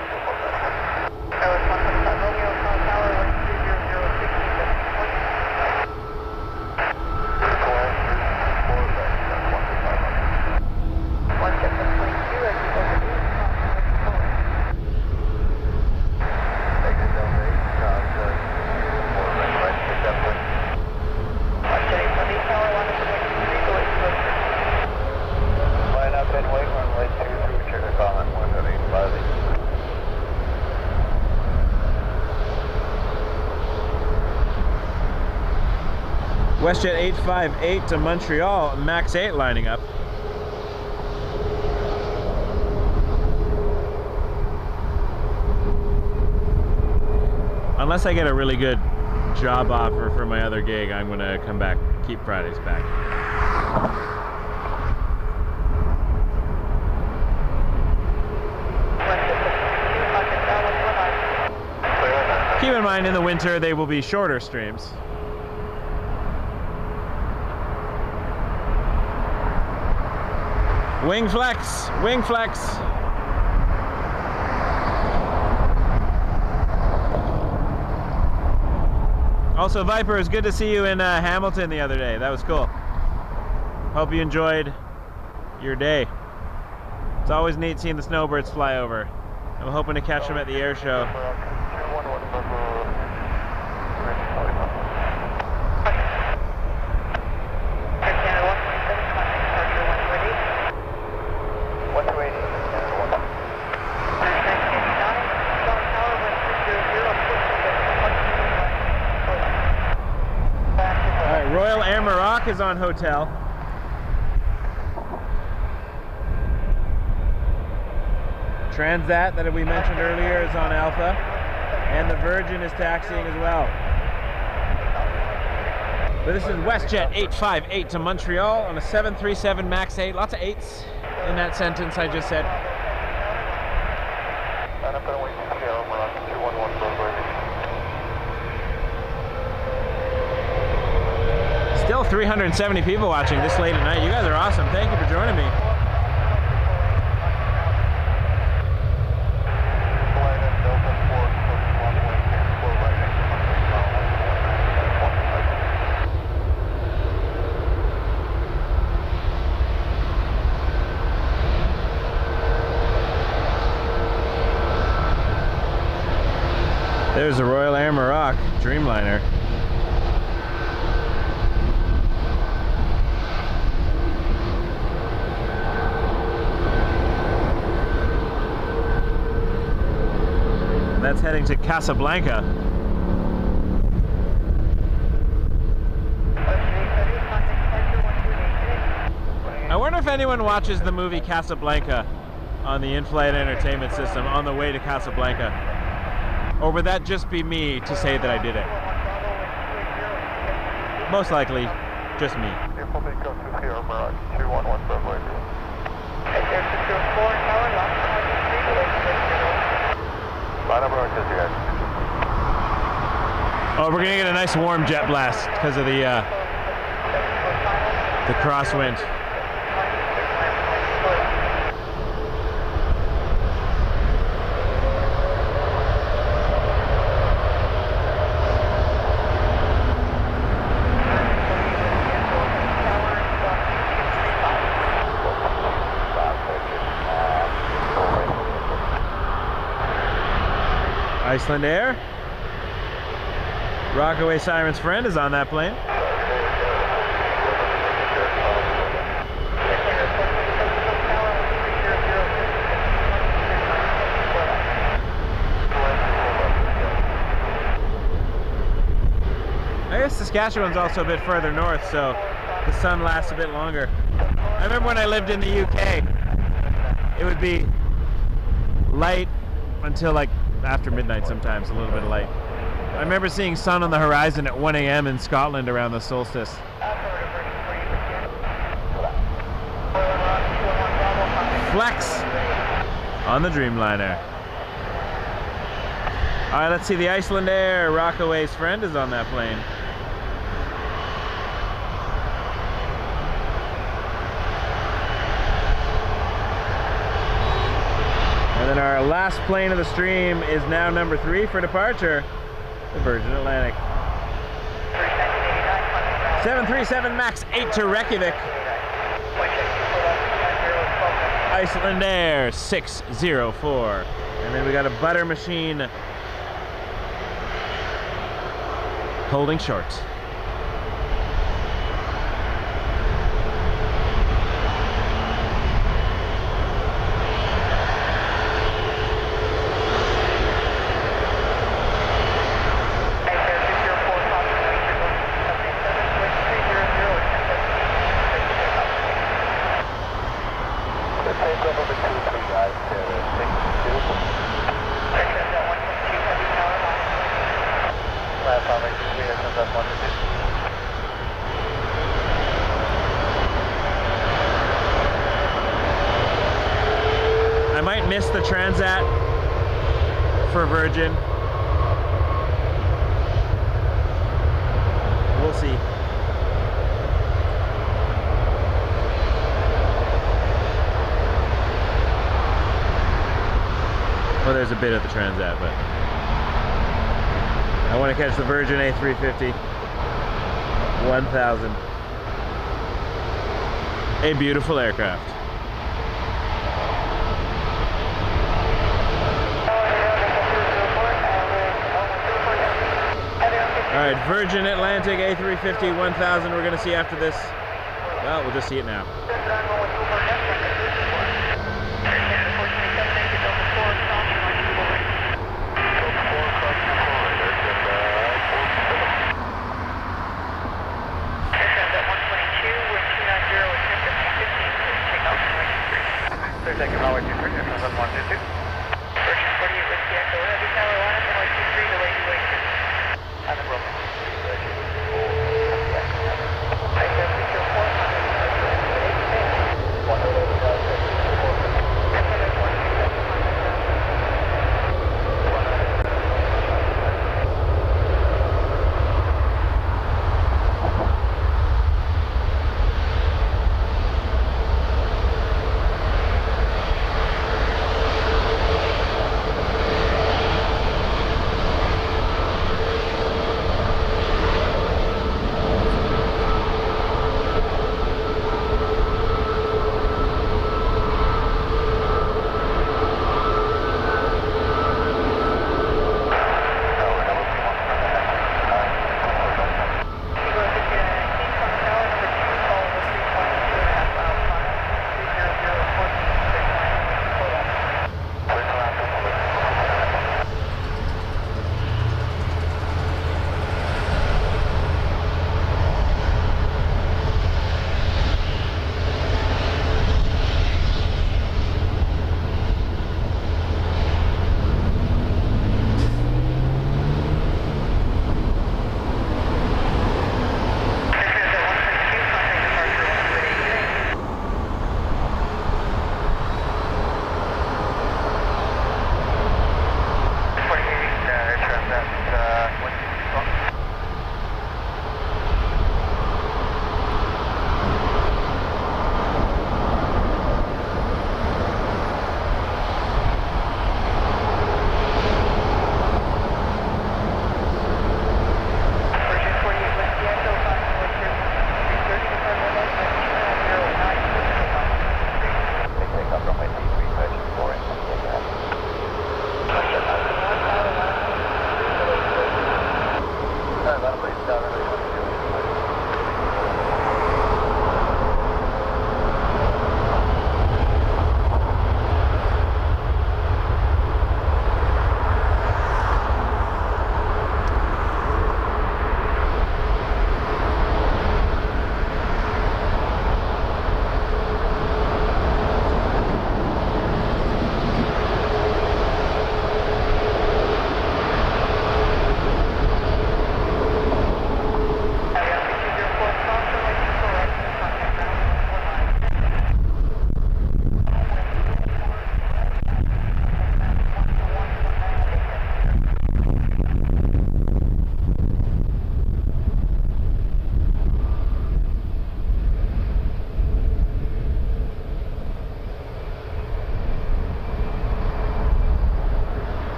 Speaker 2: WestJet 858 to Montreal, Max 8 lining up. Unless I get a really good job offer for my other gig, I'm gonna come back, keep Fridays back. Keep in mind, in the winter, they will be shorter streams. Wing flex, wing flex. Also, Viper, it's good to see you in Hamilton the other day. That was cool. Hope you enjoyed your day. It's always neat seeing the snowbirds fly over. I'm hoping to catch them at the air show. Mac is on hotel. Transat that we mentioned earlier is on Alpha, and the Virgin is taxiing as well. But this is WestJet 858 to Montreal on a 737 MAX 8. Lots of 8s in that sentence I just said. Still 370 people watching this late at night. You guys are awesome. Thank you for joining me. There's a Royal Air Maroc Dreamliner. That's heading to Casablanca. I wonder if anyone watches the movie Casablanca on the in-flight entertainment system on the way to Casablanca. Or would that just be me to say that I did it? Most likely, just me. Oh, we're gonna get a nice warm jet blast because of the crosswind. Iceland Air. Rockaway Siren's friend is on that plane. I guess Saskatchewan's also a bit further north, so the sun lasts a bit longer. I remember when I lived in the UK, it would be light until like after midnight sometimes, a little bit of light. I remember seeing sun on the horizon at 1 a.m. in Scotland around the solstice. Flex on the Dreamliner. All right, let's see, the Iceland Air Rockaway's friend is on that plane. And then our last plane of the stream is now number 3 for departure, the Virgin Atlantic. 737 MAX 8 to Reykjavik. Iceland Air 604. And then we got a butter machine holding short. I might miss the Transat for Virgin. We'll see. Well, there's a bit of the Transat, but I want to catch the Virgin A350 1000. A beautiful aircraft. All right, Virgin Atlantic A350 1000 we're going to see after this. Well, we'll just see it now.
Speaker 3: Clear taking runway 23, Aircraft 122. Virgin 48 Whiskey Echo, Heavy Tower 1, runway 23 to Wake Turbulence. On the program.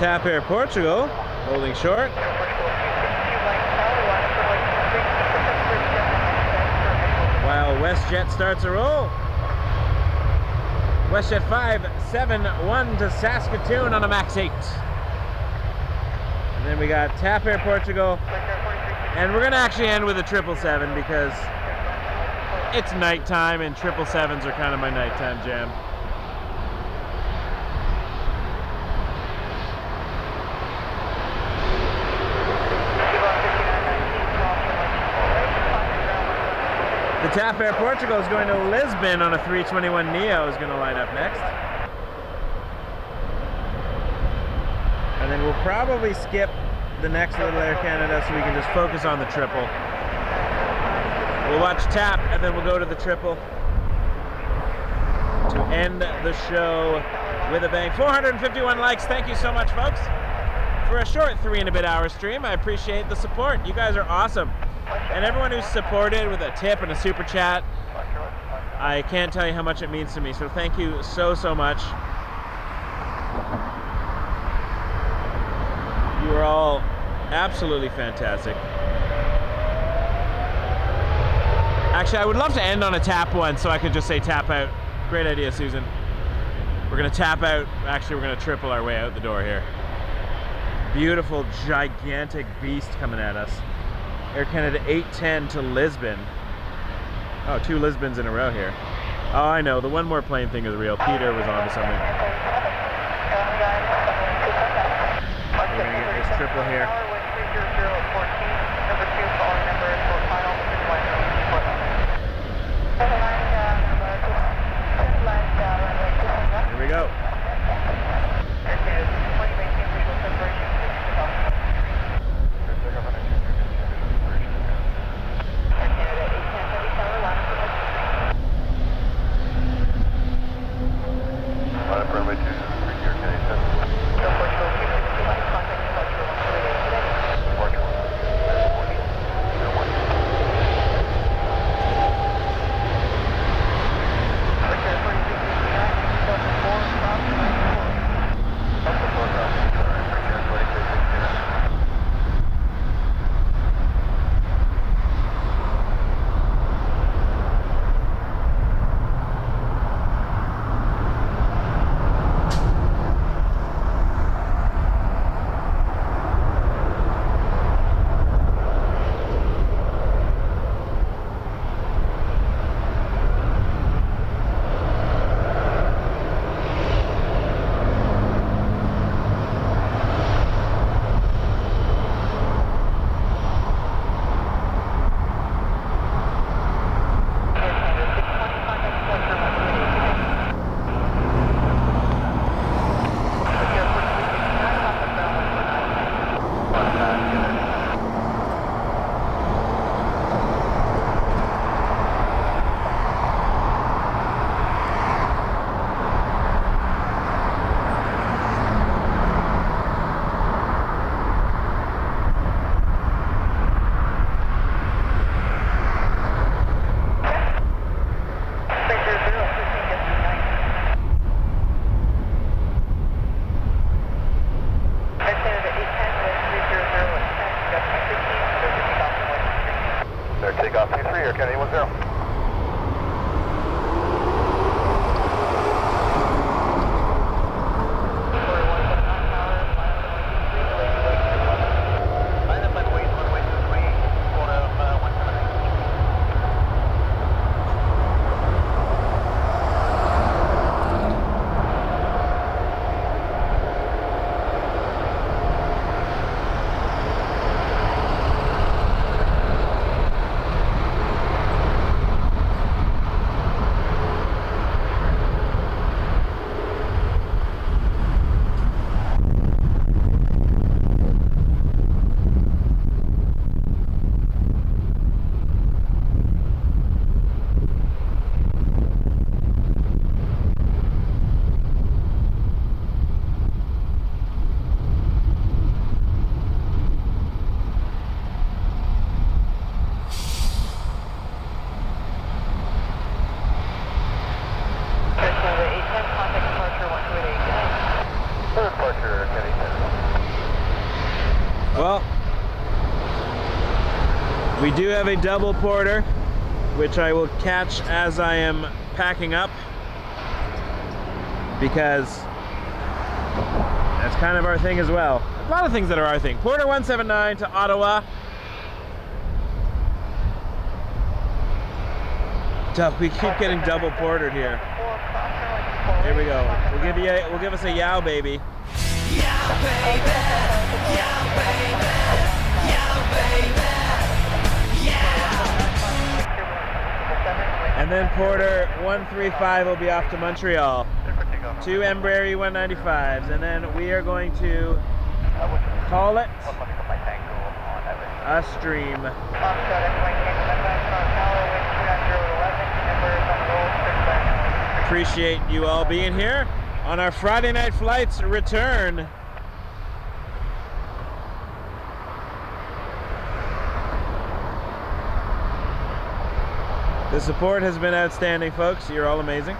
Speaker 2: Tap Air Portugal, holding short. While WestJet starts a roll. WestJet 571 to Saskatoon on a max 8. And then we got Tap Air Portugal. And we're going to actually end with a 777 because it's nighttime and 777s are kind of my nighttime jam. The Tap Air Portugal is going to Lisbon on a 321 Neo is going to line up next. then we'll probably skip the next little Air Canada so we can just focus on the triple. We'll watch TAP and then we'll go to the triple to end the show with a bang. 451 likes. Thank you so much, folks, for a short 3 and a bit hour stream. I appreciate the support. You guys are awesome. And everyone who's supported with a tip and a super chat, I can't tell you how much it means to me. So thank you so, so much. You are all absolutely fantastic. Actually, I would love to end on a tap one so I could just say tap out. Great idea, Susan. We're gonna tap out. Actually, we're gonna triple our way out the door here. Beautiful, gigantic beast coming at us. Air Canada 810 to Lisbon. Oh, 2 Lisbons in a row here. Oh, I know. The one more plane thing is real. Peter was on to something. We're gonna get this triple here. Here we go.
Speaker 3: Takeoff 23, Air Canada 10.
Speaker 2: Well, we do have a double porter, which I will catch as I am packing up, because that's kind of our thing as well. A lot of things that are our thing. Porter 179 to Ottawa. We keep getting double portered here. Here we go. We'll give us a yow, baby.
Speaker 4: Yow, baby. Yow, baby. Yow, baby. Yeah.
Speaker 2: And then Porter 135 will be off to Montreal. 2 Embraer 195s, and then we are going to Call it a stream. Appreciate you all being here on our Friday night flights return. The support has been outstanding, folks. You're all amazing.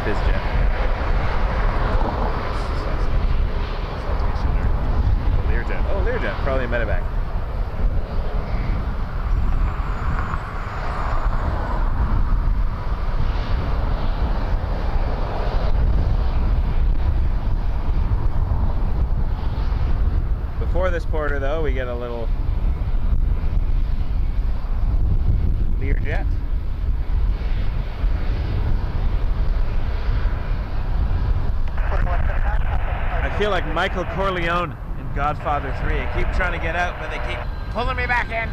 Speaker 2: BizJet. Learjet. Oh, Learjet. Probably a medevac. Before this Porter, though, we get a little Learjet. I feel like Michael Corleone in Godfather 3. I keep trying to get out, but they keep pulling me back in.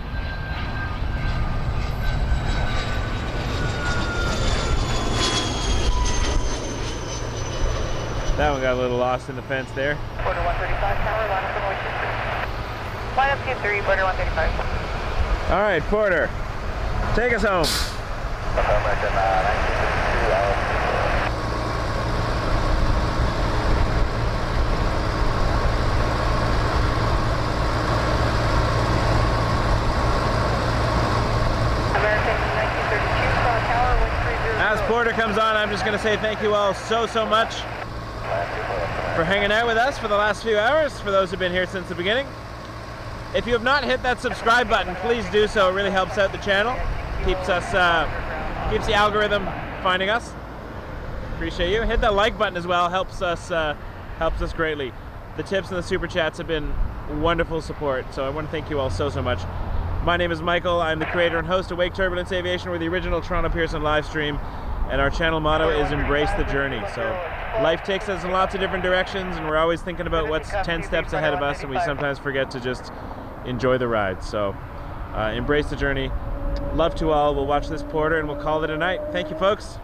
Speaker 2: That one got a little lost in the fence there.
Speaker 3: Border 135, tower, line up from Wake 2. Line up 2-3, border 135.
Speaker 2: All right, Porter, take us home. As Porter comes on, I'm just going to say thank you all so much for hanging out with us for the last few hours, for those who've been here since the beginning. If you have not hit that subscribe button, please do so. It really helps out the channel, keeps the algorithm finding us. Appreciate you. Hit that like button as well, helps us greatly. The tips and the super chats have been wonderful support, so I want to thank you all so much. My name is Michael. I'm the creator and host of Wake Turbulence Aviation. We're the original Toronto Pearson live stream, and our channel motto is embrace the journey. So life takes us in lots of different directions, and we're always thinking about what's 10 steps ahead of us, and we sometimes forget to just enjoy the ride. So embrace the journey. Love to all. We'll watch this Porter and we'll call it a night. Thank you, folks.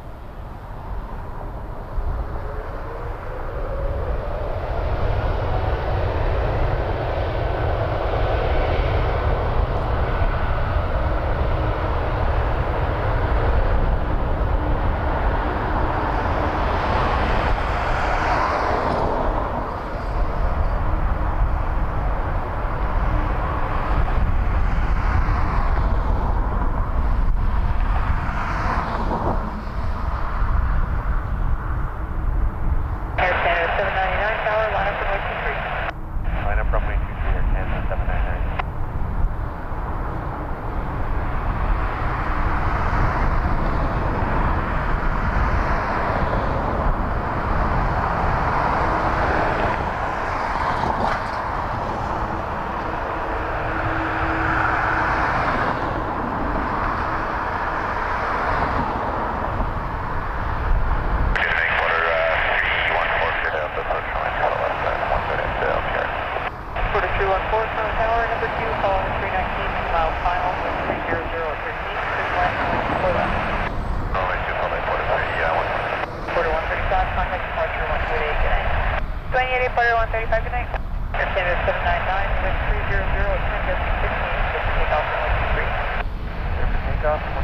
Speaker 3: Border 135, good night. Air Canada 799, wind 300, transit 15, takeoff from Wake 3. Takeoff.